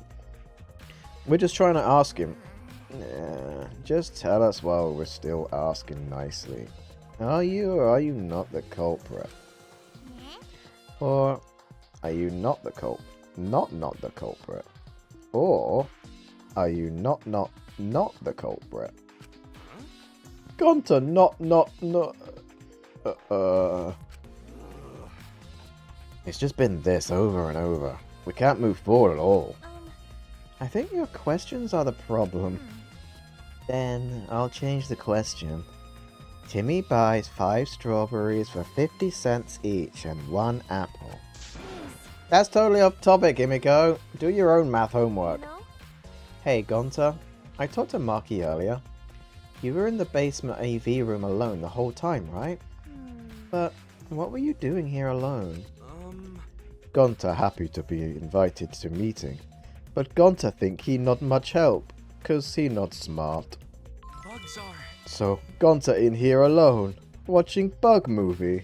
We're just trying to ask him. Just tell us while we're still asking nicely. Are you or are you not the culprit? Or are you not the not the culprit? Or are you not the culprit? Gonta not. It's just been this over and over. We can't move forward at all. I think your questions are the problem. Then I'll change the question. Timmy buys 5 strawberries for 50 cents each and 1 apple. That's totally off topic, Himiko. Do your own math homework. Hey, Gonta. I talked to Maki earlier. You were in the basement AV room alone the whole time, right? But what were you doing here alone? Gonta happy to be invited to meeting. But Gonta think he not much help, cause he not smart. Bugs are. So Gonta in here alone, watching bug movie.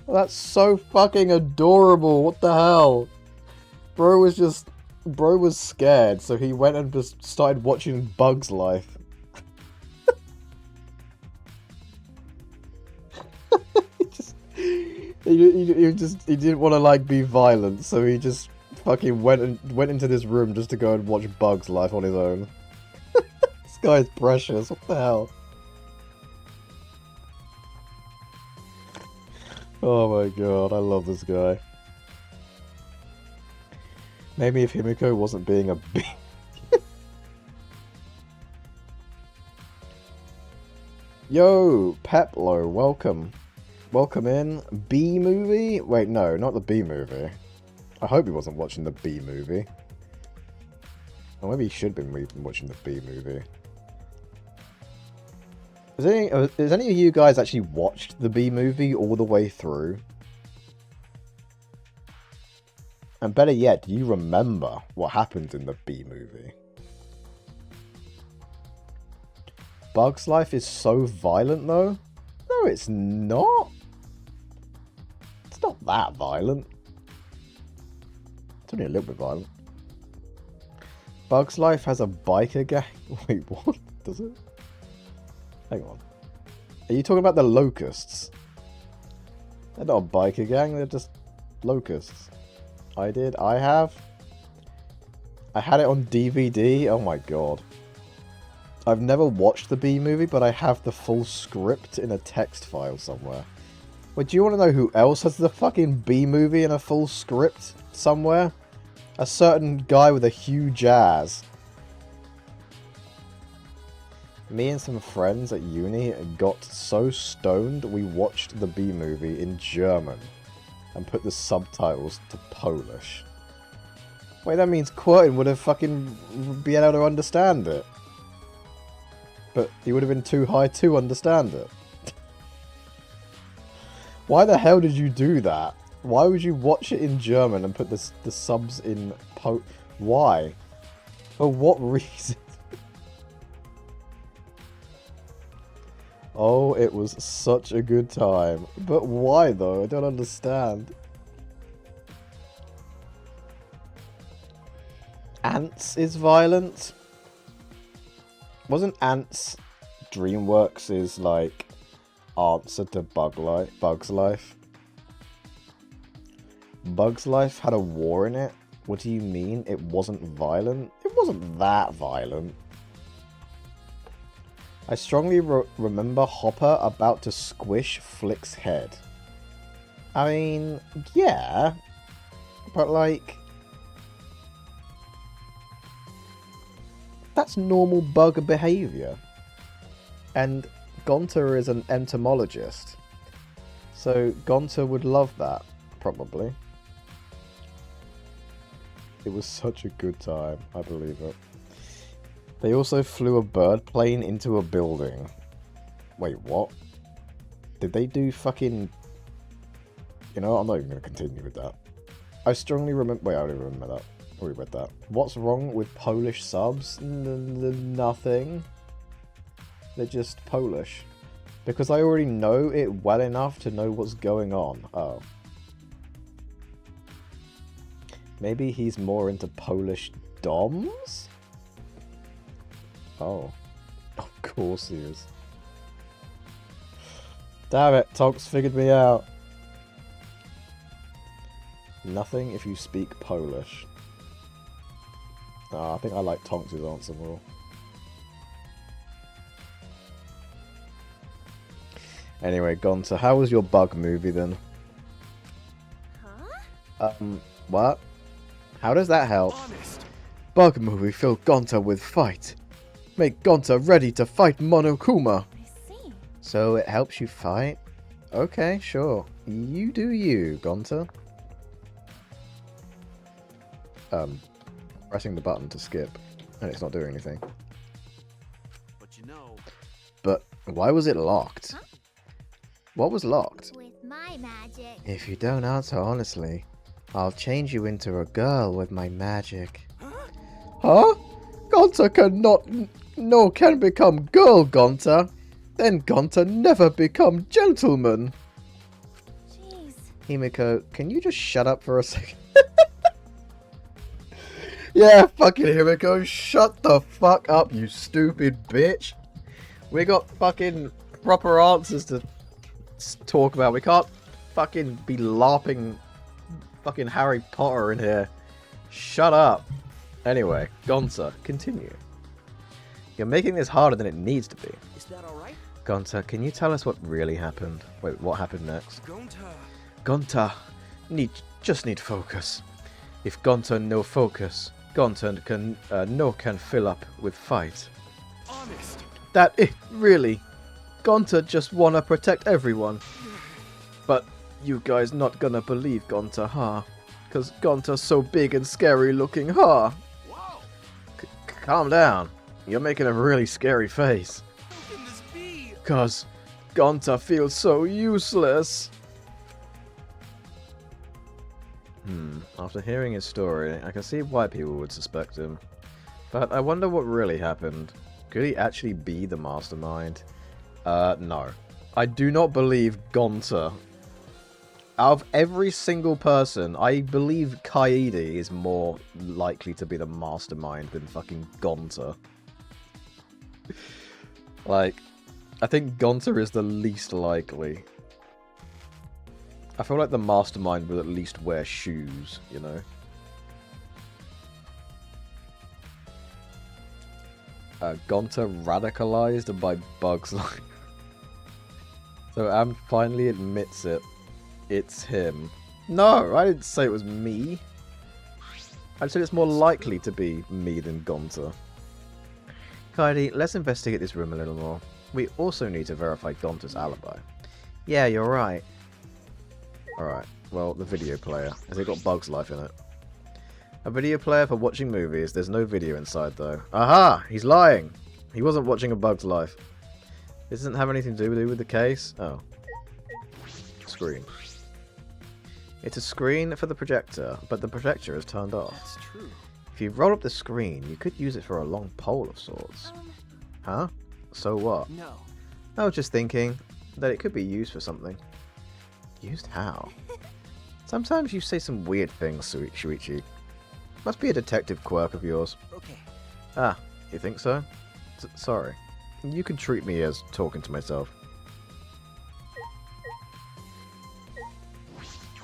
Well, that's so fucking adorable, what the hell? Bro was scared, so he went and just started watching Bug's Life. He didn't want to like be violent, so he just fucking went into this room just to go and watch Bug's Life on his own. This guy's precious. What the hell? Oh my god, I love this guy. Maybe if Himiko wasn't being a bitch. Yo, Peplo, welcome. Welcome in. B movie? Wait, no, not the B movie. I hope he wasn't watching the B movie. Or maybe he should have been watching the B movie. Has any of you guys actually watched the B movie all the way through? And better yet, do you remember what happened in the B movie? Bug's Life is so violent though? No, it's not. It's not that violent. It's only a little bit violent. Bug's Life has a biker gang. Wait, what? Does it? Hang on. Are you talking about the locusts? They're not a biker gang, they're just locusts. I had it on DVD. Oh my god. I've never watched the B movie, but I have the full script in a text file somewhere. Wait, do you want to know who else has the fucking B movie in a full script somewhere? A certain guy with a huge ass. Me and some friends at uni got so stoned we watched the B movie in German and put the subtitles to Polish. Wait, that means Quentin would have fucking been able to understand it. But he would have been too high to understand it. Why the hell did you do that? Why would you watch it in German and put the subs in Why? For what reason? Oh, it was such a good time. But why though? I don't understand. Ants is violent? Wasn't Ants DreamWorks' like answer to Bug's Life? Bug's Life had a war in it? What do you mean? It wasn't violent? It wasn't that violent. I strongly remember Hopper about to squish Flick's head. I mean, yeah. But like... that's normal bug behaviour. And Gonta is an entomologist. So Gonta would love that, probably. It was such a good time, I believe it. They also flew a bird plane into a building. Wait, what? Did they do fucking... You know what? I'm not even going to continue with that. I strongly remember... Wait, I already remember that. I already read that. What's wrong with Polish subs? Nothing. They're just Polish. Because I already know it well enough to know what's going on. Oh. Maybe he's more into Polish doms? Oh. Of course he is. Damn it, Tonks figured me out. Nothing if you speak Polish. I think I like Tonks' answer more. Anyway, Gonta, how was your bug movie then? Huh? What? How does that help? Bug movie fill Gonta with fight. Make Gonta ready to fight Monokuma. I see. So it helps you fight? Okay, sure. You do you, Gonta. Pressing the button to skip, and it's not doing anything. But you know... But why was it locked? Huh? What was locked? With my magic. If you don't answer honestly, I'll change you into a girl with my magic. Huh? Gonta can become girl, Gonta. Then Gonta never become gentleman. Jeez. Himiko, can you just shut up for a second? Yeah, fucking Himiko, shut the fuck up, you stupid bitch. We got fucking proper answers to talk about. We can't fucking be LARPing fucking Harry Potter in here. Shut up. Anyway, Gonta, continue. You're making this harder than it needs to be. Is that alright? Gonta, can you tell us what really happened? Wait, what happened next? Gonta. Gonta, just need focus. If Gonta no focus, Gonta can fill up with fight. Honest. That it really. Gonta just wanna protect everyone. But you guys not gonna believe Gonta, huh? Cause Gonta's so big and scary looking, huh? Wow. Calm down. You're making a really scary face. How can this be? Cause Gonta feels so useless. After hearing his story, I can see why people would suspect him. But I wonder what really happened. Could he actually be the mastermind? No. I do not believe Gonta. Out of every single person, I believe Kaede is more likely to be the mastermind than fucking Gonta. Like, I think Gonta is the least likely. I feel like the mastermind would at least wear shoes, you know? Gonta radicalized by Bug's Life. So Am finally admits it. It's him. No, I didn't say it was me. I said it's more likely to be me than Gonta. Kaede, let's investigate this room a little more. We also need to verify Gonta's alibi. Yeah, you're right. Alright, well, the video player. Has it got Bug's Life in it? A video player for watching movies. There's no video inside, though. Aha! He's lying! He wasn't watching A Bug's Life. This doesn't have anything to do with the case. Oh. Screen. It's a screen for the projector, but the projector is turned off. That's true. If you roll up the screen, you could use it for a long pole of sorts. Huh? So what? No. I was just thinking that it could be used for something. Used how? Sometimes you say some weird things, Shuichi. Must be a detective quirk of yours. Okay. Ah, you think so? Sorry. You can treat me as talking to myself.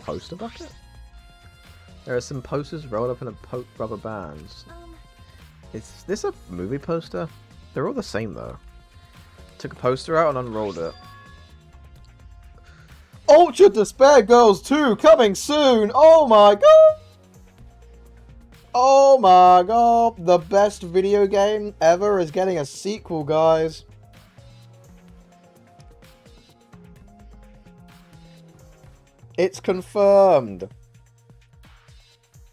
poster bucket? There are some posters rolled up in a rubber bands. Is this a movie poster? They're all the same though. Took a poster out and unrolled it. Ultra Despair Girls 2 coming soon! Oh my god! Oh my god! The best video game ever is getting a sequel, guys. It's confirmed.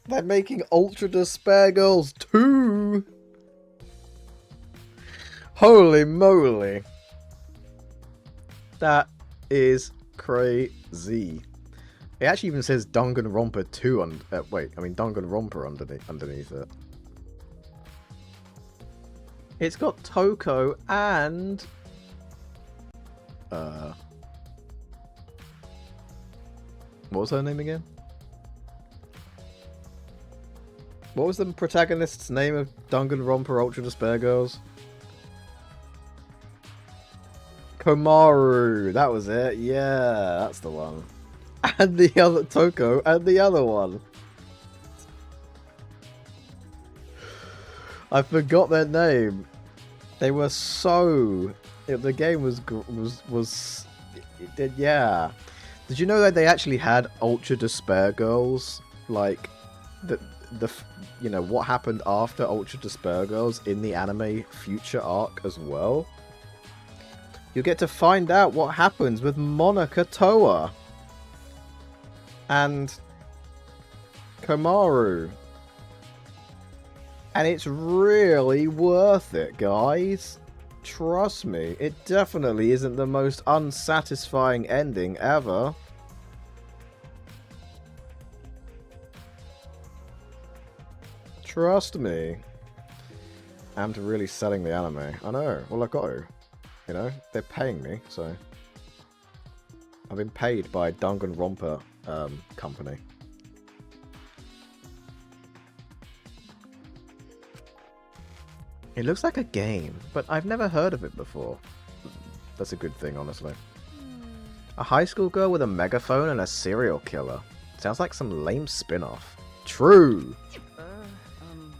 They're making Ultra Despair Girls 2. Holy moly. That is crazy. It actually even says Danganronpa 2 on... Danganronpa underneath it. It's got Toko and... What was her name again? What was the protagonist's name of Danganronpa Ultra Despair Girls? Komaru, that was it. Yeah, that's the one. And the other Toko, and the other one. I forgot their name. They were so. The game was yeah. Did you know that they actually had Ultra Despair Girls? Like what happened after Ultra Despair Girls in the anime Future arc as well? You get to find out what happens with Monica Toa and Komaru. And it's really worth it, guys. Trust me, it definitely isn't the most unsatisfying ending ever. Trust me. I'm really selling the anime. I know. Well, I've got to. You know, they're paying me, so I've been paid by Danganronpa company. It looks like a game, but I've never heard of it before. That's a good thing, honestly. A high school girl with a megaphone and a serial killer. Sounds like some lame spin-off. True!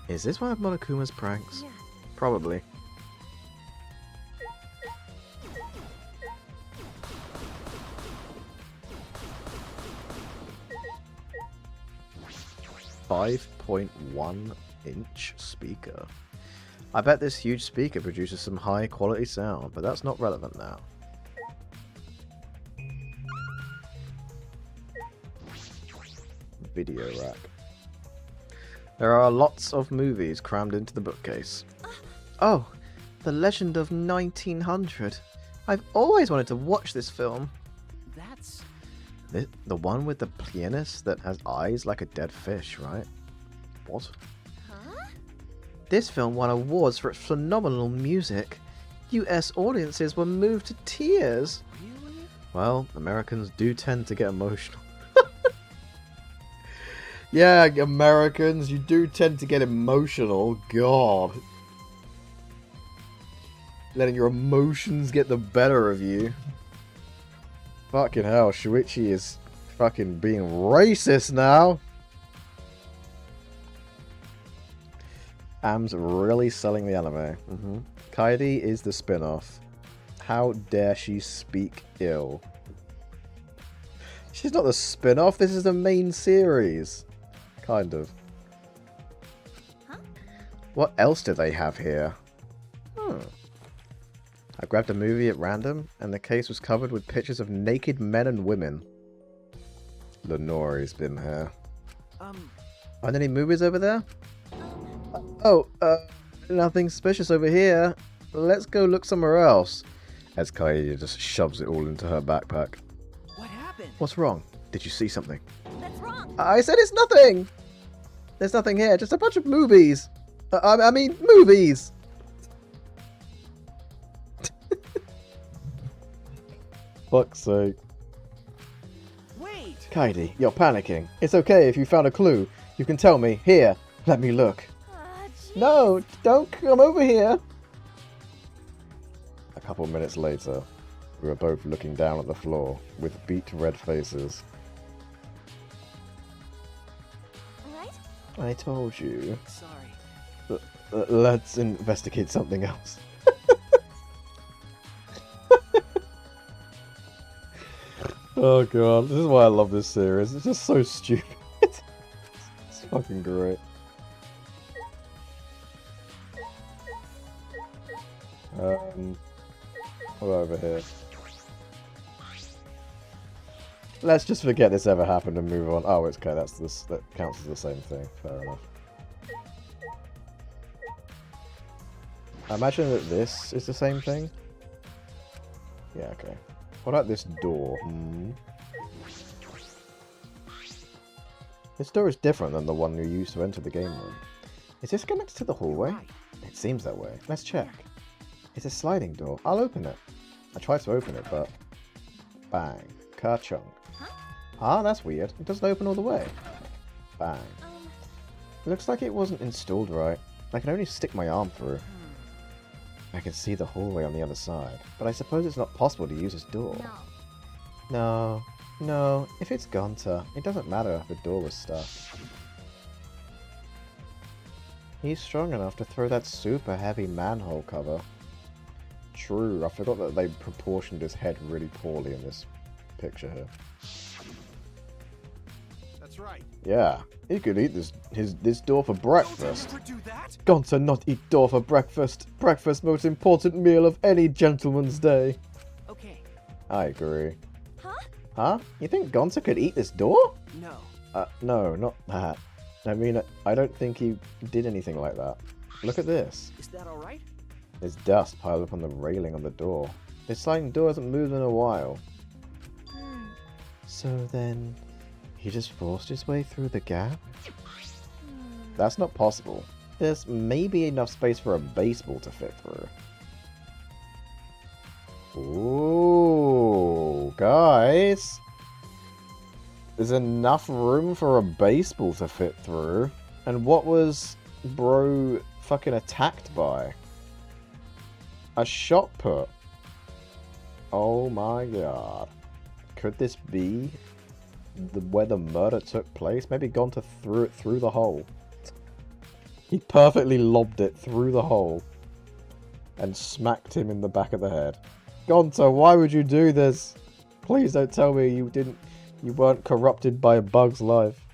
Is this one of Monokuma's pranks? Yeah. Probably. .1-inch speaker. I bet this huge speaker produces some high quality sound, but that's not relevant now. Video rack. There are lots of movies crammed into the bookcase. Oh, The Legend of 1900. I've always wanted to watch this film. That's... The one with the pianist that has eyes like a dead fish, right? What? Huh? This film won awards for its phenomenal music. US audiences were moved to tears. Really? Well, Americans do tend to get emotional. Yeah, Americans, you do tend to get emotional. God. Letting your emotions get the better of you. Fucking hell, Shuichi is fucking being racist now. Am's really selling the anime. Kaidi is the spin-off. How dare she speak ill? She's not the spin-off, this is the main series. Kind of. Huh? What else do they have here? I grabbed a movie at random, and the case was covered with pictures of naked men and women. Lenori's been here. Aren't any movies over there? Nothing suspicious over here. Let's go look somewhere else. As Kaede just shoves it all into her backpack. What happened? What's wrong? Did you see something? That's wrong. I said it's nothing! There's nothing here, just a bunch of movies. I mean, movies! Fuck's sake. Wait! Kaede, you're panicking. It's okay if you found a clue. You can tell me. Here, let me look. Jeez. No, don't come over here. A couple minutes later, we were both looking down at the floor with beet red faces. I told you. Sorry. Let's investigate something else. Oh god, this is why I love this series. It's just so stupid. It's fucking great. What over here? Let's just forget this ever happened and move on. Oh, it's okay. That counts as the same thing. Fair enough. I imagine that this is the same thing. Yeah. Okay. What about this door? This door is different than the one you used to enter the game room. Is this connected to the hallway? It seems that way. Let's check. It's a sliding door. I'll open it. I tried to open it, but... Bang. Ka-chunk. Ah, that's weird. It doesn't open all the way. Bang. Looks like it wasn't installed right. I can only stick my arm through. I can see the hallway on the other side, but I suppose it's not possible to use this door. No. No. If it's Gunter, it doesn't matter if the door was stuck. He's strong enough to throw that super heavy manhole cover. True, I forgot that they proportioned his head really poorly in this picture here. That's right. Yeah, he could eat this door for breakfast. Don't ever do that. Gonta not eat door for breakfast. Breakfast most important meal of any gentleman's day. Okay. I agree. Huh? Huh? You think Gonta could eat this door? No. No, not that. I mean, I don't think he did anything like that. Look at this. Is that alright? There's dust piled up on the railing on the door. This sliding door hasn't moved in a while. So then, he just forced his way through the gap? That's not possible. There's maybe enough space for a baseball to fit through. Ooh, guys. There's enough room for a baseball to fit through. And what was bro fucking attacked by? A shot put. Oh my god. Could this be where the murder took place? Maybe Gonta threw it through the hole. He perfectly lobbed it through the hole and smacked him in the back of the head. Gonta, why would you do this? Please don't tell me you weren't corrupted by a bug's life.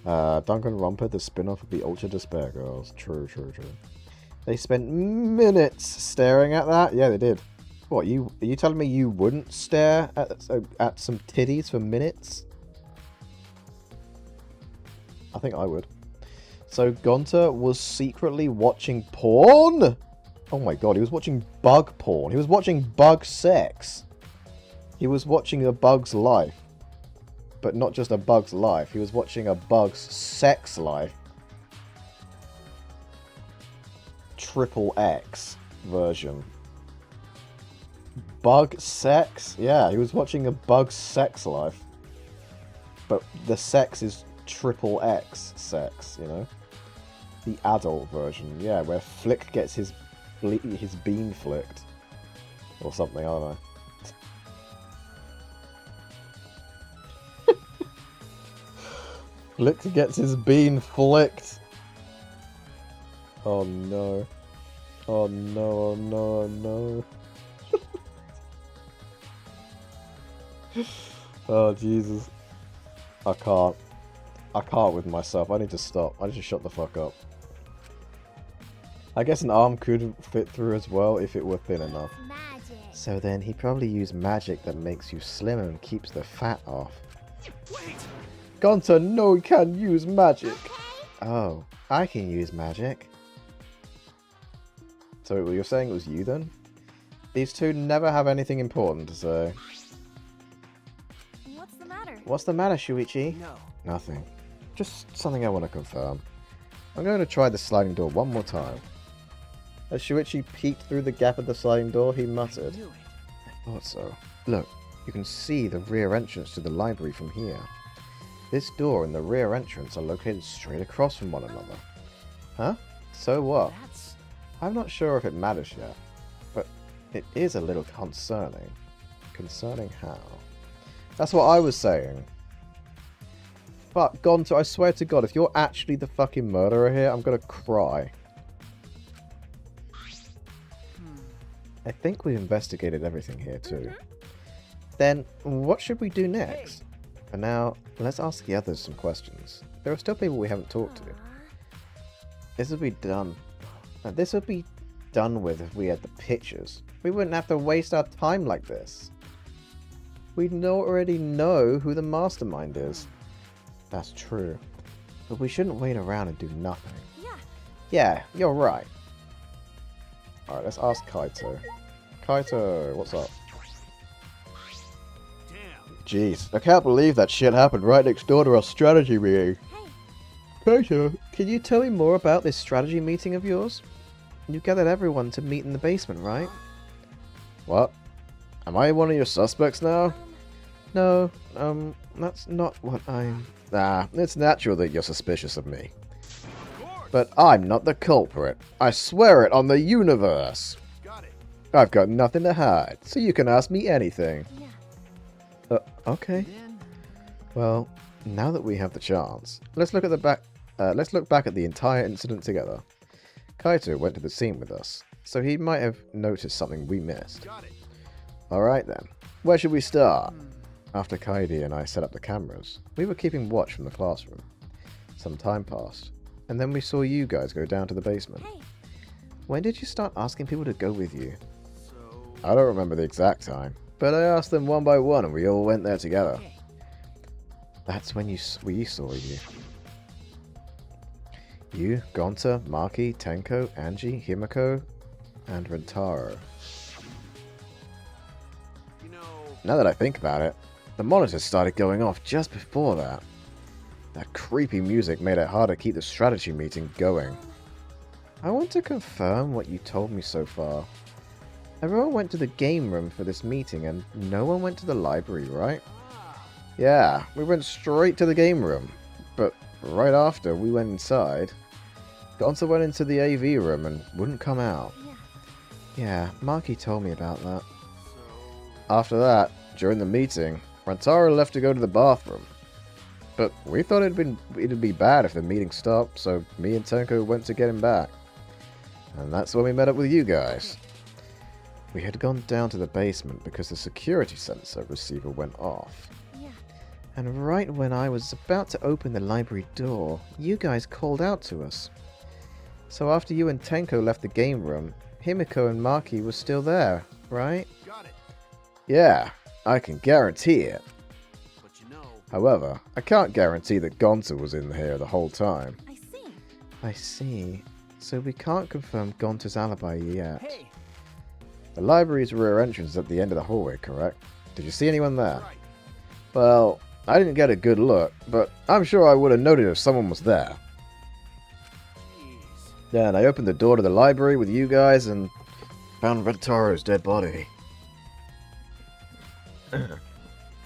Danganronpa, the spin-off of the Ultra Despair Girls. True. They spent minutes staring at that? Yeah, they did. What, are you telling me you wouldn't stare at some titties for minutes? I think I would. So Gonta was secretly watching porn? Oh my god, he was watching bug porn. He was watching bug sex. He was watching a bug's life. But not just a bug's life. He was watching a bug's sex life. XXX version. Bug sex? Yeah, he was watching a bug's sex life. But the sex is XXX sex, you know? The adult version, yeah, where Flick gets his bean flicked. Or something, I don't know. Flick gets his bean flicked. Oh no. Oh no, oh no, oh no. Oh Jesus. I can't with myself. I need to stop. I need to shut the fuck up. I guess an arm could fit through as well if it were thin enough. Magic. So then he'd probably use magic that makes you slimmer and keeps the fat off. Wait. Gonta, no, you can't use magic. Oh, I can use magic. So you're saying it was you then? These two never have anything important to say. What's the matter? What's the matter, Shuichi? No. Nothing. Just something I want to confirm. I'm going to try the sliding door one more time. As Shuichi peeked through the gap of the sliding door, he muttered. I knew it. I thought so. Look, you can see the rear entrance to the library from here. This door and the rear entrance are located straight across from one another. Huh? So what? I'm not sure if it matters yet, but it is a little concerning. Concerning how? That's what I was saying. But, Gonto, I swear to God, if you're actually the fucking murderer here, I'm gonna cry. I think we've investigated everything here, too. Then, what should we do next? For now, let's ask the others some questions. There are still people we haven't talked to. This would be done. This would be done with if we had the pictures. We wouldn't have to waste our time like this. We already know who the mastermind is. That's true. But we shouldn't wait around and do nothing. Yeah, you're right. Alright, let's ask Kaito. Kaito, what's up? Jeez, I can't believe that shit happened right next door to our strategy meeting. Kaito, can you tell me more about this strategy meeting of yours? You gathered everyone to meet in the basement, right? What? Am I one of your suspects now? No, that's not what I'm... it's natural that you're suspicious of me. But I'm not the culprit. I swear it on the universe. Got it. I've got nothing to hide, so you can ask me anything. Okay. Well, now that we have the chance, let's look back at the entire incident together. Kaito went to the scene with us, so he might have noticed something we missed. Got it. Alright then, where should we start? After Kaidi and I set up the cameras, we were keeping watch from the classroom. Some time passed, and then we saw you guys go down to the basement. When did you start asking people to go with you? I don't remember the exact time, but I asked them one by one and we all went there together. That's when we saw you. You, Gonta, Maki, Tenko, Angie, Himiko, and Rentaro. Now that I think about it, the monitors started going off just before that. That creepy music made it hard to keep the strategy meeting going. I want to confirm what you told me so far. Everyone went to the game room for this meeting and no one went to the library, right? Yeah, we went straight to the game room. But right after we went inside, Gonza went into the AV room and wouldn't come out. Yeah, Maki told me about that. After that, during the meeting, Rantaro left to go to the bathroom. But we thought it'd be bad if the meeting stopped, so me and Tenko went to get him back. And that's when we met up with you guys. We had gone down to the basement because the security sensor receiver went off. And right when I was about to open the library door, you guys called out to us. So after you and Tenko left the game room, Himiko and Maki were still there, right? Got it. Yeah, I can guarantee it. But you know. However, I can't guarantee that Gonta was in here the whole time. I see. I see. So we can't confirm Gonta's alibi yet. Hey, The library's rear entrance is at the end of the hallway, correct? Did you see anyone there? Right. Well, I didn't get a good look, but I'm sure I would have noted if someone was there. Jeez. Then I opened the door to the library with you guys and found Rentaro's dead body.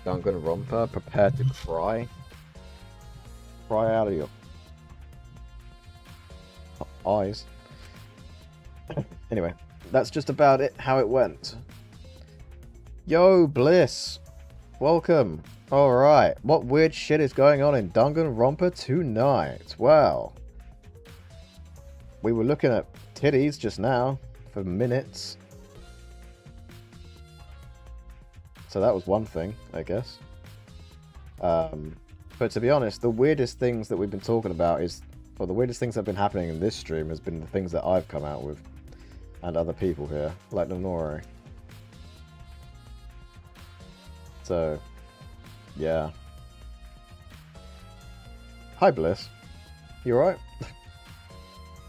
Danganronpa, prepare to cry. Cry out of your eyes. Anyway, that's just about it, how it went. Yo, Bliss! Welcome! Alright, what weird shit is going on in Danganronpa tonight? Well, we were looking at titties just now for minutes. So that was one thing, I guess. But to be honest, the weirdest things that we've been talking about the weirdest things that have been happening in this stream has been the things that I've come out with. And other people here, like Nonori. So, yeah. Hi, Bliss. You alright?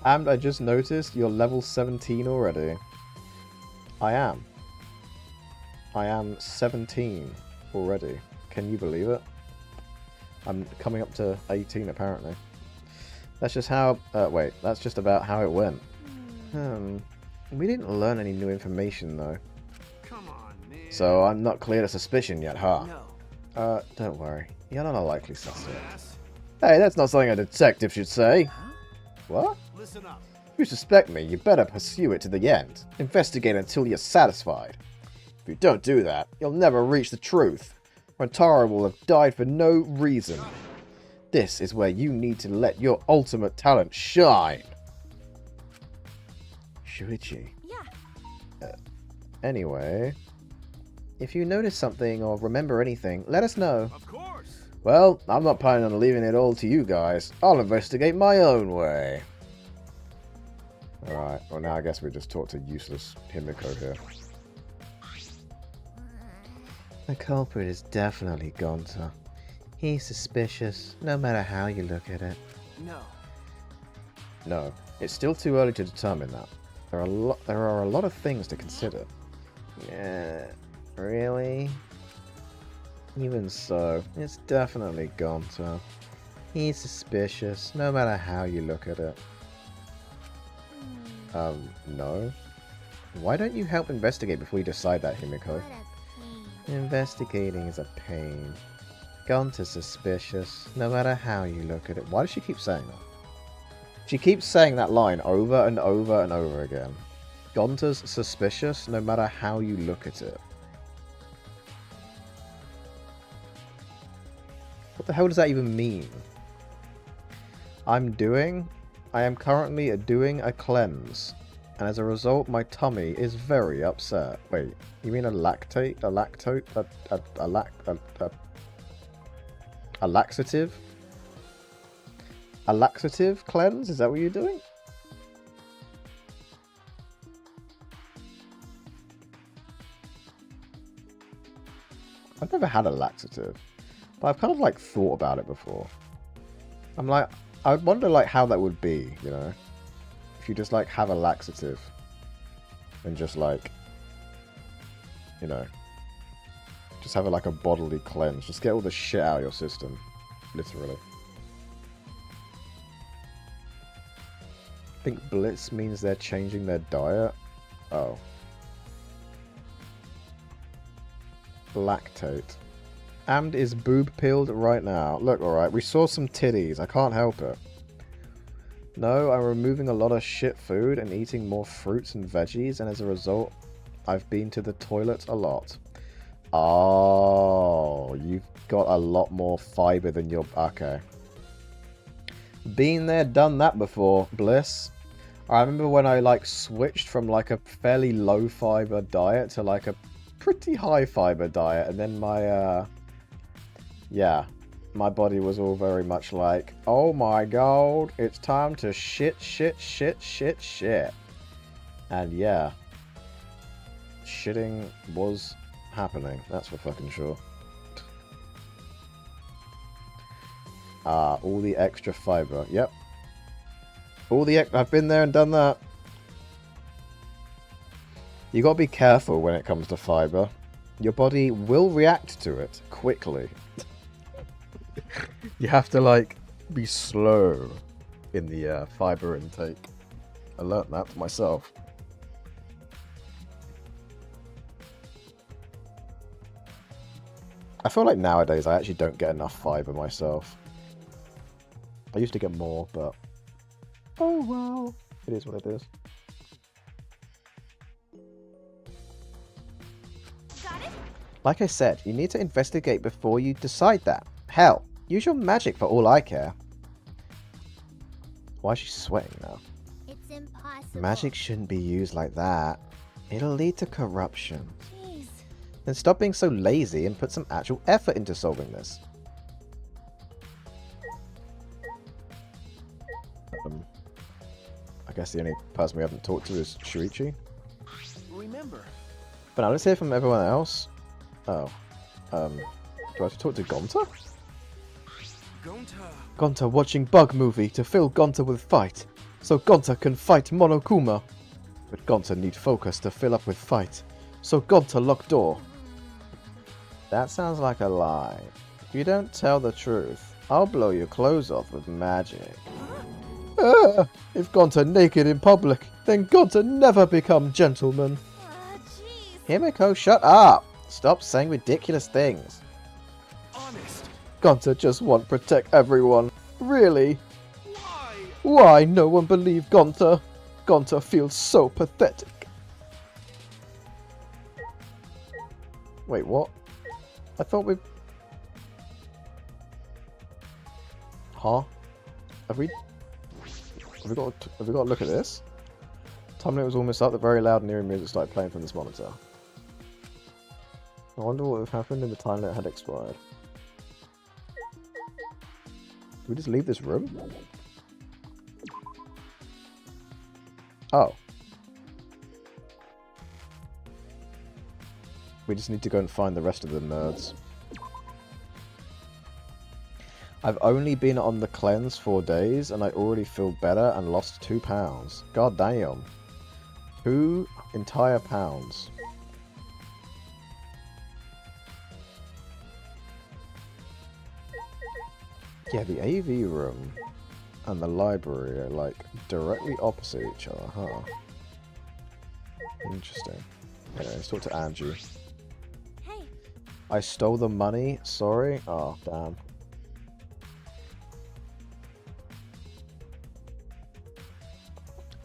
And I just noticed you're level 17 already. I am. I am 17 already. Can you believe it? I'm coming up to 18 apparently. That's just how... wait, that's just about how it went. We didn't learn any new information though. Come on, man. So I'm not clear to suspicion yet, huh? no. Don't worry. You're not a likely suspect. Ass. Hey, that's not something a detective should say. What? Listen up. If you suspect me, you better pursue it to the end. Investigate until you're satisfied. If you don't do that, you'll never reach the truth. Rentaro will have died for no reason. This is where you need to let your ultimate talent shine. Shuichi. Yeah. Anyway, if you notice something or remember anything, let us know. Of course. Well, I'm not planning on leaving it all to you guys. I'll investigate my own way. Alright, well now I guess we just talk to useless Himiko here. The culprit is definitely Gonta. He's suspicious, no matter how you look at it. No. No, it's still too early to determine that. There are a lot of things to consider. Yeah, really? Even so, it's definitely Gonta. He's suspicious, no matter how you look at it. No? Why don't you help investigate before you decide that, Himiko? Investigating is a pain. Gonta's suspicious, no matter how you look at it. Why does she keep saying that? She keeps saying that line over and over and over again. Gonta's suspicious, no matter how you look at it. What the hell does that even mean? I am currently doing a cleanse, and as a result, my tummy is very upset. Wait, you mean a laxative? A laxative cleanse? Is that what you're doing? I've never had a laxative, but I've kind of like thought about it before. I'm like, I would wonder like how that would be, you know, if you just like have a laxative and just like, you know, just have like a bodily cleanse, just get all the shit out of your system, literally. I think Blitz means they're changing their diet. Oh. Lactate. Amd is boob-pilled right now. Look, alright, we saw some titties. I can't help it. No, I'm removing a lot of shit food and eating more fruits and veggies, and as a result, I've been to the toilet a lot. Oh, you've got a lot more fiber than your... Okay. Been there, done that before, Bliss. I remember when I, like, switched from, like, a fairly low-fiber diet to, like, a pretty high-fiber diet, and then my, yeah, my body was all very much like, oh my god, it's time to shit. And yeah, shitting was happening, that's for fucking sure. All the extra fiber, yep. I've been there and done that. You gotta be careful when it comes to fiber. Your body will react to it quickly. You have to, like, be slow in the fiber intake. I learnt that myself. I feel like nowadays I actually don't get enough fiber myself. I used to get more, but... oh well. It is what it is. Like I said, you need to investigate before you decide that. Hell, use your magic for all I care. Why is she sweating now? It's impossible. Magic shouldn't be used like that. It'll lead to corruption. Jeez. Then stop being so lazy and put some actual effort into solving this. I guess the only person we haven't talked to is Shuichi. Remember. But now let's hear from everyone else. Oh. Do I have to talk to Gonta? Gonta watching Bug Movie to fill Gonta with fight, so Gonta can fight Monokuma. But Gonta need focus to fill up with fight, so Gonta lock door. That sounds like a lie. If you don't tell the truth, I'll blow your clothes off with magic. If Gonta naked in public, then Gonta never become gentleman. Jeez. Himiko, shut up! Stop saying ridiculous things. Honest. Gonta just want protect everyone. Really? Why? Why no one believe Gonta? Gonta feels so pathetic. Wait, what? I thought we... Huh? Have we got to look at this? Time limit was almost up. The very loud and eerie music started playing from this monitor. I wonder what would have happened if the time limit had expired. Did we just leave this room? Oh. We just need to go and find the rest of the nerds. I've only been on the cleanse 4 days and I already feel better and lost 2 pounds. God damn. 2 entire pounds. Yeah, the AV room and the library are like directly opposite each other, huh? Interesting. Okay, let's talk to Angie. Hey. I stole the money, sorry. Oh, damn.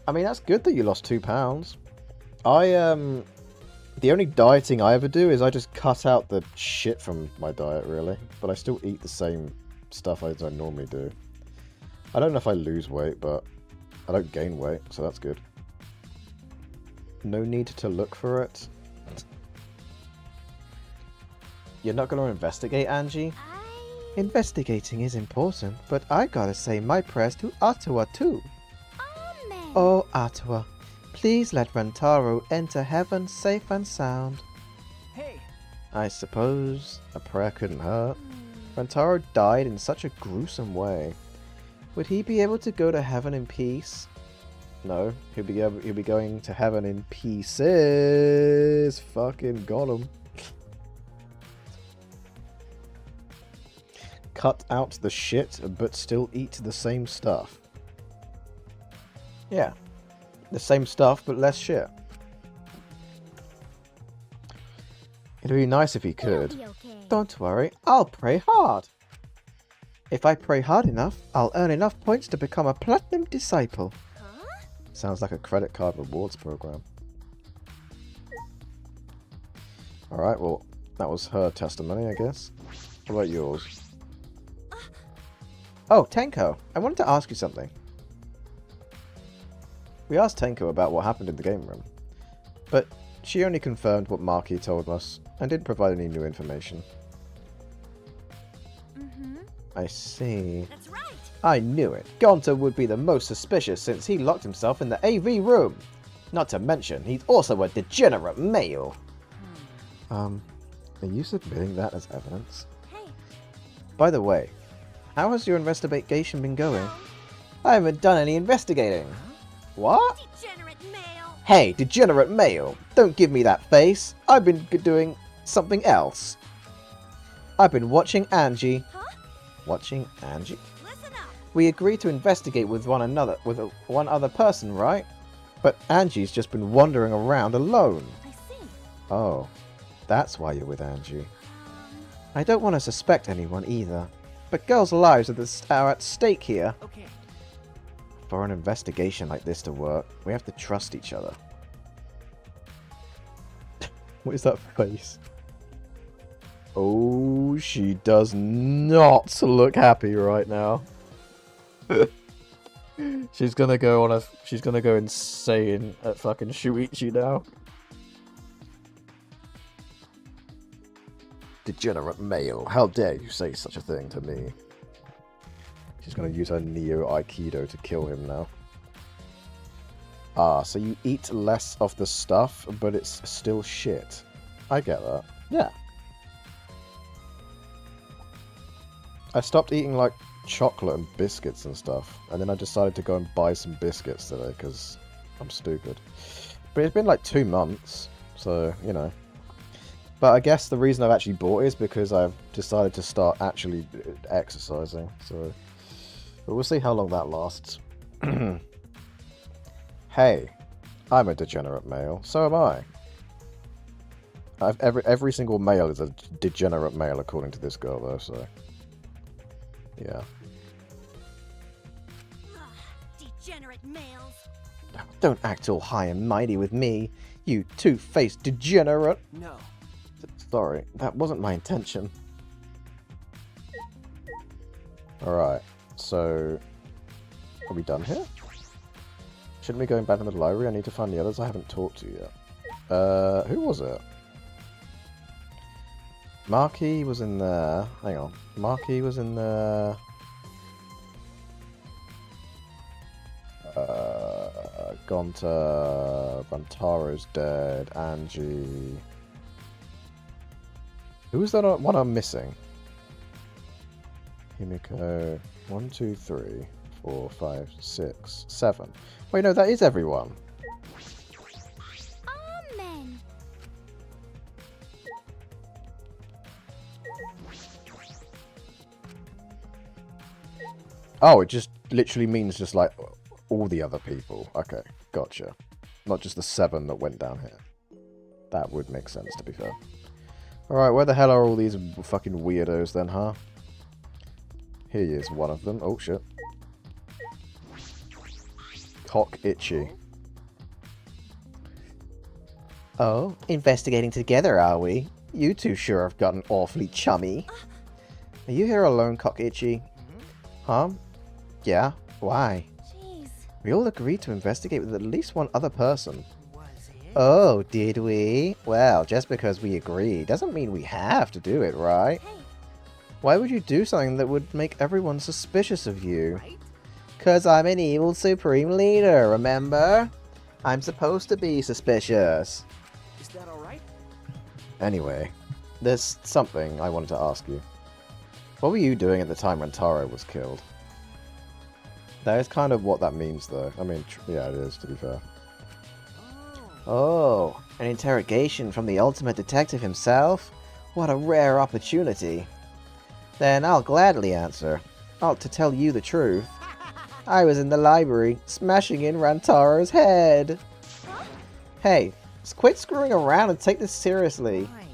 I mean, that's good that you lost 2 pounds. The only dieting I ever do is I just cut out the shit from my diet, really. But I still eat the same stuff as I normally do. I don't know if I lose weight, but I don't gain weight, so that's good. No need to look for it. You're not going to investigate, Angie? Investigating is important, but I gotta say my prayers to Ottawa too. Amen. Oh, Ottawa, please let Rentaro enter heaven safe and sound. Hey, I suppose a prayer couldn't hurt. Rentaro died in such a gruesome way. Would he be able to go to heaven in peace? No, he'll be going to heaven in pieces. Fucking got him. Cut out the shit, but still eat the same stuff. Yeah, the same stuff, but less shit. It'd be nice if he could. It'll be okay. Don't worry, I'll pray hard. If I pray hard enough, I'll earn enough points to become a platinum disciple. Huh? Sounds like a credit card rewards program. Alright, well, that was her testimony, I guess. What about yours? Oh, Tenko, I wanted to ask you something. We asked Tenko about what happened in the game room, but she only confirmed what Marky told us and didn't provide any new information. I see. That's right. I knew it. Gonta would be the most suspicious since he locked himself in the AV room. Not to mention, he's also a degenerate male. Are you submitting that as evidence? Hey. By the way, how has your investigation been going? I haven't done any investigating. What? Degenerate male. Hey, degenerate male, don't give me that face. I've been doing something else. I've been watching Angie. Huh? Watching Angie? Listen up. We agreed to investigate with one another, with one other person, right? But Angie's just been wandering around alone. I see. Oh, that's why you're with Angie. I don't want to suspect anyone either, but girls' lives are at stake here. okay. For an investigation like this to work, we have to trust each other. What is that face? Oh, she does not look happy right now. She's gonna go insane at fucking Shuichi now. Degenerate male, how dare you say such a thing to me? She's gonna use her Neo Aikido to kill him now. Ah, so you eat less of the stuff, but it's still shit. I get that. Yeah. I stopped eating, like, chocolate and biscuits and stuff, and then I decided to go and buy some biscuits today, because I'm stupid. But it's been, like, 2 months, so, you know. But I guess the reason I've actually bought it is because I've decided to start actually exercising, so... But we'll see how long that lasts. Hey, I'm a degenerate male, so am I. Every single male is a degenerate male according to this girl, though, so... Yeah. Ugh, degenerate males. Don't act all high and mighty with me, you two-faced degenerate. No. Sorry, that wasn't my intention. Alright, so... Are we done here? Shouldn't we go back into the library? I need to find the others I haven't talked to yet. Who was it? Marquis was in there. Hang on. Marquis was in there. Gonta. Rantaro's dead. Angie. Who was that one I'm missing? Himiko. 1, 2, 3, 4, 5, 6, 7. Wait, no, that is everyone. Amen. Oh, it just literally means just like all the other people. Okay, gotcha. Not just the 7 that went down here. That would make sense, to be fair. Alright, where the hell are all these fucking weirdos then, huh? Here he is, one of them. Oh, shit. Cock Itchy. Oh, investigating together, are we? You two sure have gotten awfully chummy. Are you here alone, Cock Itchy? Huh? Yeah? Why? Jeez. We all agreed to investigate with at least one other person. Was it? Oh, did we? Well, just because we agree doesn't mean we have to do it, right? Hey, Why would you do something that would make everyone suspicious of you? Right? 'Cause I'm an evil supreme leader, remember? I'm supposed to be suspicious. Is that alright? Anyway, there's something I wanted to ask you. What were you doing at the time Rantaro was killed? That is kind of what that means, though. I mean, yeah, it is, to be fair. Oh, an interrogation from the ultimate detective himself? What a rare opportunity. Then I'll gladly answer. To tell you the truth, I was in the library, smashing in Rantaro's head. Hey, quit screwing around and take this seriously. Why?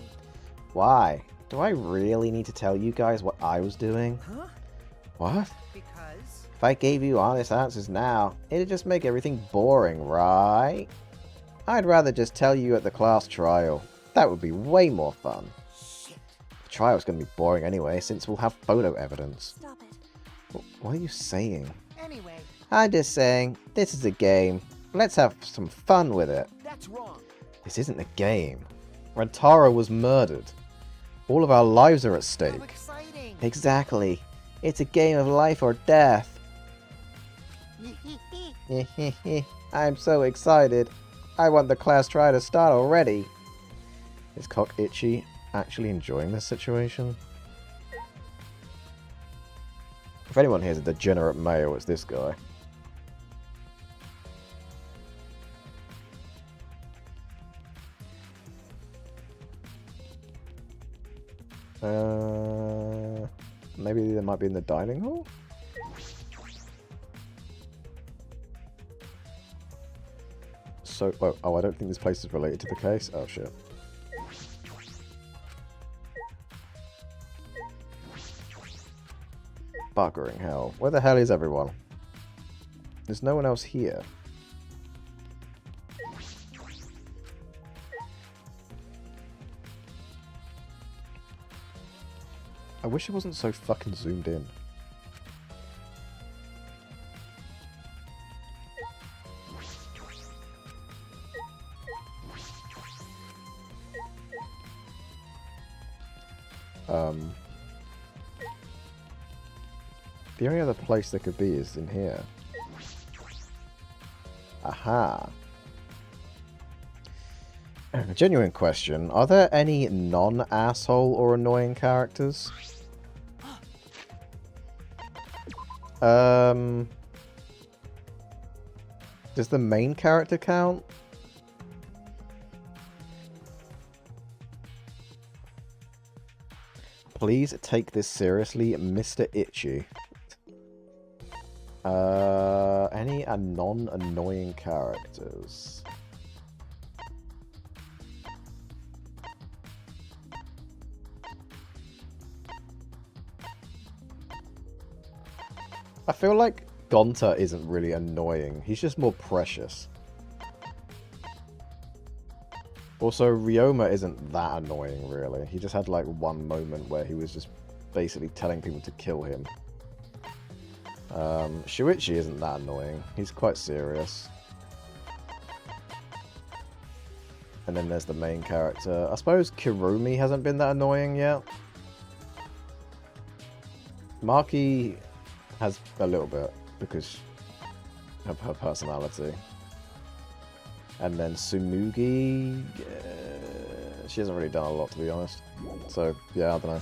Why? Do I really need to tell you guys what I was doing? Huh? What? Because? If I gave you honest answers now, it'd just make everything boring, right? I'd rather just tell you at the class trial. That would be way more fun. Shit. The trial's gonna be boring anyway, since we'll have photo evidence. stop it. What are you saying? Anyway, I'm just saying, this is a game. Let's have some fun with it. that's wrong. This isn't a game. Rantaro was murdered. All of our lives are at How stake. exciting. Exactly. It's a game of life or death. I'm so excited. I want the class trial to start already. Is Cock Itchy actually enjoying this situation? If anyone here is a degenerate male, it's this guy. Maybe they might be in the dining hall? So, oh, I don't think this place is related to the case. Oh, shit. Buggering hell. Where the hell is everyone? There's no one else here. I wish it wasn't so fucking zoomed in. The only other place there could be is in here. Aha. A genuine question. Are there any non-asshole or annoying characters? Does the main character count? Please take this seriously, Mr. Itchy. Any non-annoying characters? I feel like Gonta isn't really annoying. He's just more precious. Also, Ryoma isn't that annoying, really. He just had, like, one moment where he was just basically telling people to kill him. Shuichi isn't that annoying. He's quite serious. And then there's the main character. I suppose Kirumi hasn't been that annoying yet. Maki has a little bit, because of her personality. And then Tsumugi, she hasn't really done a lot, to be honest. So, yeah, I don't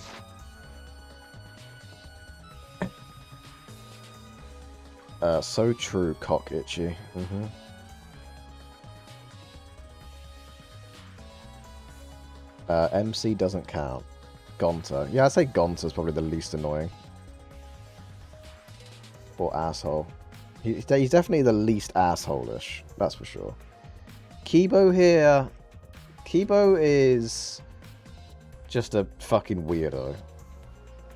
know. So true, cock itchy. MC doesn't count. Gonta. Yeah, I'd say Gonta's probably the least annoying. Or asshole. He's definitely the least asshole-ish. That's for sure. Kibo here... Kibo is... just a fucking weirdo.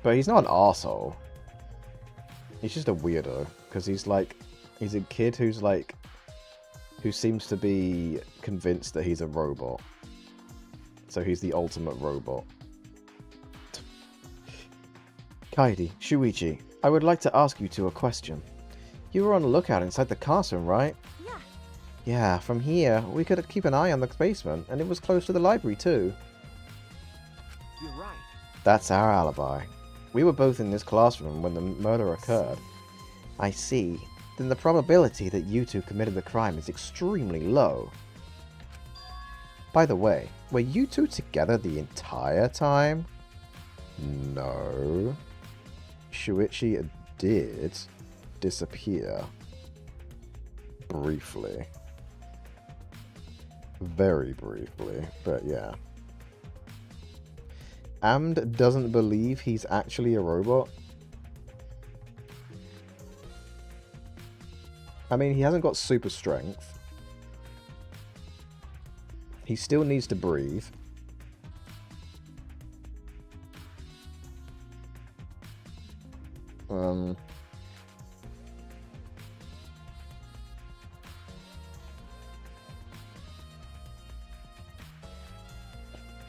But he's not an arsehole. He's just a weirdo. Because he's like... he's a kid who's like... who seems to be convinced that he's a robot. So he's the ultimate robot. Kaidi, Shuichi, I would like to ask you two a question. You were on the lookout inside the classroom, right? Yeah. Yeah, from here, we could keep an eye on the basement, and it was close to the library too. You're right. That's our alibi. We were both in this classroom when the murder occurred. I see. Then the probability that you two committed the crime is extremely low. By the way, were you two together the entire time? No. Shuichi did disappear. Briefly. Very briefly, but yeah. Amd doesn't believe he's actually a robot. I mean, he hasn't got super strength. He still needs to breathe.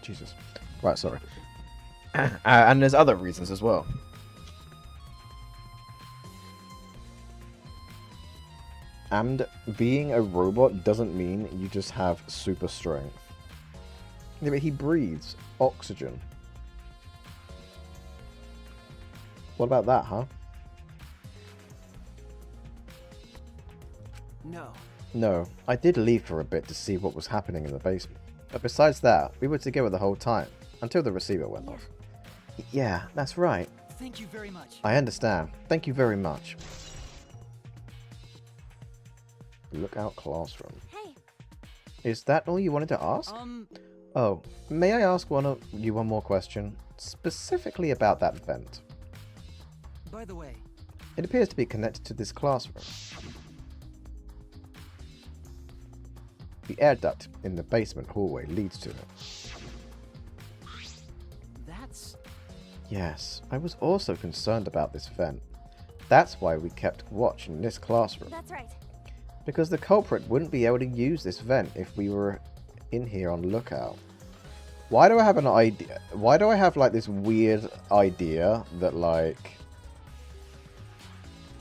Jesus. Right, sorry. And there's other reasons as well. And being a robot doesn't mean you just have super strength. Yeah, but he breathes oxygen. What about that, huh? No. No, I did leave for a bit to see what was happening in the basement. But besides that, we were together the whole time, until the receiver went off. Yeah, that's right. Thank you very much. I understand. Thank you very much. Lookout classroom. Hey. Is that all you wanted to ask? Oh, may I ask one more question? Specifically about that vent. By the way, It appears to be connected to this classroom. The air duct in the basement hallway leads to it. that's... Yes, I was also concerned about this vent. That's why we kept watch in this classroom. That's right. Because the culprit wouldn't be able to use this vent if we were in here on lookout. Why do I have an idea? Why do I have like this weird idea that like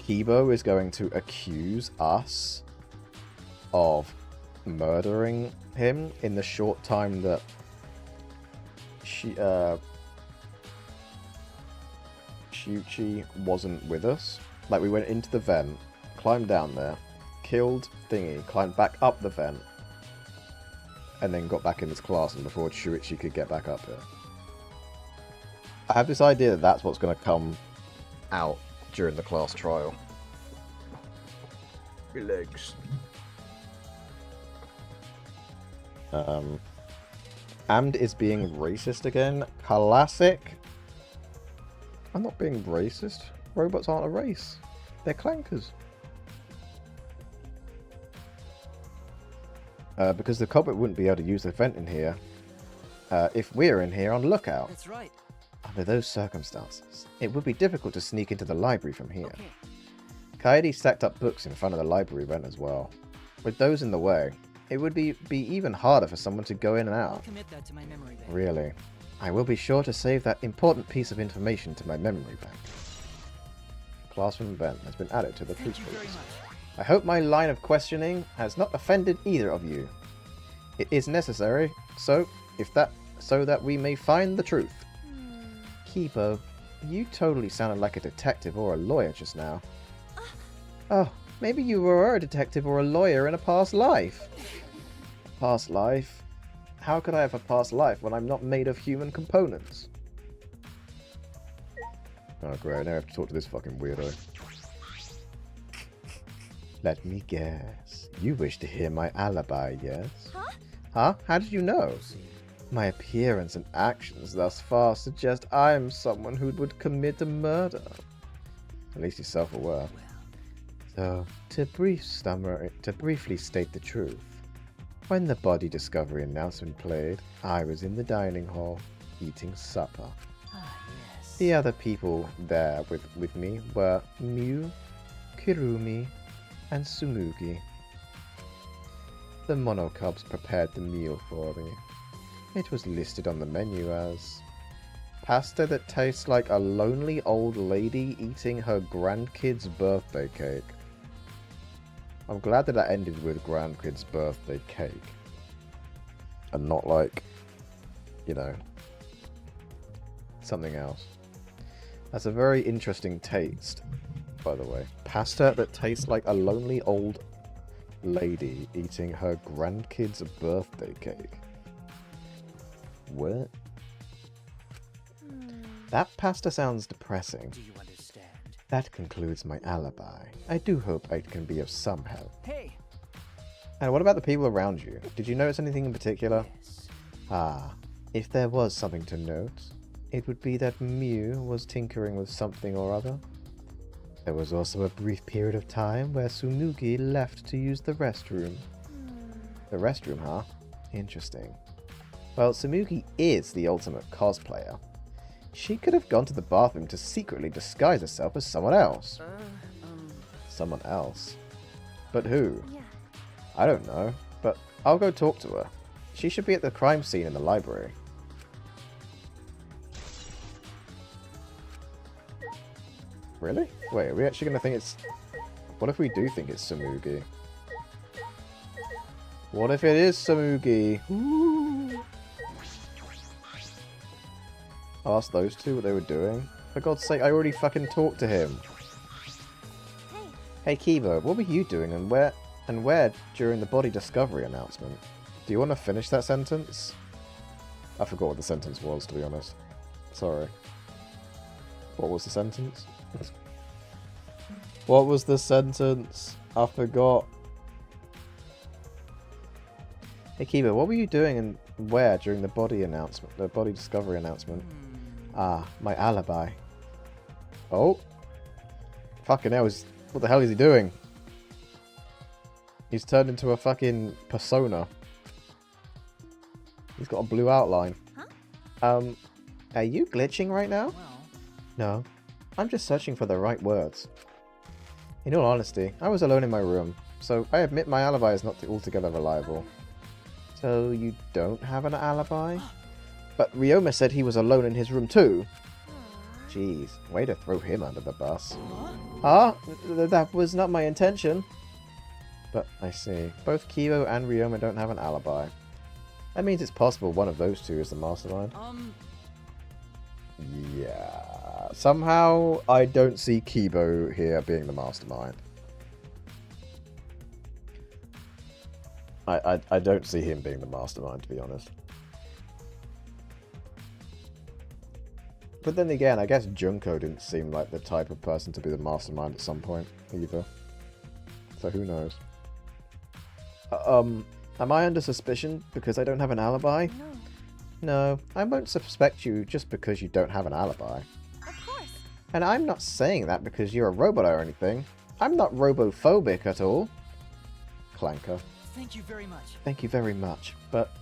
Kibo is going to accuse us of murdering him in the short time that Shuichi wasn't with us? Like we went into the vent, climbed down there, killed Thingy, climbed back up the vent, and then got back in this class and before Shuichi could get back up here. I have this idea that that's what's going to come out during the class trial. Your legs. Amd is being racist again. Classic. I'm not being racist. Robots aren't a race. They're clankers. Because the culprit wouldn't be able to use the vent in here if we're in here on lookout. That's right. Under those circumstances, it would be difficult to sneak into the library from here. Okay. Kaede stacked up books in front of the library vent as well. With those in the way, It would be even harder for someone to go in and I'll out. commit that to my memory bank. Really? I will be sure to save that important piece of information to my memory bank. Classroom event has been added to the Thank you truth very police. much. I hope my line of questioning has not offended either of you. It is necessary, so that we may find the truth. Kibo, you totally sounded like a detective or a lawyer just now. Oh, maybe you were a detective or a lawyer in a past life. Past life? How could I have a past life when I'm not made of human components? Oh great, now I have to talk to this fucking weirdo. Let me guess. You wish to hear my alibi, yes? Huh? Huh? How did you know? My appearance and actions thus far suggest I am someone who would commit a murder. At least he's self-aware. So, to briefly state the truth, when the body discovery announcement played, I was in the dining hall, eating supper. Ah, yes. The other people there with me were Mew, Kirumi, and Tsumugi. The monocubs prepared the meal for me. It was listed on the menu as pasta that tastes like a lonely old lady eating her grandkid's birthday cake. I'm glad that that ended with grandkid's birthday cake. And not like, you know, something else. That's a very interesting taste, by the way. Pasta that tastes like a lonely old lady eating her grandkid's birthday cake. What? That pasta sounds depressing. Do you understand? That concludes my alibi. I do hope I can be of some help. Hey! And what about the people around you? Did you notice anything in particular? Yes. Ah, if there was something to note, it would be that Mew was tinkering with something or other. There was also a brief period of time where Tsumugi left to use the restroom. The restroom, huh? Interesting. Well, Tsumugi is the ultimate cosplayer. She could have gone to the bathroom to secretly disguise herself as someone else. Someone else? But who? Yeah. I don't know, but I'll go talk to her. She should be at the crime scene in the library. Really? Wait, are we actually going to think it's... What if we do think it's Tsumugi? What if it is Tsumugi? Ooh. I'll ask those two what they were doing. For God's sake, I already fucking talked to him. Hey Kibo, what were you doing and where during the body discovery announcement? Do you want to finish that sentence? I forgot what the sentence was, to be honest. Sorry. What was the sentence? What was the sentence? I forgot. Hey Kiba, what were you doing and where during the body announcement, the body discovery announcement? Ah, my alibi. Oh. Fucking hell, what the hell is he doing? He's turned into a fucking persona. He's got a blue outline. Huh? Are you glitching right now? Well, No. I'm just searching for the right words. In all honesty, I was alone in my room, so I admit my alibi is not altogether reliable. So you don't have an alibi? But Ryoma said he was alone in his room too. Jeez, way to throw him under the bus. Ah, that was not my intention. But I see. Both Kibo and Ryoma don't have an alibi. That means it's possible one of those two is the mastermind. Yeah. Somehow, I don't see Kibo here being the mastermind. I don't see him being the mastermind, to be honest. But then again, I guess Junko didn't seem like the type of person to be the mastermind at some point, either. So who knows? Am I under suspicion because I don't have an alibi? No. No, I won't suspect you just because you don't have an alibi. Of course. And I'm not saying that because you're a robot or anything. I'm not robophobic at all. Clanker. thank you very much. Thank you very much, but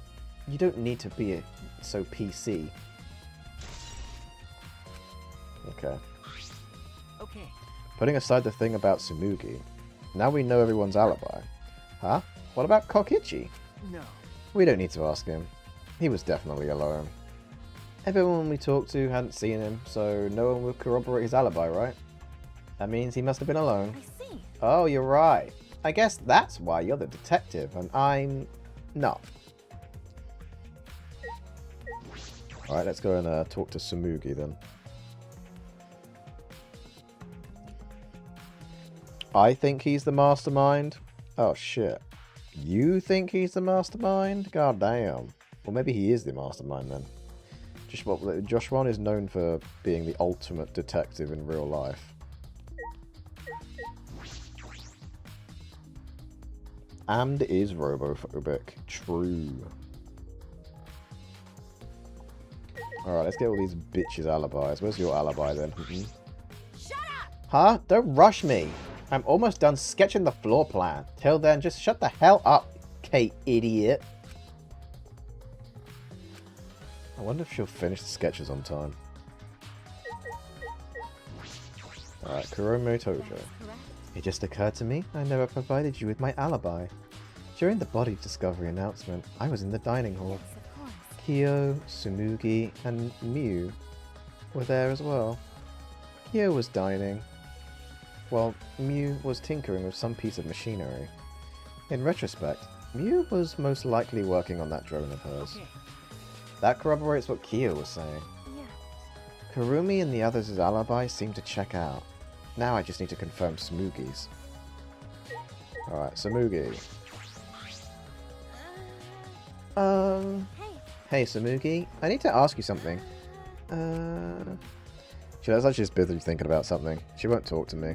you don't need to be so PC. Okay. Okay. Putting aside the thing about Tsumugi, now we know everyone's alibi. Huh? What about Kokichi? No. We don't need to ask him. He was definitely alone. Everyone we talked to hadn't seen him, so no one would corroborate his alibi, right? That means he must have been alone. I see. Oh, you're right. I guess that's why you're the detective, and I'm not. Alright, let's go and talk to Tsumugi then. I think he's the mastermind. Oh, shit. You think he's the mastermind? God damn. Well, maybe he is the mastermind then. Joshua is known for being the ultimate detective in real life. Amd is robophobic. True. Alright, let's get all these bitches' alibis. Where's your alibi then? Shut up! Huh? Don't rush me. I'm almost done sketching the floor plan. Till then, just shut the hell up, Kate, idiot. I wonder if she'll finish the sketches on time. Alright, Kuromo Tojo. Correct. It just occurred to me, I never provided you with my alibi. During the body discovery announcement, I was in the dining hall. Yes, of course. Kyo, Tsumugi, and Miu were there as well. Kyo was dining, while Miu was tinkering with some piece of machinery. In retrospect, Miu was most likely working on that drone of hers. Okay. That corroborates what Kyo was saying. Yeah. Kurumi and the others' alibi seem to check out. Now I just need to confirm Tsumugi's. Alright, Tsumugi. Hey. Hey Tsumugi, I need to ask you something. She looks like she's busy thinking about something. She won't talk to me.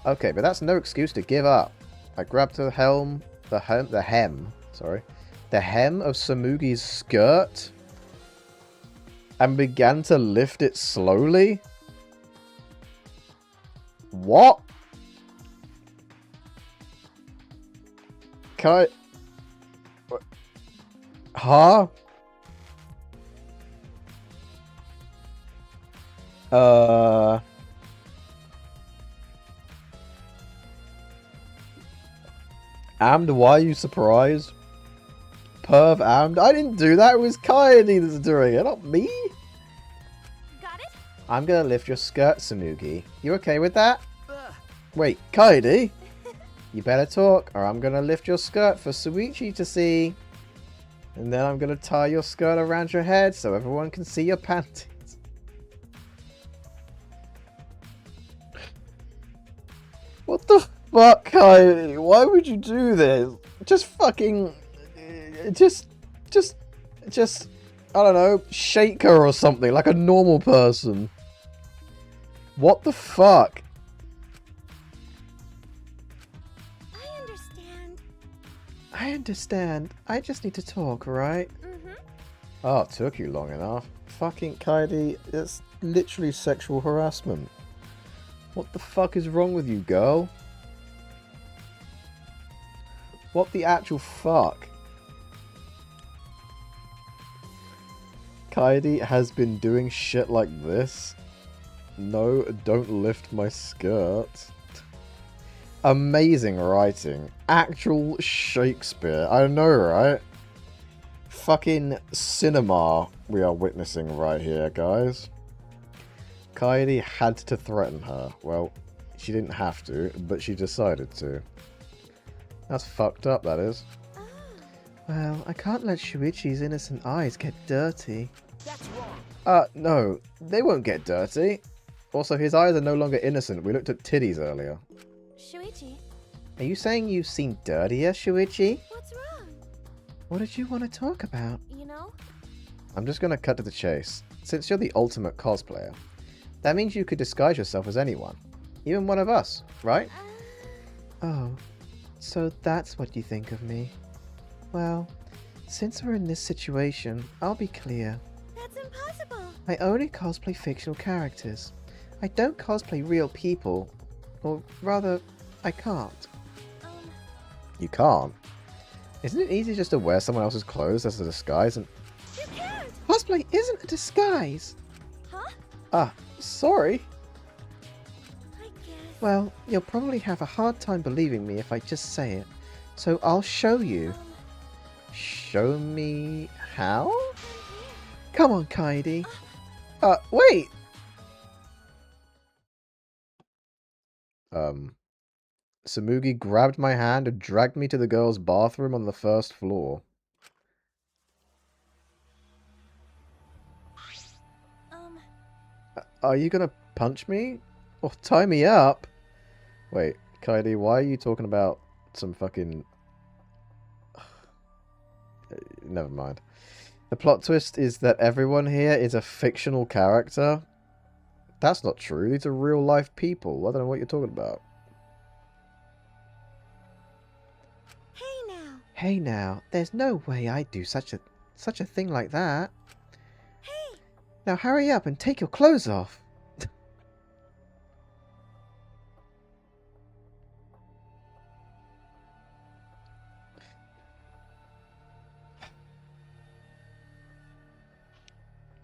Okay, but that's no excuse to give up. I grabbed the hem of Tsumugi's skirt and began to lift it slowly. What? Can I... Huh? Amd, why are you surprised? Perv Amd? I didn't do that, it was Kaede that's doing it, not me. Got it? I'm gonna lift your skirt, Tsumugi. You okay with that? Wait, Kaede? You better talk, or I'm gonna lift your skirt for Suichi to see. And then I'm gonna tie your skirt around your head so everyone can see your panties. What the fuck, Kaede? Why would you do this? Just fucking... Just... I don't know, shake her or something, like a normal person. What the fuck? I understand. I just need to talk, right? Mm-hmm. Oh, it took you long enough. Fucking Kaede, it's literally sexual harassment. What the fuck is wrong with you, girl? What the actual fuck? Kaede has been doing shit like this. No, don't lift my skirt. Amazing writing. Actual Shakespeare. I know, right? Fucking cinema we are witnessing right here, guys. Kaede had to threaten her. Well, she didn't have to, but she decided to. That's fucked up, that is. Well, I can't let Shuichi's innocent eyes get dirty. That's wrong. No. They won't get dirty. Also, his eyes are no longer innocent. We looked at titties earlier. Shuichi, Are you saying you've seen dirtier, Shuichi? what's wrong? What did you want to talk about? You know? I'm just going to cut to the chase. Since you're the ultimate cosplayer, that means you could disguise yourself as anyone. Even one of us, right? Oh, so that's what you think of me. Well, since we're in this situation, I'll be clear. That's impossible. I only cosplay fictional characters. I don't cosplay real people. Or rather, I can't. You can't? Isn't it easy just to wear someone else's clothes as a disguise and... You can't! Cosplay isn't a disguise! Huh? Sorry. I guess. Well, you'll probably have a hard time believing me if I just say it. So I'll show you. Show me how? Come on, Kaidi. Wait! Samugi grabbed my hand and dragged me to the girls' bathroom on the first floor. Are you gonna punch me? Or tie me up? Wait, Kaidi, why are you talking about some fucking... Never mind. The plot twist is that everyone here is a fictional character. That's not true. These are real life people. I don't know what you're talking about. Hey now, there's no way I'd do such a thing like that. Hey! Now hurry up and take your clothes off.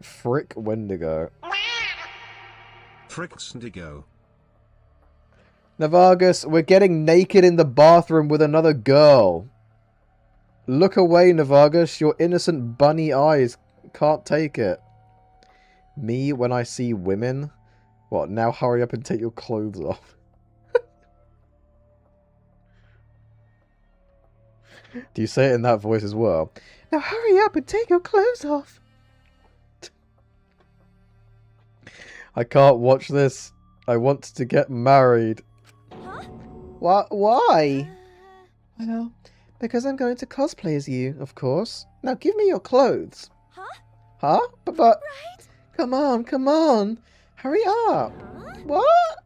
Frick Wendigo. Frick Wendigo. Navagus, we're getting naked in the bathroom with another girl. Look away, Navagus. Your innocent bunny eyes can't take it. Me, when I see women? What, now hurry up and take your clothes off? Do you say it in that voice as well? Now hurry up and take your clothes off. I can't watch this. I want to get married. Huh? Why? Well, because I'm going to cosplay as you, of course. Now give me your clothes. Huh? Huh? But... Right? Come on. Hurry up. Huh? What?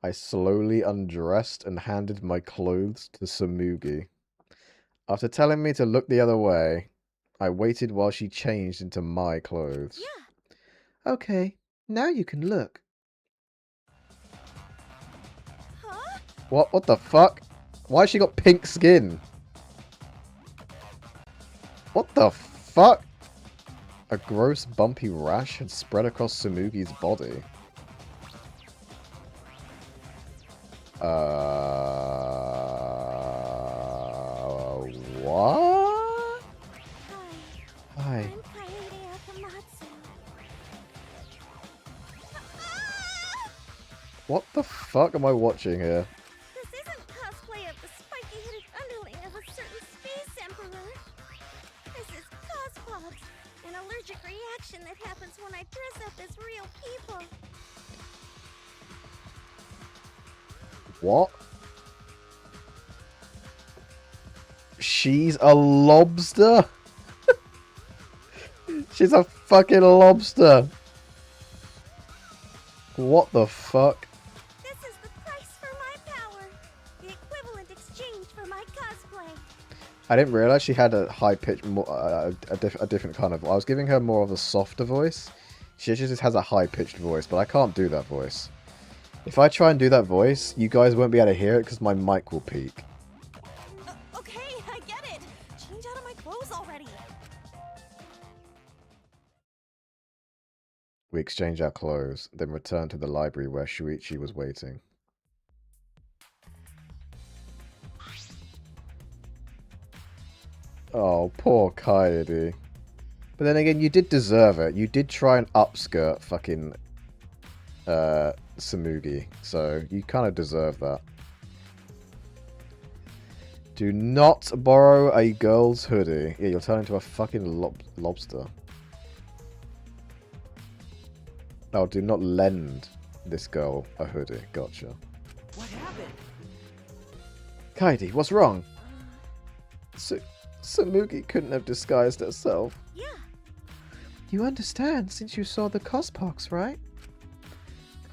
I slowly undressed and handed my clothes to Samugi. After telling me to look the other way, I waited while she changed into my clothes. Yeah. Okay, now you can look. Huh? What the fuck? Why has she got pink skin? What the fuck? A gross bumpy rash had spread across Samugi's body. What? Hi. I'm Kaede Akamatsu. What the fuck am I watching here? This isn't cosplay of the spiky-headed underling of a certain space emperor. This is cospox, an allergic reaction that happens when I dress up as real people. What? She's a lobster? She's a fucking lobster. What the fuck? This is the price for my power. The equivalent exchange for my cosplay. I didn't realize she had a high pitch, a different kind of. I was giving her more of a softer voice. She just has a high pitched voice, but I can't do that voice. If I try and do that voice, you guys won't be able to hear it because my mic will peak. Okay, I get it. Change out of my clothes already. We exchange our clothes, then return to the library where Shuichi was waiting. Oh, poor Kaede. But then again, you did deserve it. You did try and upskirt fucking Samugi, so you kind of deserve that. Do not borrow a girl's hoodie. Yeah, you'll turn into a fucking lobster. Oh, do not lend this girl a hoodie. Gotcha. What happened? Kaede, what's wrong? Samugi couldn't have disguised herself. Yeah. You understand since you saw the cospox, right?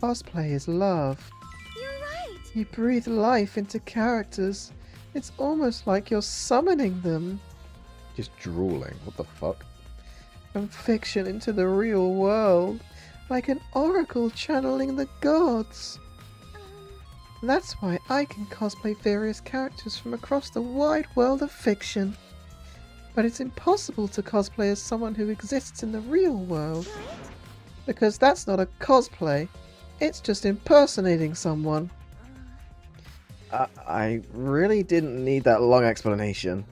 Cosplay is love. You're right. You breathe life into characters. It's almost like you're summoning them Just drooling. What the fuck? from fiction into the real world, like an oracle channeling the gods. That's why I can cosplay various characters from across the wide world of fiction. But it's impossible to cosplay as someone who exists in the real world. Right? Because that's not a cosplay. It's just impersonating someone. I really didn't need that long explanation.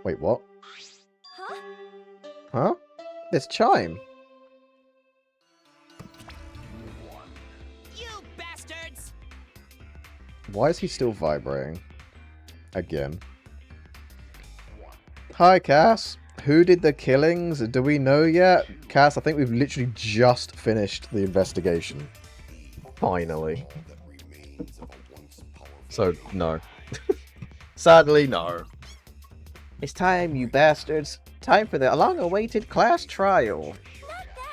Wait, what? Huh? Huh? This chime. You bastards! Why is he still vibrating? Again. Hi, Cass. Who did the killings? Do we know yet? Cass, I think we've literally just finished the investigation. Finally. So, no. Sadly, no. It's time, you bastards. Time for the long-awaited class trial.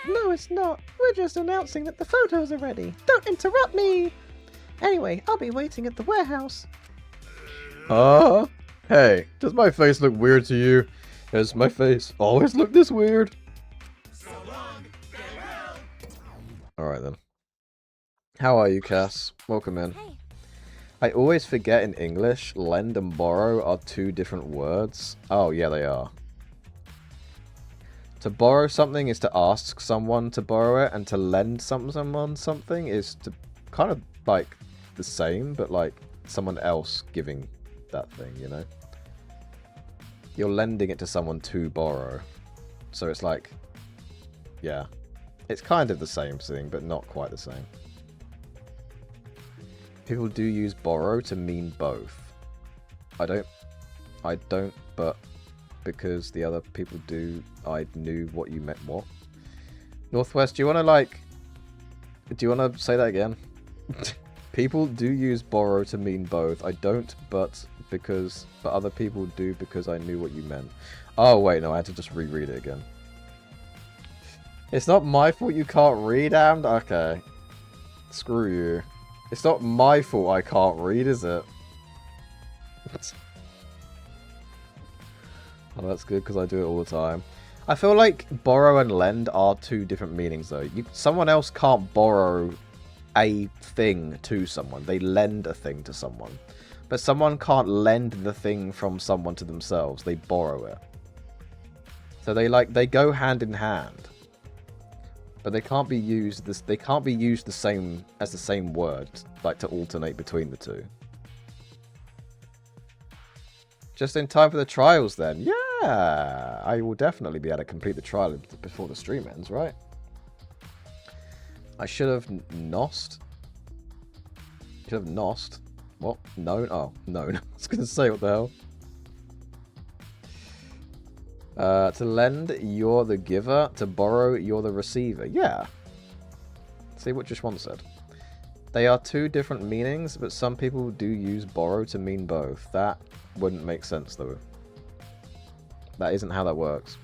No, it's not. We're just announcing that the photos are ready. Don't interrupt me! Anyway, I'll be waiting at the warehouse. Hey, does my face look weird to you? Does my face always look this weird? Alright then. How are you, Cass? Welcome in. Hey. I always forget in English, lend and borrow are two different words. Oh, yeah, they are. To borrow something is to ask someone to borrow it, and to lend someone something is to kind of like the same, but like someone else giving that thing, you know? You're lending it to someone to borrow. So it's like, yeah. It's kind of the same thing, but not quite the same. People do use borrow to mean both. I don't, but because the other people do, I knew what you meant what. Northwest, do you want to say that again? People do use borrow to mean both. I don't, but other people do because I knew what you meant. Oh, wait, no, I had to just reread it again. It's not my fault you can't read, Amd? Okay. Screw you. It's not my fault I can't read, is it? Oh, that's good, because I do it all the time. I feel like borrow and lend are two different meanings, though. Someone else can't borrow a thing to someone. They lend a thing to someone. But someone can't lend the thing from someone to themselves. They borrow it. So they go hand in hand. But they can't be used the same as the same word, like to alternate between the two. Just in time for the trials then. Yeah! I will definitely be able to complete the trial before the stream ends, right? I should have nosed. Should have nosed. What? Known? Oh, known. I was going to say, what the hell? To lend, you're the giver. To borrow, you're the receiver. Yeah. See what just one said. They are two different meanings, but some people do use borrow to mean both. That wouldn't make sense, though. That isn't how that works.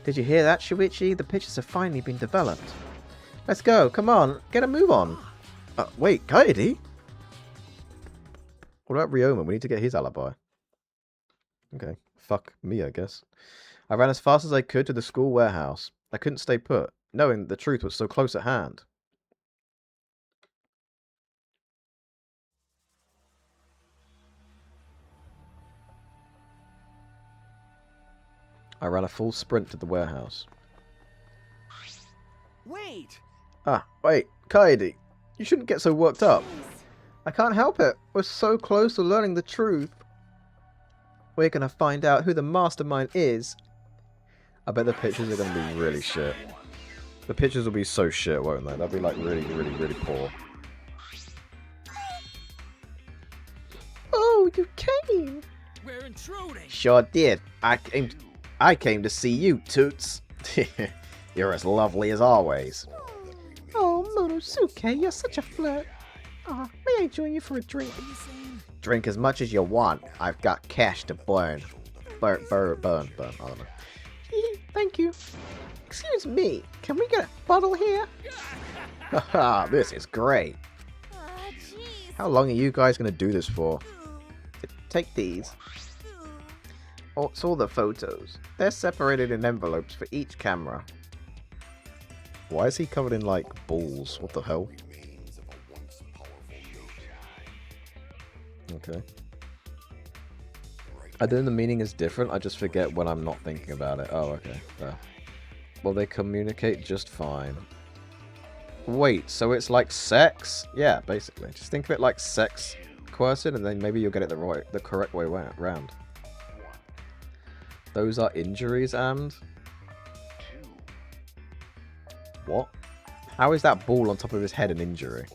Did you hear that, Shuichi? The pictures have finally been developed. Let's go. Come on. Get a move on. Wait, Kaede? What about Ryoma? We need to get his alibi. Okay. Fuck me, I guess. I ran as fast as I could to the school warehouse. I couldn't stay put, knowing the truth was so close at hand. I ran a full sprint to the warehouse. Wait! Wait, Kaede. You shouldn't get so worked up. I can't help it. We're so close to learning the truth. We're gonna find out who the mastermind is. I bet the pictures are gonna be really shit. The pictures will be so shit, won't they? They'll be like really, really, really poor. Oh, you came! We're intruding! Sure did. I came to see you, Toots. You're as lovely as always. Oh, Monosuke, you're such a flirt. May I join you for a drink? Drink as much as you want. I've got cash to burn. Burn. I don't know. Thank you. Excuse me, can we get a bottle here? Haha, this is great. Jeez. How long are you guys going to do this for? Take these. Oh, it's all the photos. They're separated in envelopes for each camera. Why is he covered in, like, balls? What the hell? Okay. I know the meaning is different, I just forget when I'm not thinking about it. Oh, okay. Well, they communicate just fine. Wait, so it's like sex? Yeah, basically. Just think of it like sex coercion, and then maybe you'll get it the correct way round. Those are injuries, and what? How is that ball on top of his head an injury?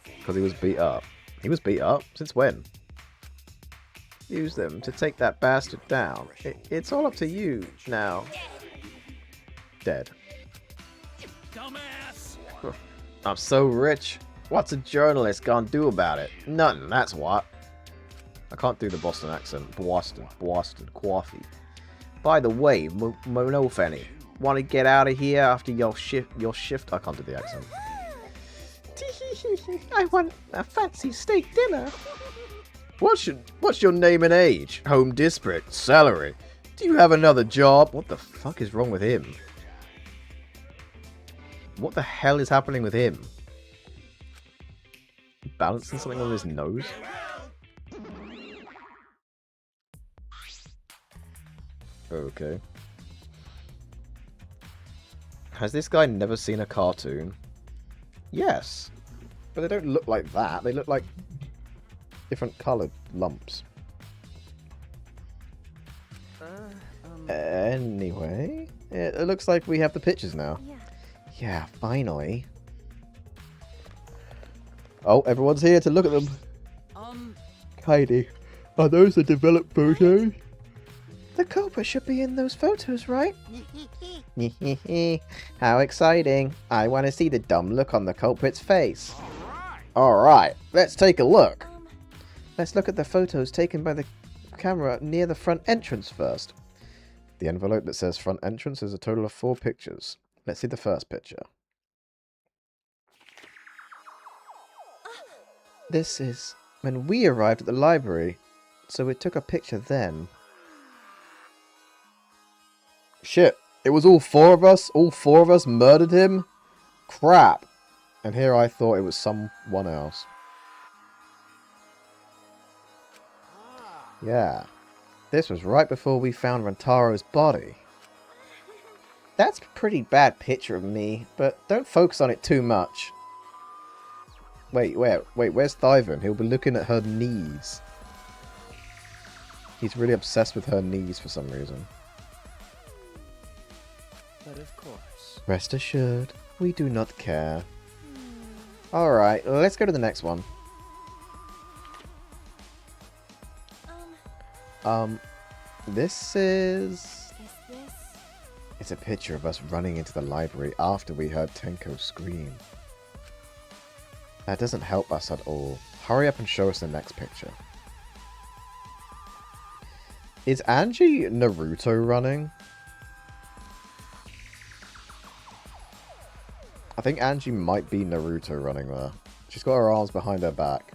Because he was beat up. He was beat up? Since when? Use them to take that bastard down. It's all up to you now. Dead. Dumbass! I'm so rich. What's a journalist gonna do about it? Nothing, that's what. I can't do the Boston accent. Boston, coffee. By the way, Monofenny, want to get out of here after your shift? I can't do the accent. I want a fancy steak dinner. What's your name and age? Home district, salary. Do you have another job? What the fuck is wrong with him? What the hell is happening with him? Balancing something on his nose? Okay. Has this guy never seen a cartoon? Yes. But they don't look like that. They look like different coloured lumps. Anyway, it looks like we have the pictures now. Yeah, finally. Oh, everyone's here to look at them. Heidi, are those the developed photos? The culprit should be in those photos, right? How exciting. I want to see the dumb look on the culprit's face. Alright, let's take a look. Let's look at the photos taken by the camera near the front entrance first. The envelope that says front entrance is a total of 4 pictures. Let's see the first picture. This is when we arrived at the library, so it took a picture then. Shit, it was all 4 of us? All 4 of us murdered him? Crap. And here I thought it was someone else. Yeah. This was right before we found Rantaro's body. That's a pretty bad picture of me, but don't focus on it too much. Wait, where's Thyvan? He'll be looking at her knees. He's really obsessed with her knees for some reason. But of course. Rest assured, we do not care. Alright, let's go to the next one. This is... It's a picture of us running into the library after we heard Tenko scream. That doesn't help us at all. Hurry up and show us the next picture. Is Angie Naruto running? I think Angie might be Naruto running there. She's got her arms behind her back.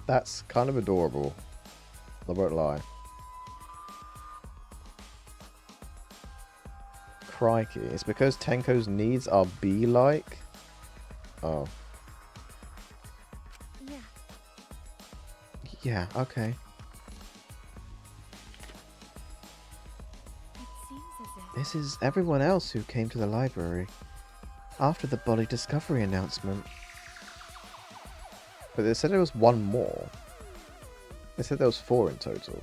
That's kind of adorable. I won't lie. Crikey. It's because Tenko's needs are bee-like? Oh. Yeah, okay. This is everyone else who came to the library after the body discovery announcement. But they said there was one more. They said there was 4 in total.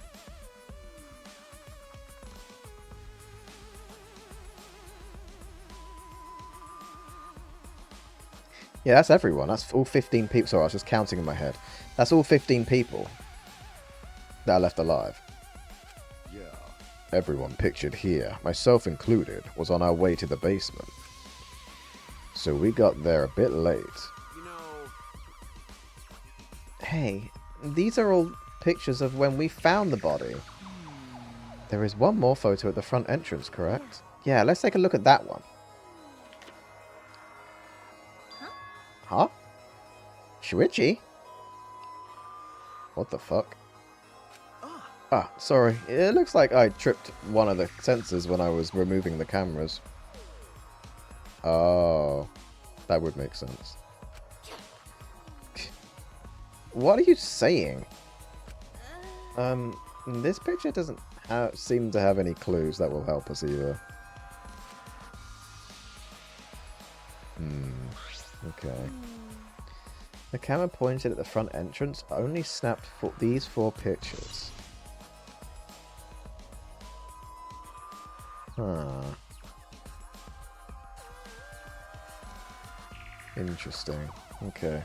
Yeah, that's everyone. That's all 15 people. Sorry, I was just counting in my head. That's all 15 people that are left alive. Yeah. Everyone pictured here, myself included, was on our way to the basement. So we got there a bit late. You know, Hey, these are all pictures of when we found the body. There is one more photo at the front entrance, correct? Yeah, let's take a look at that one. Huh? Shuichi? What the fuck? Ah, sorry. It looks like I tripped one of the sensors when I was removing the cameras. Oh, that would make sense. What are you saying? This picture doesn't seem to have any clues that will help us either. The camera pointed at the front entrance only snapped for these 4 pictures. Huh. Interesting. Okay.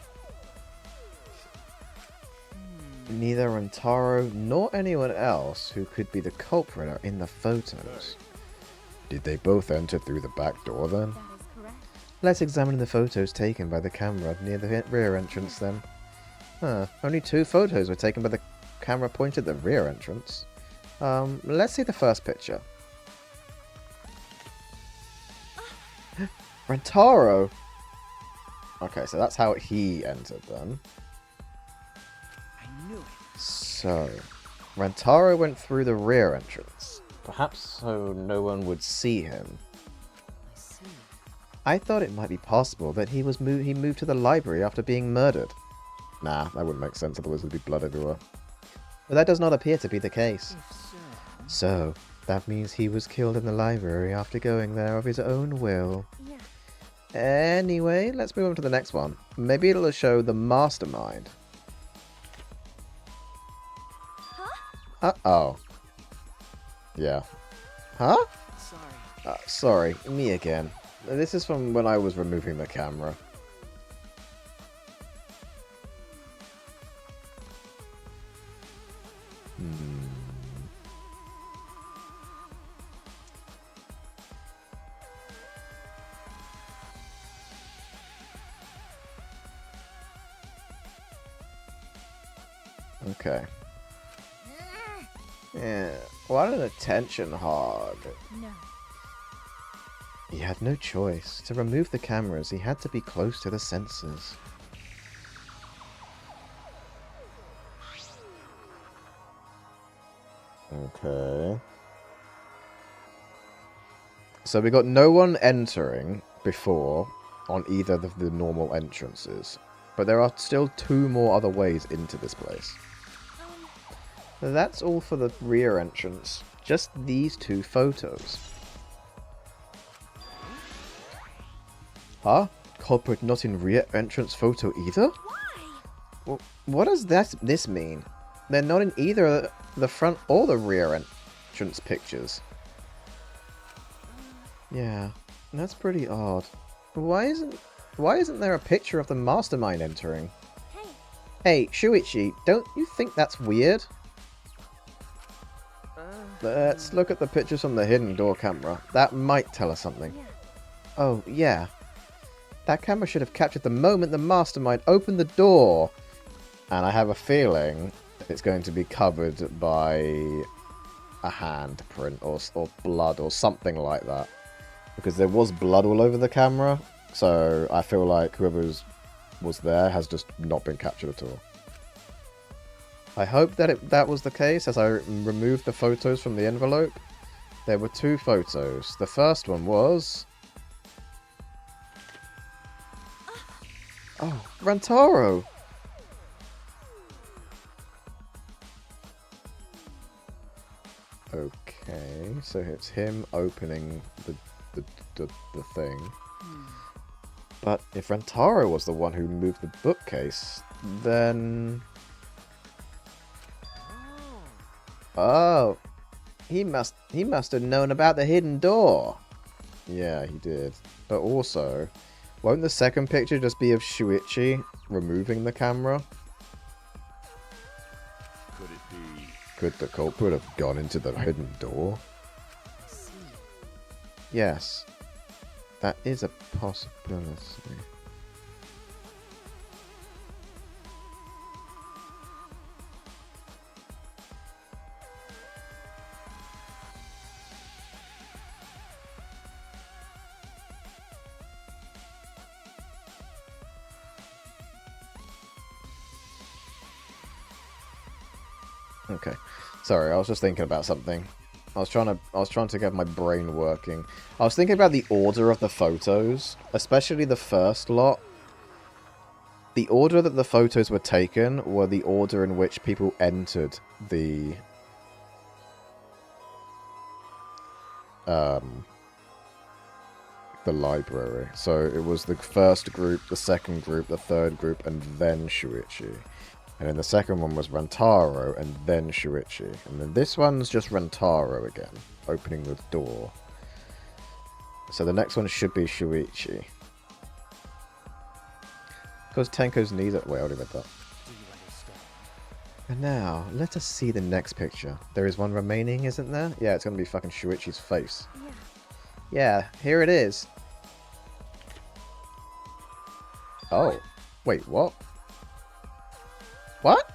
Neither Rantaro nor anyone else who could be the culprit are in the photos. Did they both enter through the back door then? That is correct. Let's examine the photos taken by the camera near the rear entrance then. Huh, only 2 photos were taken by the camera pointed at the rear entrance. Let's see the first picture. Rantaro! Okay, so that's how he entered then. I knew it. So, Rantaro went through the rear entrance. Perhaps so no one would see him. I see. I thought it might be possible that he moved to the library after being murdered. Nah, that wouldn't make sense, otherwise there'd be blood everywhere. But that does not appear to be the case. If so, So, that means he was killed in the library after going there of his own will. Yeah. Anyway, let's move on to the next one. Maybe it'll show the mastermind. Uh-oh. Yeah. Huh? Sorry. Sorry, me again. This is from when I was removing the camera. Okay. Yeah, what an attention hog. No. He had no choice. To remove the cameras, he had to be close to the sensors. Okay. So we got no one entering before on either of the normal entrances. But there are still 2 more other ways into this place. That's all for the rear entrance. Just these 2 photos. Huh? Culprit not in rear entrance photo either? Why? What does this mean? They're not in either the front or the rear entrance pictures. Yeah, that's pretty odd. Why isn't there a picture of the mastermind entering? Hey. Hey, Shuichi, don't you think that's weird? Let's look at the pictures from the hidden door camera. That might tell us something. Yeah. Oh, yeah. That camera should have captured the moment the mastermind opened the door. And I have a feeling it's going to be covered by a handprint or blood or something like that. Because there was blood all over the camera. So I feel like whoever was there has just not been captured at all. I hope that that was the case as I removed the photos from the envelope. There were 2 photos. The first one was... Oh, Rantaro! Okay, so it's him opening the thing. But if Rantaro was the one who moved the bookcase, then... Oh, he must have known about the hidden door. Yeah, he did. But also, won't the second picture just be of Shuichi removing the camera? Could it be? Could the culprit have gone into the hidden door? I see. Yes, that is a possibility. Okay. Sorry, I was just thinking about something. I was trying to get my brain working. I was thinking about the order of the photos, especially the first lot. The order that the photos were taken were the order in which people entered the the library. So it was the first group, the second group, the third group, and then Shuichi. And then the second one was Rantaro, and then Shuichi. And then this one's just Rantaro again, opening the door. So the next one should be Shuichi. Because Tenko's knees are... Wait, I already read that. And now, let us see the next picture. There is one remaining, isn't there? Yeah, it's going to be fucking Shuichi's face. Yeah, here it is. Oh. Wait, what? What?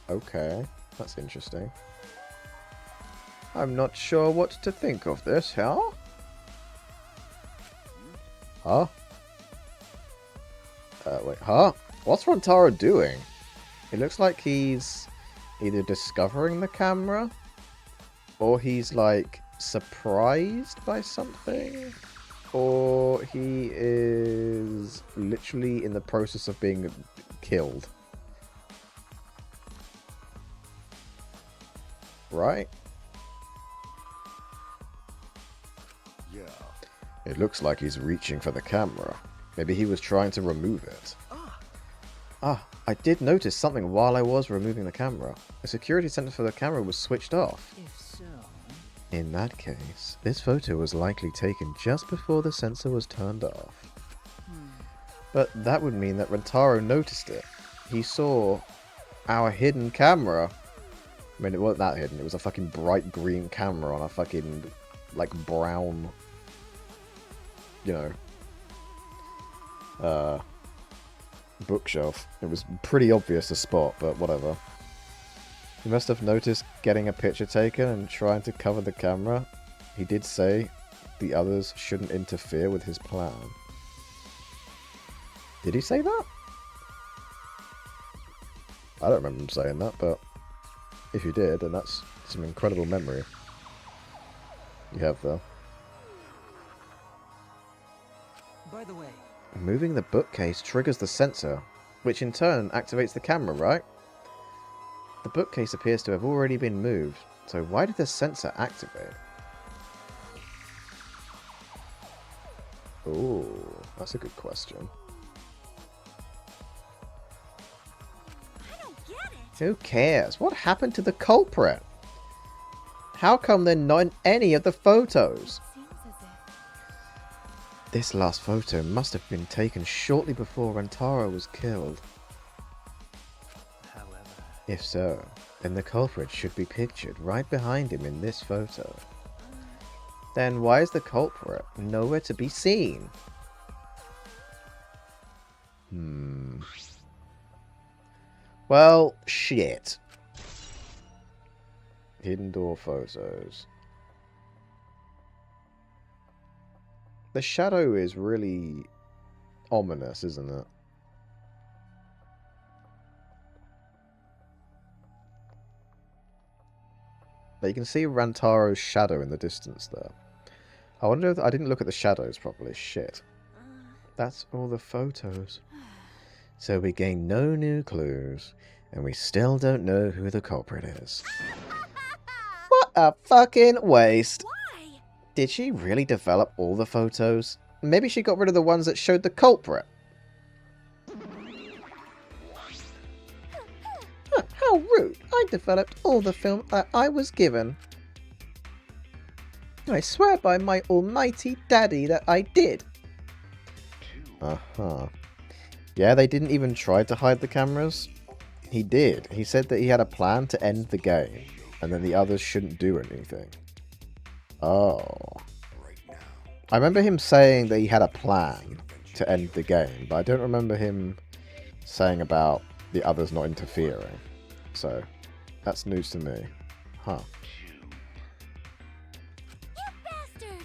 Okay, that's interesting. I'm not sure what to think of this, huh? Huh? Wait, huh? What's Rantaro doing? It looks like he's either discovering the camera, or he's, like, surprised by something, or he is literally in the process of being killed. Right? Yeah. It looks like he's reaching for the camera. Maybe he was trying to remove it. Ah, I did notice something while I was removing the camera. The security sensor for the camera was switched off. If so, In that case, this photo was likely taken just before the sensor was turned off. But that would mean that Rantaro noticed it. He saw our hidden camera. I mean, it wasn't that hidden. It was a fucking bright green camera on a fucking, like, brown, you know, bookshelf. It was pretty obvious to spot, but whatever. He must have noticed getting a picture taken and trying to cover the camera. He did say the others shouldn't interfere with his plan. Did he say that? I don't remember him saying that, but if you did, then that's some incredible memory you have there. by the way, Moving the bookcase triggers the sensor, which in turn activates the camera, right? The bookcase appears to have already been moved, so why did the sensor activate? Ooh, that's a good question. I don't get it. Who cares? What happened to the culprit? How come they're not in any of the photos? Seems as if This last photo must have been taken shortly before Rantaro was killed. however, If so, then the culprit should be pictured right behind him in this photo. Then why is the culprit nowhere to be seen? Well, shit. Hidden door photos. The shadow is really ominous, isn't it? But you can see Rantaro's shadow in the distance there. I wonder if I didn't look at the shadows properly. Shit. That's all the photos. So we gain no new clues, and we still don't know who the culprit is. What a fucking waste. why? Did she really develop all the photos? Maybe she got rid of the ones that showed the culprit. Huh, how rude. I developed all the film that I was given. I swear by my almighty daddy that I did. Uh-huh. Yeah, they didn't even try to hide the cameras. He did. He said that he had a plan to end the game, and then the others shouldn't do anything. Oh. I remember him saying that he had a plan to end the game, but I don't remember him saying about the others not interfering. So, that's news to me. Huh. Bastards!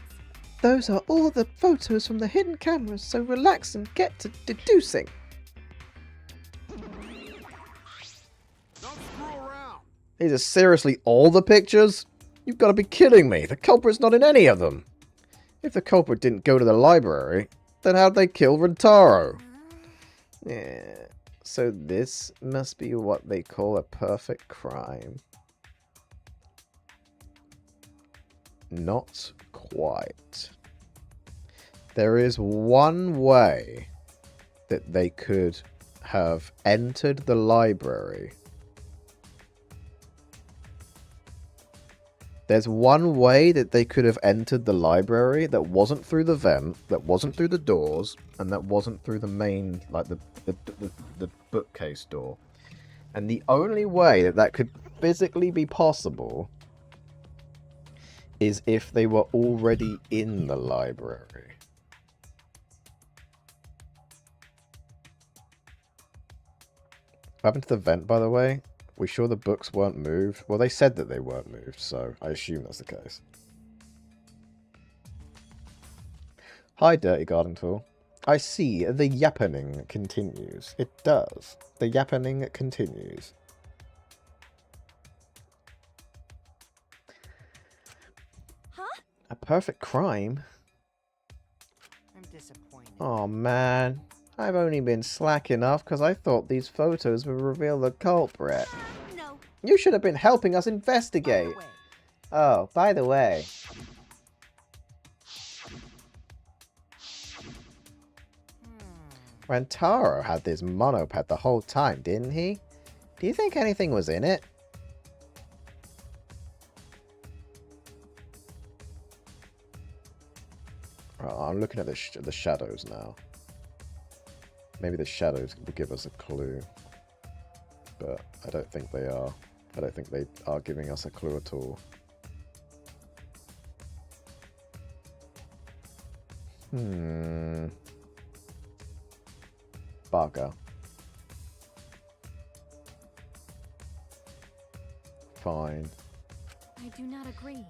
Those are all the photos from the hidden cameras, so relax and get to deducing. Don't screw around. These are seriously all the pictures? You've got to be kidding me. The culprit's not in any of them. If the culprit didn't go to the library, Then how'd they kill Rentaro? Yeah. So this must be what they call a perfect crime. Not quite. There is one way that they could have entered the library. There's one way that they could have entered the library that wasn't through the vent, that wasn't through the doors, and that wasn't through the main, like the bookcase door. And the only way that that could physically be possible is if they were already in the library. What happened to the vent, by the way? We sure the books weren't moved? Well, they said that they weren't moved, so I assume that's the case. Hi, Dirty Garden Tool. I see the yappening continues. It does. The yappening continues. Huh? A perfect crime? I'm disappointed. Oh man, I've only been slack enough because I thought these photos would reveal the culprit. No. You should have been helping us By the investigate. way, Oh, by the way. Rentaro had this monopad the whole time, didn't he? Do you think anything was in it? Oh, I'm looking at the shadows now. Maybe the shadows will give us a clue. But I don't think they are. I don't think they are giving us a clue at all. Bugger. Fine. I do not agree.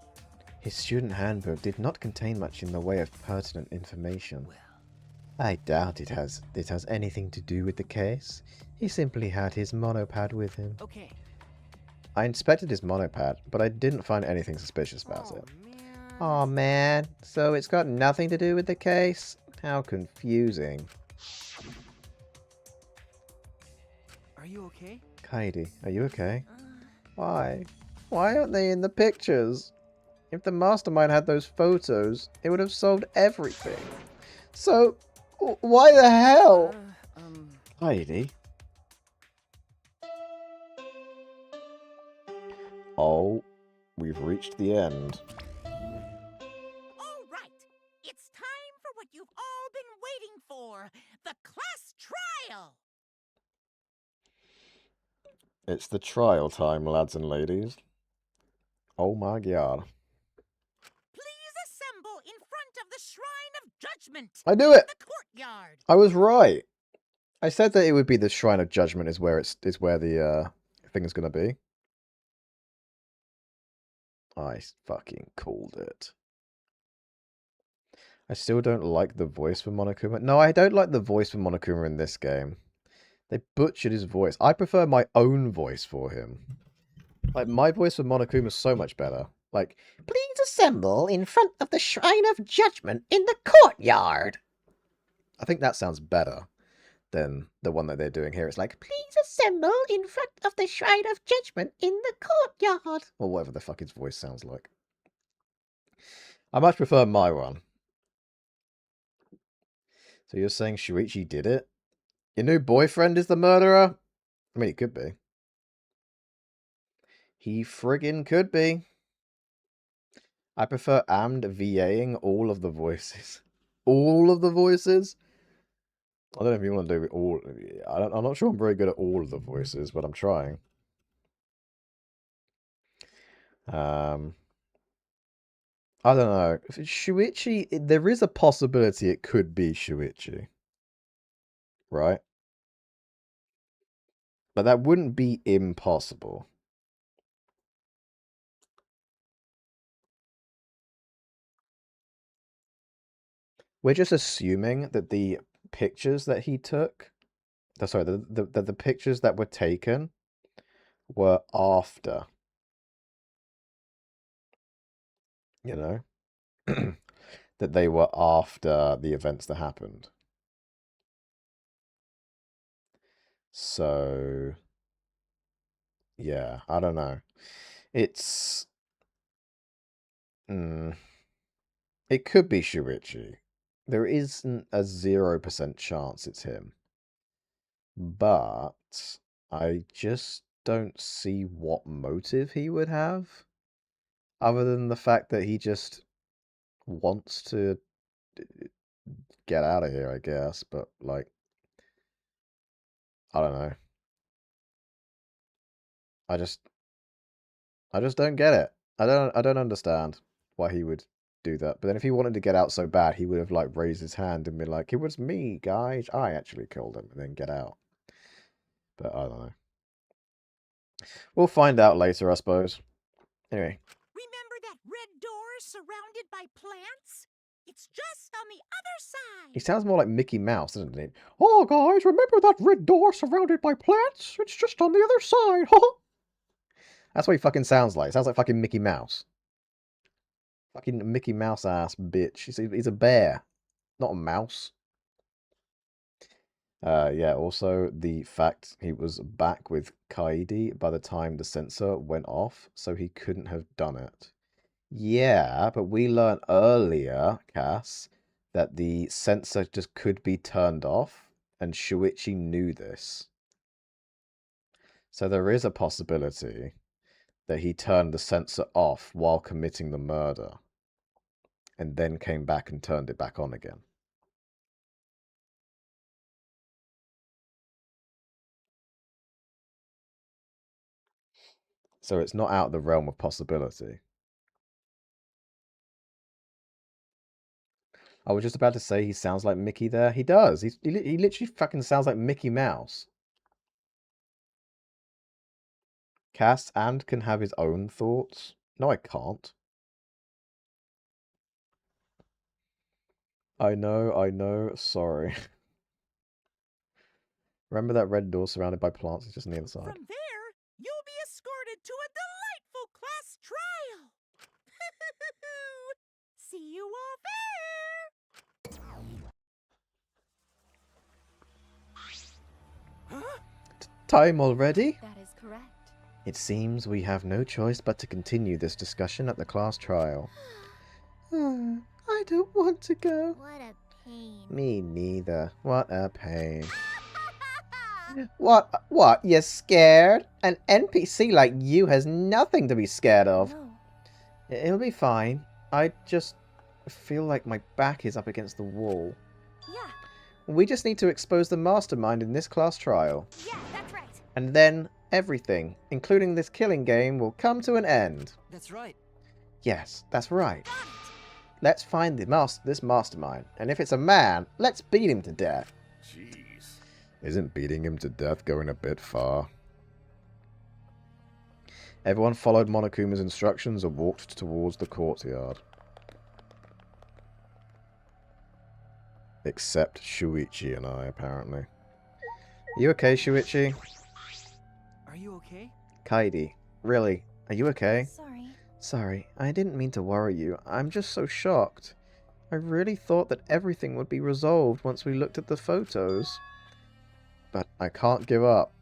His student handbook did not contain much in the way of pertinent information. I doubt it has anything to do with the case. He simply had his monopad with him. okay. I inspected his monopad, but I didn't find anything suspicious about it. Man. Aw, man. So it's got nothing to do with the case? How confusing. Are you okay? Heidi, are you okay? Why? Why aren't they in the pictures? If the mastermind had those photos, it would have solved everything. So, why the hell? Heidi? Oh, we've reached the end. All right, it's time for what you've all been waiting for, the class trial. It's the trial time, lads and ladies. Oh my god. Please assemble in front of the Shrine of Judgment. I knew it! The courtyard. I was right. I said that it would be the Shrine of Judgment is where the thing is gonna be. I fucking called it. I still don't like the voice for Monokuma. No, I don't like the voice for Monokuma in this game. They butchered his voice. I prefer my own voice for him. Like, my voice for Monokuma is so much better. Like, please assemble in front of the Shrine of Judgment in the courtyard. I think that sounds better than the one that they're doing here. It's like, please assemble in front of the Shrine of Judgment in the courtyard. Or whatever the fuck his voice sounds like. I much prefer my one. So you're saying Shuichi did it? Your new boyfriend is the murderer? I mean, he could be. He friggin' could be. I prefer Amd VAing all of the voices. All of the voices? I don't know if you want to do all. I'm not sure I'm very good at all of the voices, but I'm trying. I don't know. If it's Shuichi, there is a possibility it could be Shuichi. Right? But that wouldn't be impossible. We're just assuming that the pictures that he took, sorry, the pictures that were taken were after. You know? that they were after the events that happened. So, yeah, I don't know. It's... it could be Shuichi. There isn't a 0% chance it's him. But I just don't see what motive he would have. Other than the fact that he just wants to get out of here, I guess. But, like, I don't know. I just don't get it. I don't understand why he would do that. But then if he wanted to get out so bad, he would have like raised his hand and been like, "It was me, guys. I actually killed him," and then get out. But I don't know. We'll find out later, I suppose. Anyway. Remember that red door surrounded by plants? It's just on the other side. He sounds more like Mickey Mouse, doesn't he? Oh, guys, remember that red door surrounded by plants? It's just on the other side. That's what he fucking sounds like. Sounds like fucking Mickey Mouse. Fucking Mickey Mouse ass bitch. He's a bear, not a mouse. Yeah, also the fact he was back with Kaidi by the time the sensor went off, so he couldn't have done it. Yeah, but we learned earlier, Cass, that the sensor just could be turned off, and Shuichi knew this. So there is a possibility that he turned the sensor off while committing the murder, and then came back and turned it back on again. So it's not out of the realm of possibility. I was just about to say he sounds like Mickey there. He does. He literally fucking sounds like Mickey Mouse. Cass and can have his own thoughts. No, I can't. I know. Sorry. Remember that red door surrounded by plants? It's just on the other side. From there, you'll be escorted to a delightful class trial. See you all there. Huh? Time already? That is correct. It seems we have no choice but to continue this discussion at the class trial. I don't want to go. What a pain. Me neither. What a pain. What? You're scared? An NPC like you has nothing to be scared of. No. It'll be fine. I just feel like my back is up against the wall. Yeah. We just need to expose the mastermind in this class trial. Yeah, that's right. And then everything, including this killing game, will come to an end. That's right. Yes, that's right. Let's find this mastermind, and if it's a man, let's beat him to death. Jeez. Isn't beating him to death going a bit far? Everyone followed Monokuma's instructions and walked towards the courtyard. Except Shuichi and I, apparently. You okay, Shuichi? Are you okay? Kaidi, really, are you okay? Sorry. Sorry, I didn't mean to worry you. I'm just so shocked. I really thought that everything would be resolved once we looked at the photos. But I can't give up.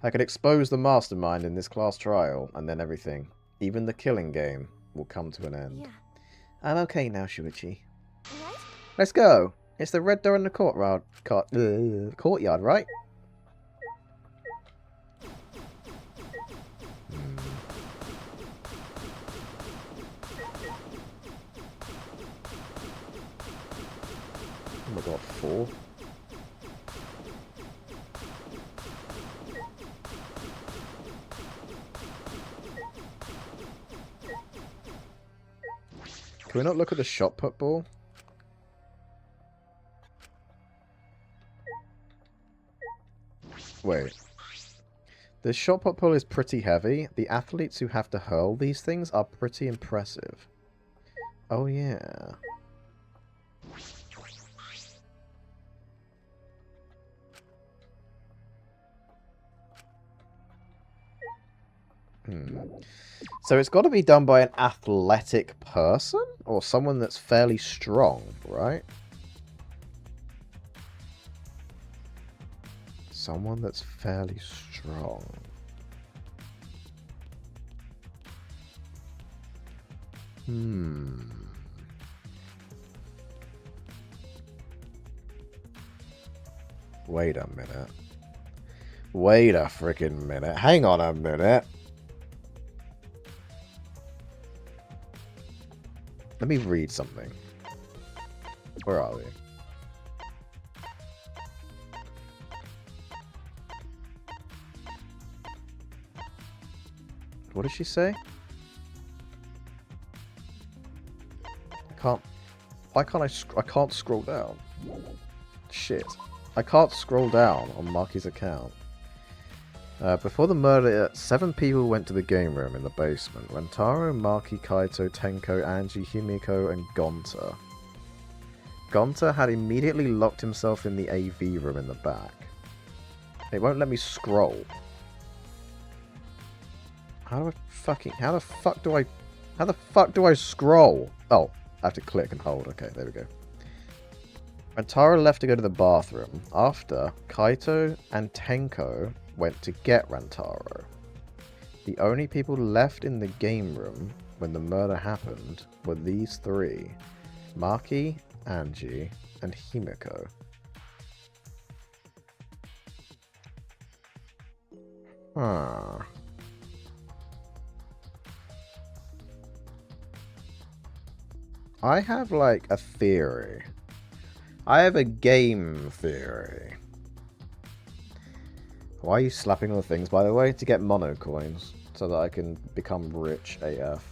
I could expose the mastermind in this class trial, and then everything, even the killing game, will come to an end. Yeah. I'm okay now, Shuichi. Right? Let's go! It's the red door in the courtyard, right? Oh my god, 4? Can we not look at the shot put ball? Wait. The shot put ball is pretty heavy. The athletes who have to hurl these things are pretty impressive. Oh yeah. So it's got to be done by an athletic person? Or someone that's fairly strong, right? Someone that's fairly strong. Wait a minute. Wait a freaking minute. Hang on a minute. Let me read something. Where are we? What did she say? Why can't I can't scroll down. Shit. I can't scroll down on Maki's account. Before the murder, 7 people went to the game room in the basement. Rentaro, Maki, Kaito, Tenko, Angie, Himiko, and Gonta. Gonta had immediately locked himself in the AV room in the back. It won't let me scroll. How the fuck do I scroll? Oh, I have to click and hold. Okay, there we go. Rentaro left to go to the bathroom. After, Kaito and Tenko went to get Rentaro. The only people left in the game room when the murder happened were these 3. Maki, Angie, and Himiko. Huh. I have, like, a theory. I have a game theory. Why are you slapping all the things, by the way? To get mono coins, so that I can become rich AF.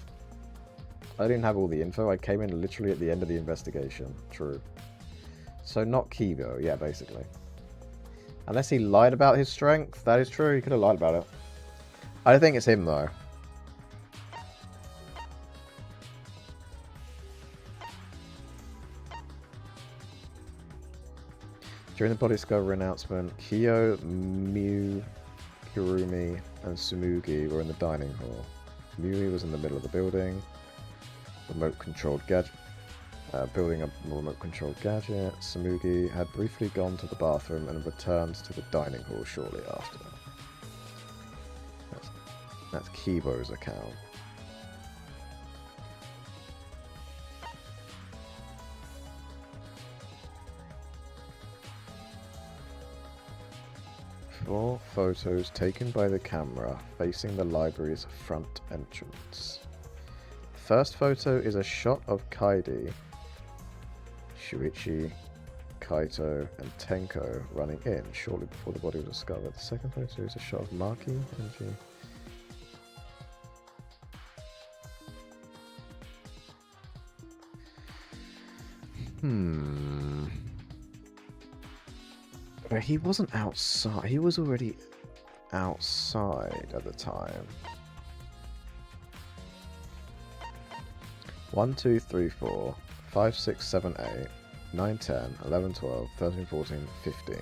I didn't have all the info. I came in literally at the end of the investigation. True. So not Kibo, yeah, basically. Unless he lied about his strength. That is true, he could have lied about it. I don't think it's him, though. During the body discovery announcement, Kyo, Miu, Hirumi, and Tsumugi were in the dining hall. Miu was in the middle of the building, remote-controlled gadget, building a remote-controlled gadget. Tsumugi had briefly gone to the bathroom and returned to the dining hall shortly after. That's Kibo's account. Four photos taken by the camera facing the library's front entrance. The first photo is a shot of Kaidi, Shuichi, Kaito, and Tenko running in shortly before the body was discovered. The second photo is a shot of Maki, Angie. But he wasn't outside. He was already outside at the time. 1, 2, 3, 4, 5, 6, 7, 8, 9, 10, 11, 12, 13, 14, 15.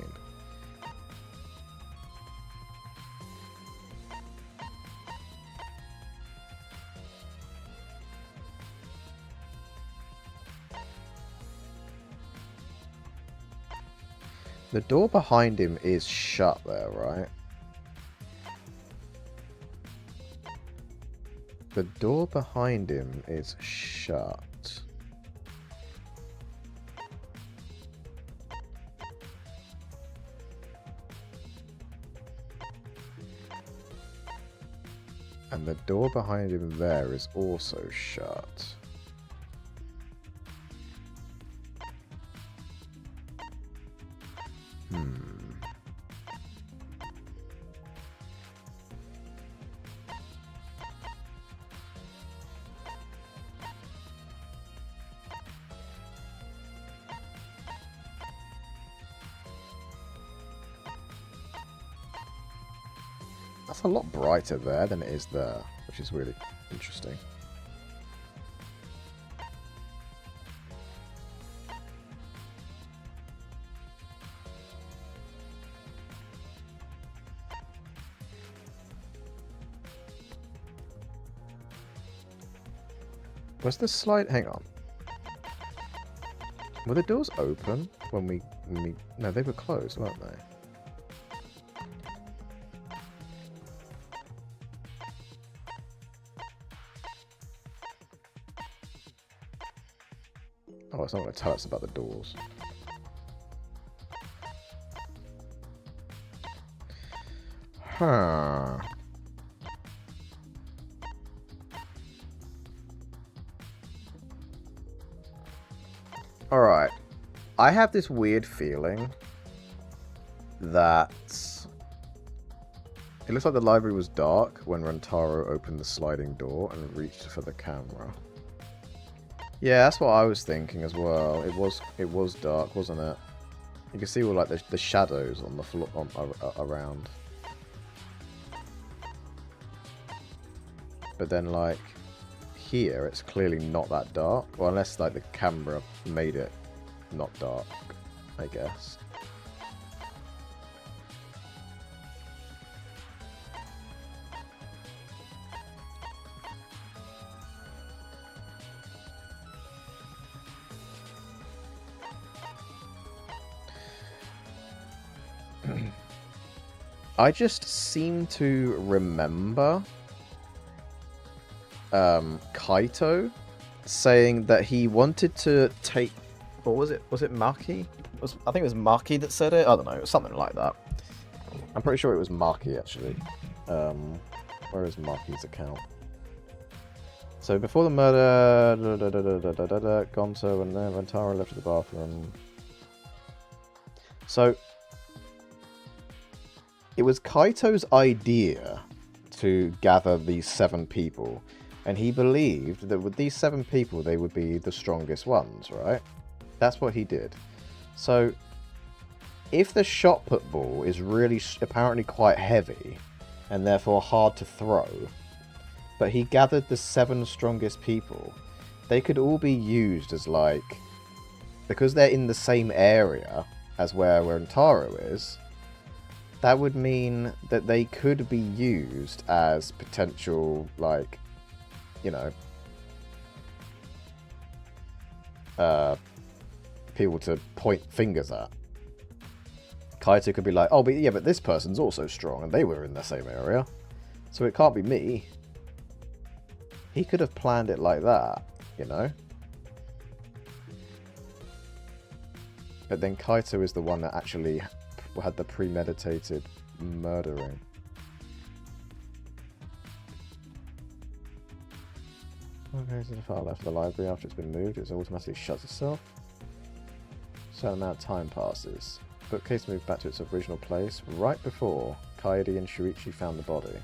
The door behind him is shut there, right? The door behind him is shut. And the door behind him there is also shut. That's a lot brighter there than it is there, which is really interesting. Was the slide... Hang on. Were the doors open when we... No, they were closed, weren't they? Oh, it's not going to tell us about the doors. Huh. Alright. I have this weird feeling that it looks like the library was dark when Rentaro opened the sliding door and reached for the camera. Yeah, that's what I was thinking as well. It was dark, wasn't it? You can see all like the shadows on the floor around. But then like here it's clearly not that dark. Well, unless like the camera made it not dark, I guess. I just seem to remember Kaito saying that he wanted to take... What was it? Was it Maki? I think it was Maki that said it. I don't know. It was something like that. I'm pretty sure it was Maki, actually. Where is Maki's account? So before the murder... Gonzo and then Rentaro left the bathroom. So... It was Kaito's idea to gather these 7 people, and he believed that with these 7 people they would be the strongest ones, right? That's what he did. So, if the shot put ball is really apparently quite heavy, and therefore hard to throw, but he gathered the 7 strongest people, they could all be used as like... Because they're in the same area as where Rentaro is... That would mean that they could be used as potential, like, you know, people to point fingers at. Kaito could be like, oh, but yeah, but this person's also strong, and they were in the same area, so it can't be me. He could have planned it like that, you know? But then Kaito is the one that actually... had the premeditated murdering. Okay, so the file left the library after it's been moved, it automatically shuts itself. Certain amount of time passes. Bookcase moved back to its original place right before Kaede and Shuichi found the body.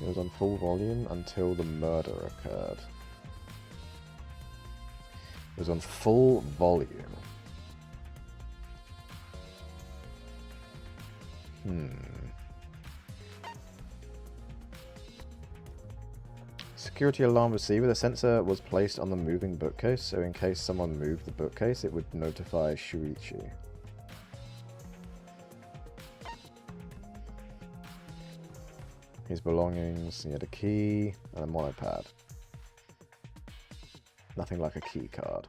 It was on full volume until the murder occurred. It was on full volume. Security alarm receiver. The sensor was placed on the moving bookcase, so in case someone moved the bookcase, it would notify Shuichi. His belongings, he had a key, and a monopad. Nothing like a key card.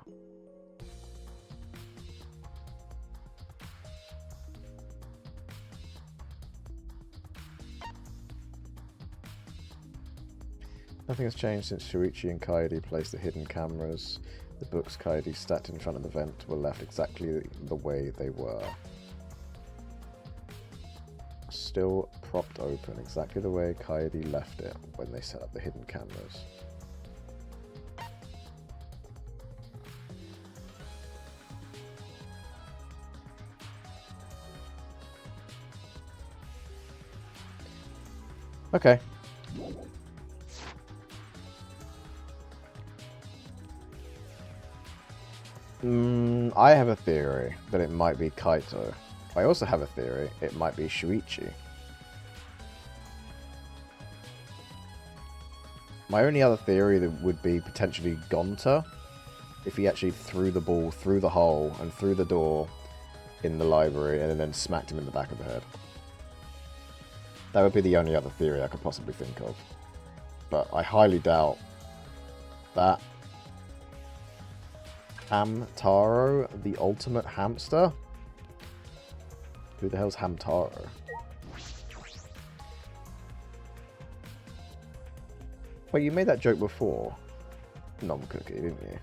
Nothing has changed since Shuichi and Kaede placed the hidden cameras. The books Kaede stacked in front of the vent were left exactly the way they were. Still propped open, exactly the way Kaede left it when they set up the hidden cameras. Okay. I have a theory that it might be Kaito. I also have a theory it might be Shuichi. My only other theory that would be potentially Gonta, if he actually threw the ball through the hole and through the door, in the library and then smacked him in the back of the head. That would be the only other theory I could possibly think of. But I highly doubt that. Hamtaro, the ultimate hamster? Who the hell's Hamtaro? Wait, you made that joke before, Nom-Cookie, didn't you?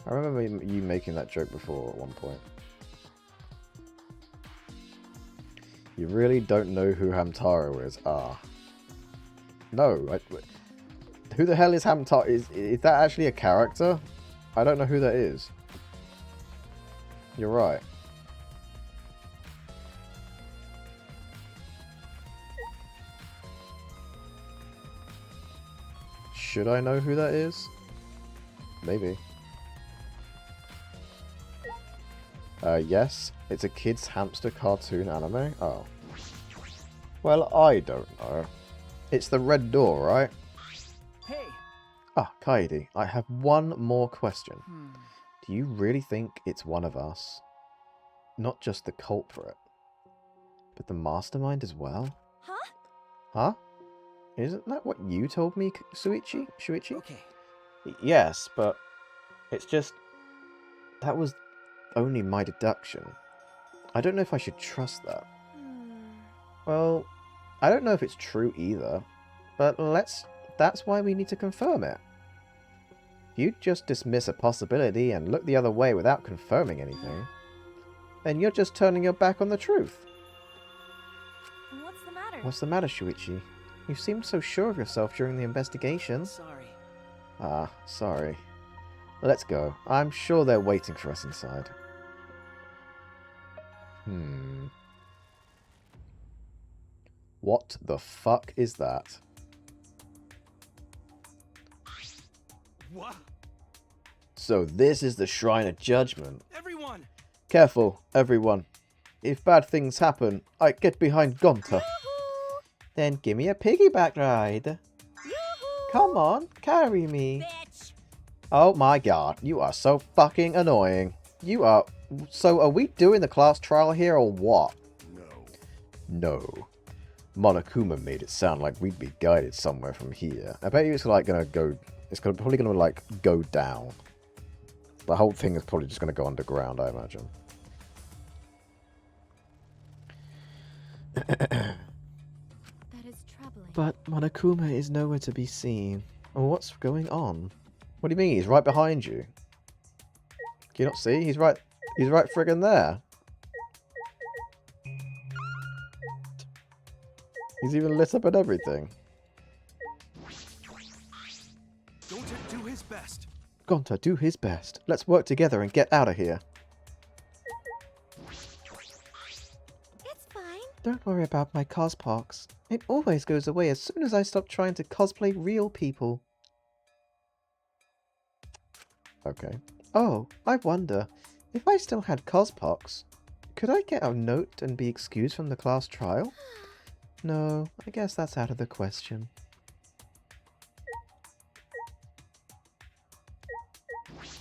I remember you making that joke before at one point. You really don't know who Hamtaro is? Ah. No. Who the hell is Hamtaro? Is that actually a character? I don't know who that is. You're right. Should I know who that is? Maybe. Yes. It's a kid's hamster cartoon anime. Oh. Well, I don't know. It's the red door, right? Hey. Ah, Kaede, I have one more question. Do you really think it's one of us? Not just the culprit, but the mastermind as well? Huh? Huh? Isn't that what you told me, Shuichi? Okay. Yes, but it's just... that was only my deduction. I don't know if I should trust that. Well, I don't know if it's true either, but that's why we need to confirm it. If you just dismiss a possibility and look the other way without confirming anything, then you're just turning your back on the truth. What's the matter? What's the matter, Shuichi? You seemed so sure of yourself during the investigation. Sorry. Ah, sorry. Let's go. I'm sure they're waiting for us inside. What the fuck is that? What? So this is the Shrine of Judgment. Everyone! Careful, everyone. If bad things happen, I get behind Gonta. Then give me a piggyback ride. Come on, carry me. Bitch! Oh my god, you are so fucking annoying. You are... So are we doing the class trial here or what? No. Monokuma made it sound like we'd be guided somewhere from here. I bet you it's like gonna go... It's probably gonna like go down. The whole thing is probably just gonna go underground, I imagine. That is troubling. But Monokuma is nowhere to be seen. Oh, what's going on? What do you mean? He's right behind you. Can you not see? He's right friggin' there. He's even lit up and everything. Gonta, do his best. Gonta, do his best. Let's work together and get out of here. It's fine. Don't worry about my cospox. It always goes away as soon as I stop trying to cosplay real people. Okay. Oh, I wonder, if I still had cospox, could I get a note and be excused from the class trial? No, I guess that's out of the question.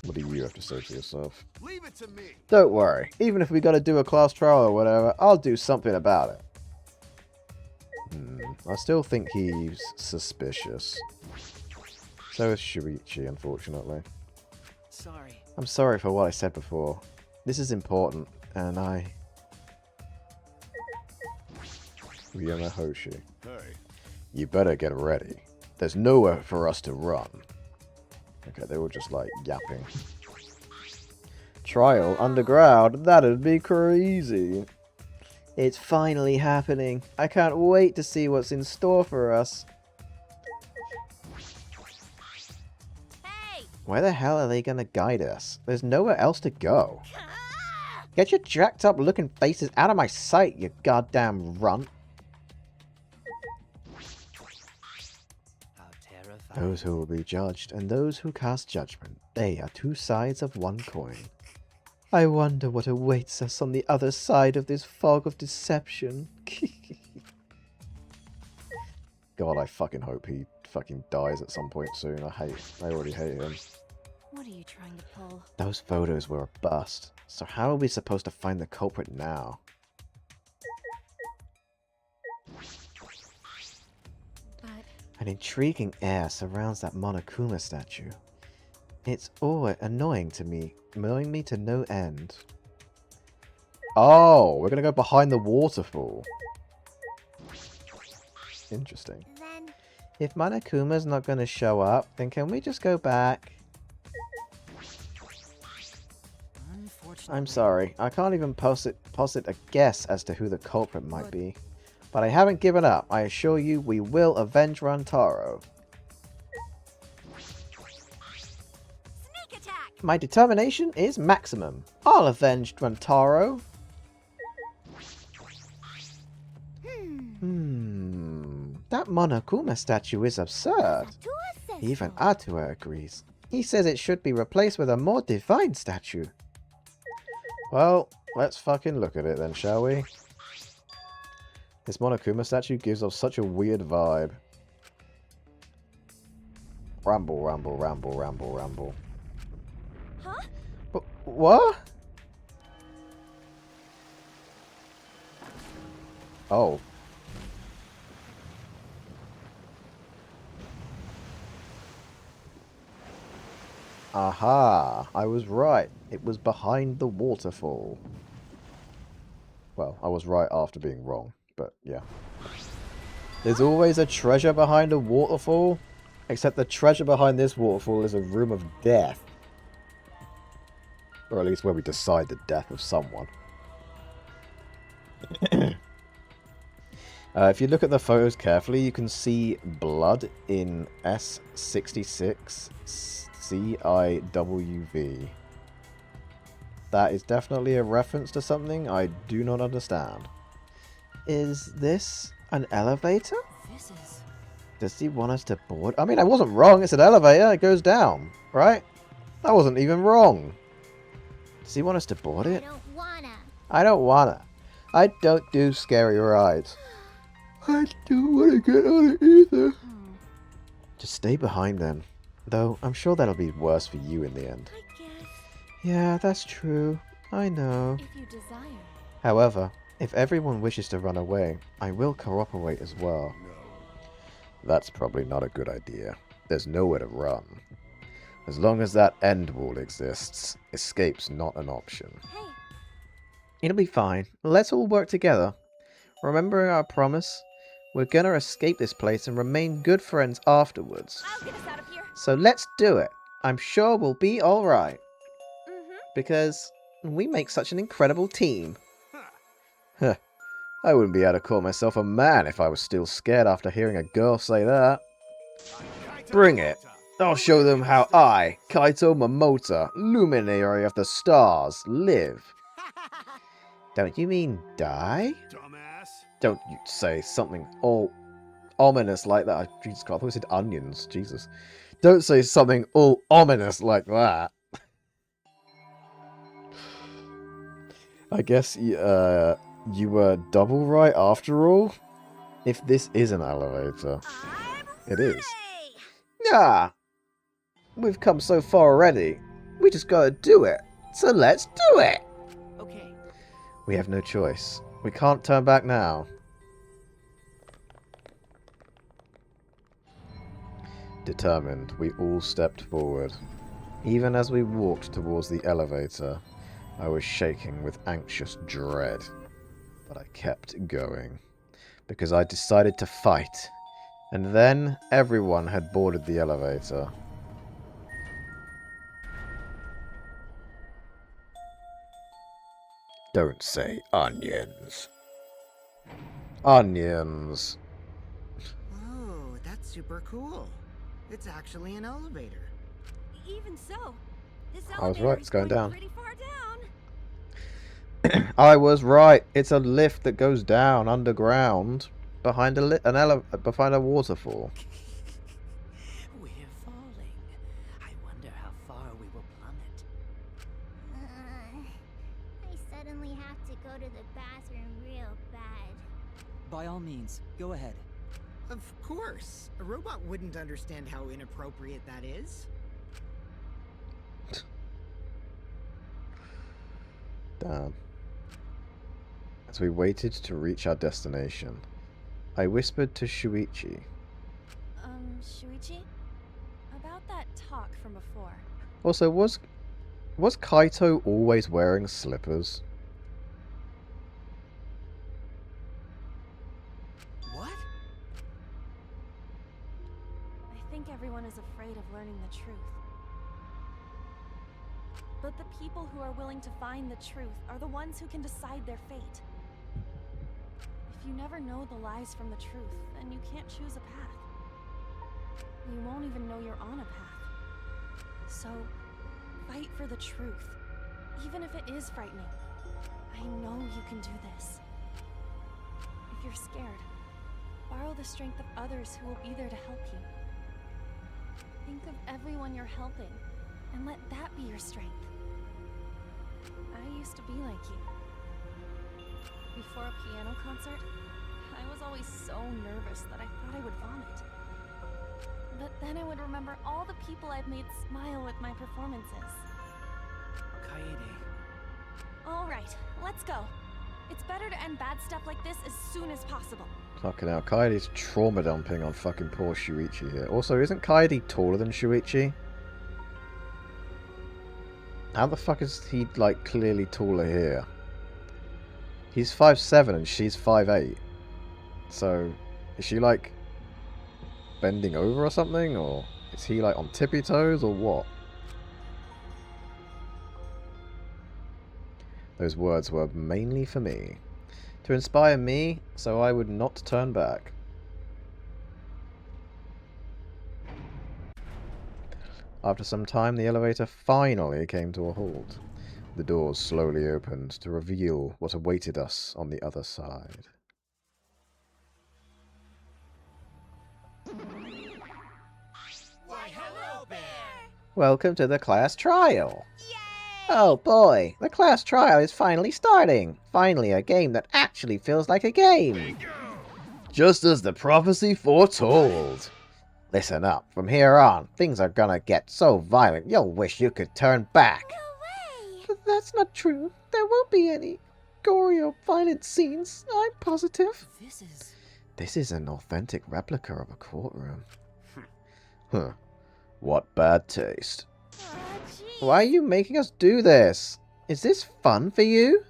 What do you have to say for yourself? Leave it to me. Don't worry. Even if we gotta do a class trial or whatever, I'll do something about it. I still think he's suspicious. So is Shuichi, unfortunately. Sorry. I'm sorry for what I said before. This is important, and Ryoma Hoshi. Hey. You better get ready. There's nowhere for us to run. Okay, they were just like yapping. Trial underground? That'd be crazy. It's finally happening. I can't wait to see what's in store for us. Hey! Where the hell are they gonna guide us? There's nowhere else to go. Get your jacked up looking faces out of my sight, you goddamn runt. How terrifying. Those who will be judged and those who cast judgment, they are two sides of one coin. I wonder what awaits us on the other side of this fog of deception. God, I fucking hope he fucking dies at some point soon. I already hate him. What are you trying to pull? Those photos were a bust. So how are we supposed to find the culprit now? But An intriguing air surrounds that Monokuma statue. It's all annoying me to no end. Oh, we're gonna go behind the waterfall. Interesting. Then If Monokuma's not gonna show up, then can we just go back? Unfortunately, I'm sorry, I can't even posit a guess as to who the culprit might be. But I haven't given up. I assure you, we will avenge Rantaro. sneak attack. My determination is maximum. I'll avenge Rantaro. That Monokuma statue is absurd. Atua says Even so. Atua agrees. He says it should be replaced with a more divine statue. Well, let's fucking look at it then, shall we? This Monokuma statue gives off such a weird vibe. Ramble, ramble, ramble, ramble, ramble. Huh? What? Oh. Aha! I was right. It was behind the waterfall. Well, I was right after being wrong, but yeah. There's always a treasure behind a waterfall, except the treasure behind this waterfall is a room of death. Or at least where we decide the death of someone. If you look at the photos carefully, you can see blood in S66 CIWV. That is definitely a reference to something I do not understand. Is this an elevator? this is... Does he want us to board? I mean, I wasn't wrong. It's an elevator. It goes down, right? I wasn't even wrong. Does he want us to board I it? don't wanna. I don't wanna. I don't do scary rides. I don't want to get on it either. Just stay behind then. Though, I'm sure that'll be worse for you in the end. I guess Yeah, that's true. I know. If you desire. However, if everyone wishes to run away, I will cooperate as well. That's probably not a good idea. There's nowhere to run. As long as that end wall exists, escape's not an option. Hey, It'll be fine. Let's all work together. Remembering our promise, we're gonna escape this place and remain good friends afterwards. I'll get us out of here. So let's do it. I'm sure we'll be alright. Mm-hmm. Because we make such an incredible team. Huh. I wouldn't be able to call myself a man if I was still scared after hearing a girl say that. Bring it. I'll show them how I, Kaito Momota, luminary of the stars, live. Don't you mean die? Dumbass. Don't you say something all ominous like that. Jesus God, I thought we said onions. Jesus. Don't say something all ominous like that. I guess you were double right after all. If this is an elevator. It is. Yeah. We've come so far already. We just gotta do it. So let's do it. Okay. We have no choice. We can't turn back now. Determined, we all stepped forward. Even as we walked towards the elevator, I was shaking with anxious dread. But I kept going. Because I decided to fight. And then everyone had boarded the elevator. Don't say onions. Onions. Oh, that's super cool. It's actually an elevator. Even so, this I was right, it's going down. pretty far down. I was right. It's a lift that goes down underground behind behind a waterfall. We're falling. I wonder how far we will plummet. I suddenly have to go to the bathroom real bad. By all means, go ahead. Of course. A robot wouldn't understand how inappropriate that is. Damn. As we waited to reach our destination, I whispered to Shuichi. Shuichi? About that talk from before. Also, was Kaito always wearing slippers? What? I think everyone is afraid of learning the truth. But the people who are willing to find the truth are the ones who can decide their fate. If you never know the lies from the truth, then you can't choose a path. You won't even know you're on a path. So, fight for the truth, even if it is frightening. I know you can do this. If you're scared, borrow the strength of others who will be there to help you. Think of everyone you're helping, and let that be your strength. I used to be like you. Before a piano concert, I was always so nervous that I thought I would vomit. But then I would remember all the people I've made smile with my performances. Kaede. Alright, let's go. It's better to end bad stuff like this as soon as possible. Fucking hell, Kaede's trauma dumping on fucking poor Shuichi here. Also, isn't Kaede taller than Shuichi? How the fuck is he, like, clearly taller here? He's 5'7" and she's 5'8". So, is she, like, bending over or something? Or is he, like, on tippy toes or what? Those words were mainly for me. To inspire me, so I would not turn back. After some time, the elevator finally came to a halt. The doors slowly opened to reveal what awaited us on the other side. Why, hello, Bear! Welcome to the class trial! Oh boy, the class trial is finally starting! Finally a game that actually feels like a game! Just as the prophecy foretold! Listen up, from here on, things are gonna get so violent you'll wish you could turn back! But that's not true. There won't be any gory or violent scenes, I'm positive. This is an authentic replica of a courtroom. Huh. What bad taste. Why are you making us do this? Is this fun for you?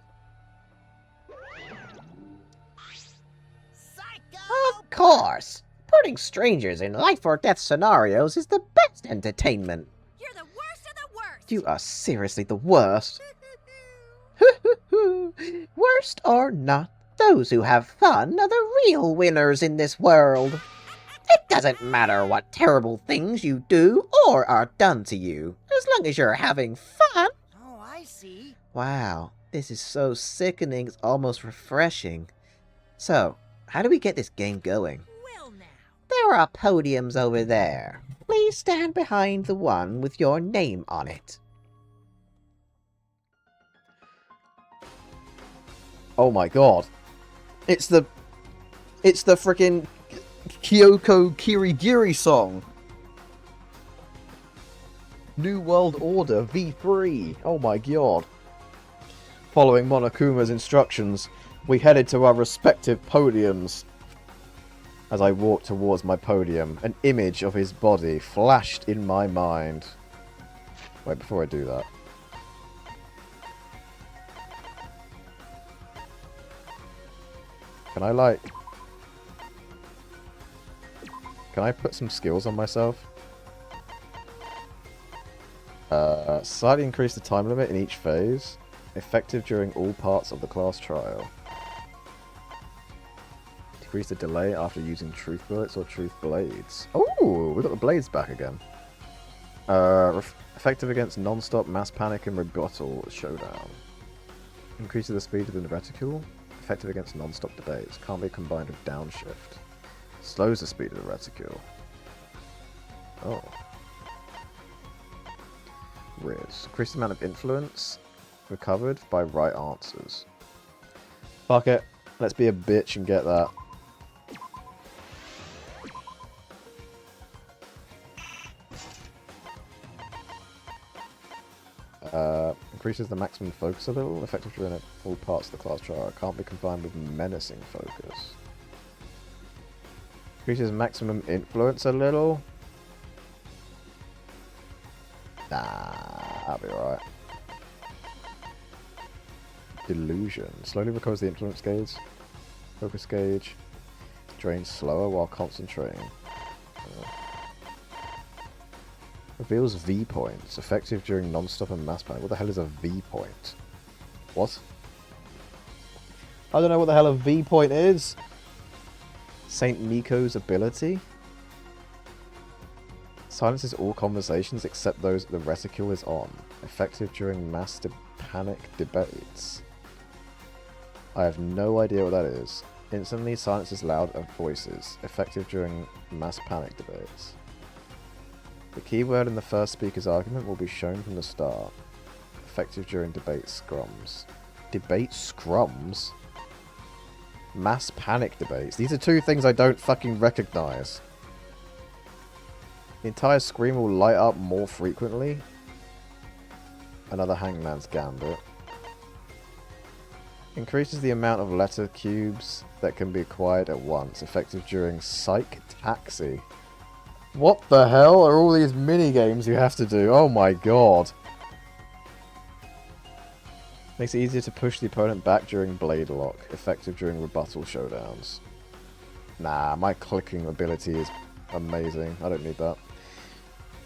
Of course! Putting strangers in life or death scenarios is the best entertainment. You're the worst of the worst! You are seriously the worst. Worst or not, those who have fun are the real winners in this world. It doesn't matter what terrible things you do or are done to you, as long as you're having fun. Oh, I see. Wow, this is so sickening, it's almost refreshing. So, how do we get this game going? Well, now. There are podiums over there. Please stand behind the one with your name on it. Oh my god. It's the frickin' Kyoko Kirigiri song. New World Order V3. Oh my god. Following Monokuma's instructions, we headed to our respective podiums. As I walked towards my podium, an image of his body flashed in my mind. Wait, before I do that. Can I put some skills on myself? Slightly increase the time limit in each phase. Effective during all parts of the class trial. Decrease the delay after using truth bullets or truth blades. Oh, we got the blades back again. Effective against non-stop mass panic and rebuttal showdown. Increases the speed of the reticule. Effective against non-stop debates. Can't be combined with downshift. Slows the speed of the reticule. Oh. Riz. Increase the amount of influence recovered by right answers. Fuck it. Let's be a bitch and get that. Increases the maximum focus a little. Effective during all parts of the class trial. Can't be combined with menacing focus. Increases maximum influence a little. Nah, that'll be alright. Illusion. Slowly recovers the influence gauge. Focus gauge. Drains slower while concentrating. Reveals V points. Effective during non-stop and mass panic. What the hell is a V point? What? I don't know what the hell a V point is. Saint Nico's ability. Silences all conversations except those the reticule is on. Effective during mass panic debates. I have no idea what that is. Instantly silences loud voices. Effective during mass panic debates. The keyword in the first speaker's argument will be shown from the start. Effective during debate scrums. Debate scrums? Mass panic debates. These are two things I don't fucking recognize. The entire screen will light up more frequently. Another Hangman's Gambit. Increases the amount of letter cubes that can be acquired at once. Effective during Psych Taxi. What the hell are all these mini games you have to do? Oh my god. Makes it easier to push the opponent back during Blade Lock. Effective during rebuttal showdowns. Nah, my clicking ability is amazing. I don't need that.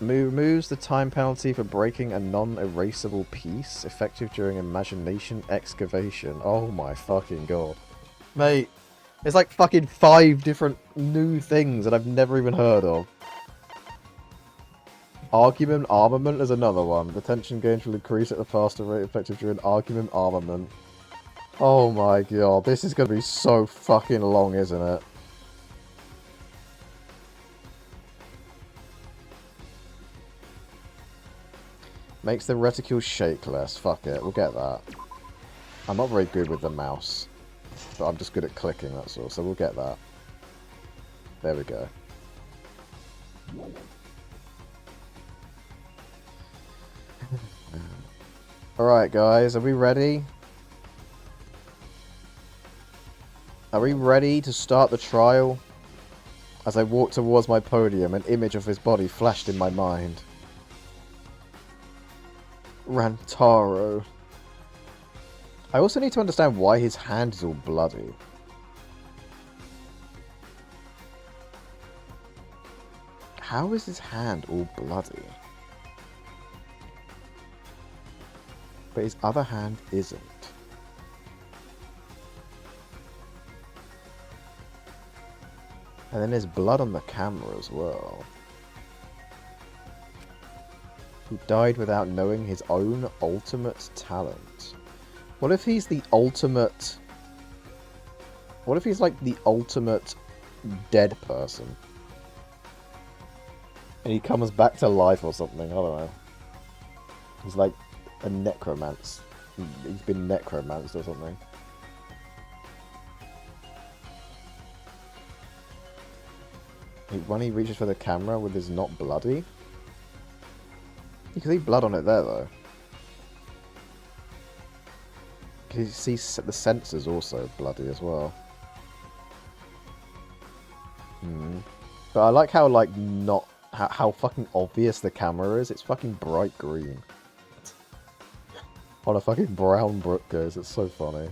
Removes the time penalty for breaking a non-erasable piece. Effective during imagination excavation. Oh my fucking god. Mate, there's like fucking 5 different new things that I've never even heard of. Argument armament is another one. The tension gauge will increase at a faster rate effective during argument armament. Oh my god, this is going to be so fucking long, isn't it? Makes the reticule shake less. Fuck it, we'll get that. I'm not very good with the mouse, but I'm just good at clicking, that's all, so we'll get that. There we go. Alright guys, are we ready? Are we ready to start the trial? As I walked towards my podium, an image of his body flashed in my mind. Rantaro. I also need to understand why his hand is all bloody. How is his hand all bloody? But his other hand isn't. And then there's blood on the camera as well. He died without knowing his own ultimate talent. What if he's the ultimate... What if he's like the ultimate dead person? And he comes back to life or something, I don't know. He's like a necromance. He's been necromanced or something. When he reaches for the camera with his not bloody? You can see blood on it there though. You see the sensors also bloody as well. But I like how like not how fucking obvious the camera is. It's fucking bright green. On a fucking brown brook goes. It's so funny.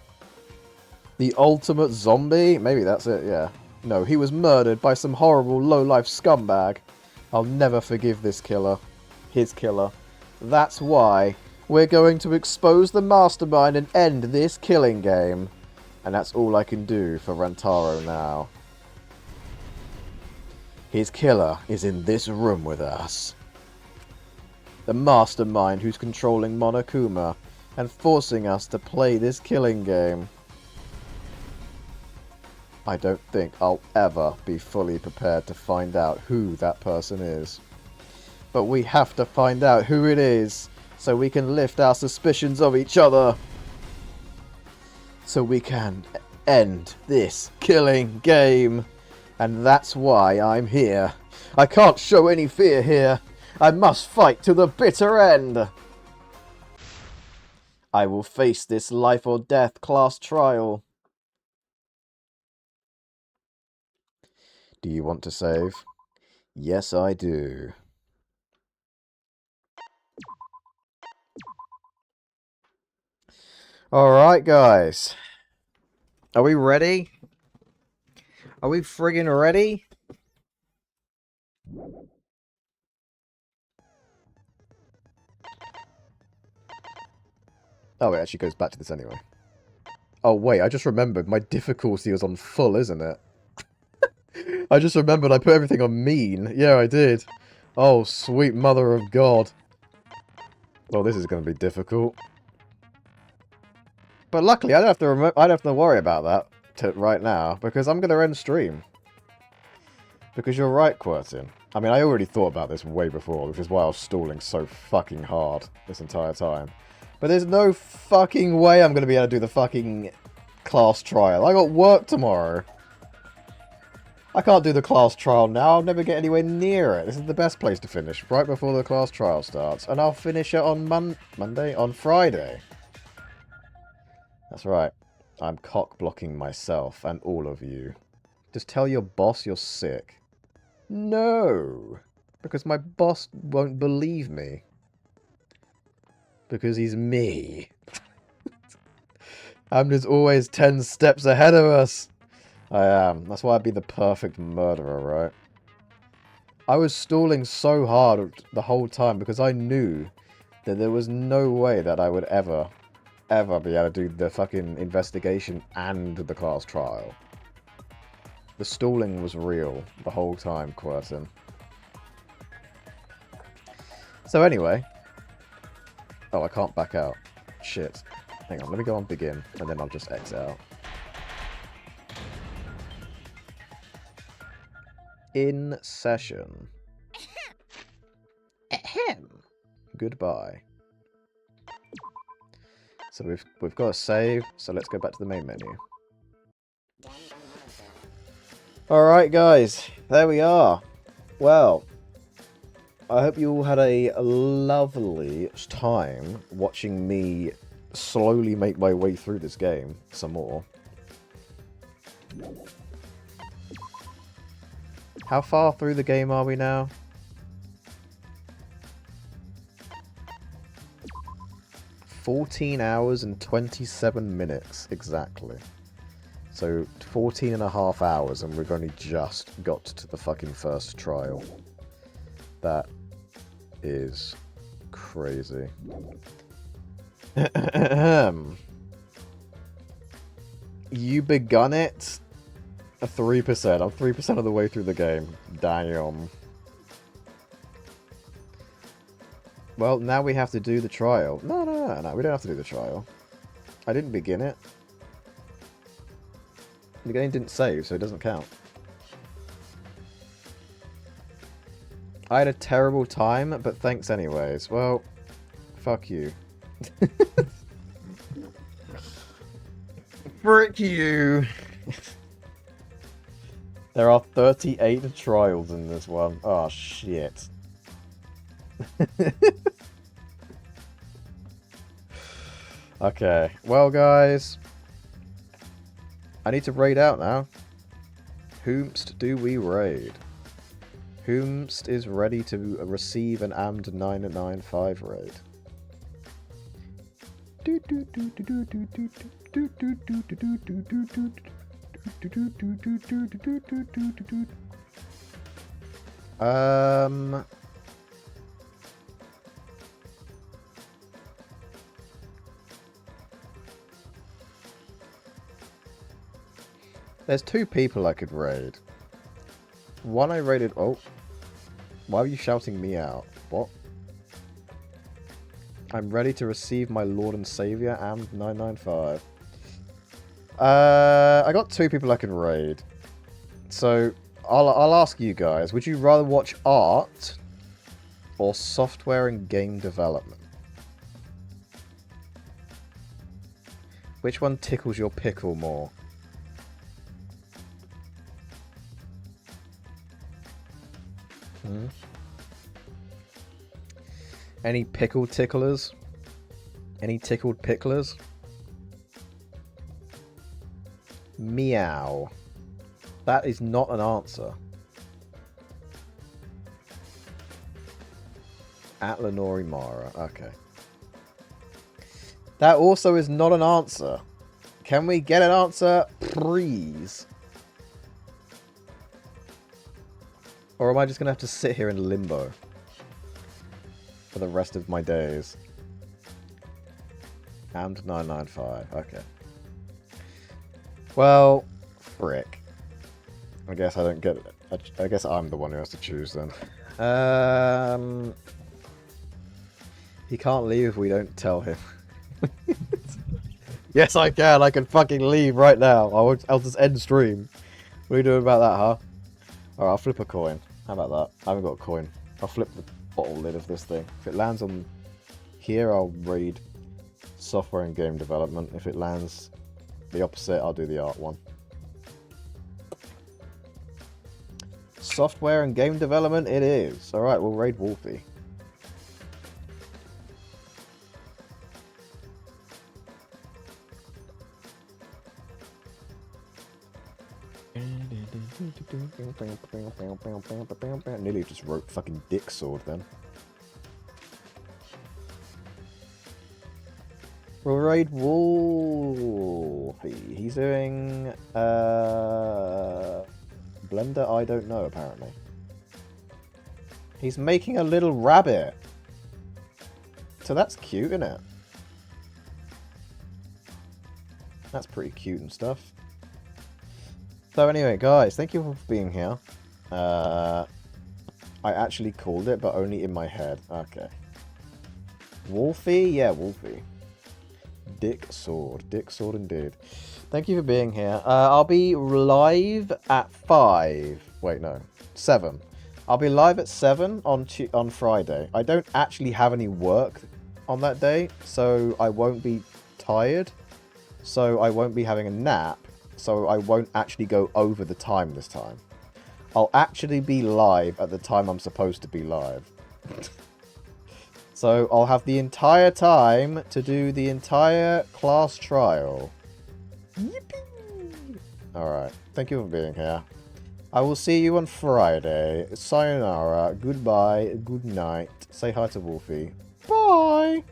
The ultimate zombie? Maybe that's it, yeah. No, he was murdered by some horrible low-life scumbag. I'll never forgive this killer. His killer. That's why we're going to expose the mastermind and end this killing game. And that's all I can do for Rantaro now. His killer is in this room with us. The mastermind who's controlling Monokuma and forcing us to play this killing game. I don't think I'll ever be fully prepared to find out who that person is. But we have to find out who it is, so we can lift our suspicions of each other. So we can end this killing game. And that's why I'm here. I can't show any fear here. I must fight to the bitter end. I will face this life or death class trial. Do you want to save? Yes, I do. Alright, guys. Are we ready? Are we friggin' ready? Oh, it actually goes back to this anyway. Oh, wait, I just remembered. My difficulty was on full, isn't it? I just remembered I put everything on mean. Yeah, I did. Oh, sweet mother of God. Well, this is going to be difficult. But luckily, I don't have to worry about that right now, because I'm going to end stream. Because you're right, Quertin. I mean, I already thought about this way before, which is why I was stalling so fucking hard this entire time. But there's no fucking way I'm going to be able to do the fucking class trial. I got work tomorrow. I can't do the class trial now. I'll never get anywhere near it. This is the best place to finish, right before the class trial starts. And I'll finish it on Monday? On Friday. That's right. I'm cock-blocking myself and all of you. Just tell your boss you're sick. No! Because my boss won't believe me. Because he's me. I'm just always 10 steps ahead of us. I am. That's why I'd be the perfect murderer, right? I was stalling so hard the whole time because I knew that there was no way that I would ever be able to do the fucking investigation and the class trial. The stalling was real the whole time, Quertin. So anyway. Oh, I can't back out. Shit. Hang on, let me go on begin, and then I'll just exit out. In session. Ahem. Goodbye. So we've got a save, so let's go back to the main menu. Alright guys, there we are. Well, I hope you all had a lovely time watching me slowly make my way through this game some more. How far through the game are we now? 14 hours and 27 minutes, exactly. So, 14 and a half hours and we've only just got to the fucking first trial. That is crazy. You begun it? 3%. I'm 3% of the way through the game. Damn. Well, now we have to do the trial. No, we don't have to do the trial. I didn't begin it. The game didn't save, so it doesn't count. I had a terrible time, but thanks anyways. Well, fuck you. Frick you! There are 38 trials in this one. Oh, shit. Okay, well guys, I need to raid out now. Whomst do we raid? Whomst is ready to receive an Amd995 raid? There's two people I could raid. One I raided... Oh. Why are you shouting me out? What? I'm ready to receive my Lord and Savior, Amd995. I got two people I can raid. So, I'll ask you guys. Would you rather watch art or software and game development? Which one tickles your pickle more? Any pickle ticklers? Any tickled picklers? Meow. That is not an answer. At Lenori Mara. Okay. That also is not an answer. Can we get an answer, please? Or am I just going to have to sit here in limbo for the rest of my days? Amd995. Okay. Well, frick. I guess I don't get it. I guess I'm the one who has to choose then. He can't leave if we don't tell him. Yes, I can. I can fucking leave right now. I'll just end stream. What are you doing about that, huh? Alright, I'll flip a coin. How about that? I haven't got a coin. I'll flip the bottle lid of this thing. If it lands on here, I'll read software and game development. If it lands the opposite, I'll do the art one. Software and game development it is. Alright, we'll raid Wolfie. Nearly just wrote fucking dick sword then. We'll raid Wolfie. He's doing Blender, I don't know apparently. He's making a little rabbit. So that's cute, isn't it? That's pretty cute and stuff. So anyway, guys, thank you for being here. I actually called it, but only in my head. Okay. Wolfie? Yeah, Wolfie. Dick sword. Dick sword indeed. Thank you for being here. I'll be live at 5. Wait, no. 7. I'll be live at 7 on Friday. I don't actually have any work on that day, so I won't be tired. So I won't be having a nap. So I won't actually go over the time this time. I'll actually be live at the time I'm supposed to be live. So I'll have the entire time to do the entire class trial. Yippee! Alright, thank you for being here. I will see you on Friday. Sayonara, goodbye, good night. Say hi to Wolfie. Bye!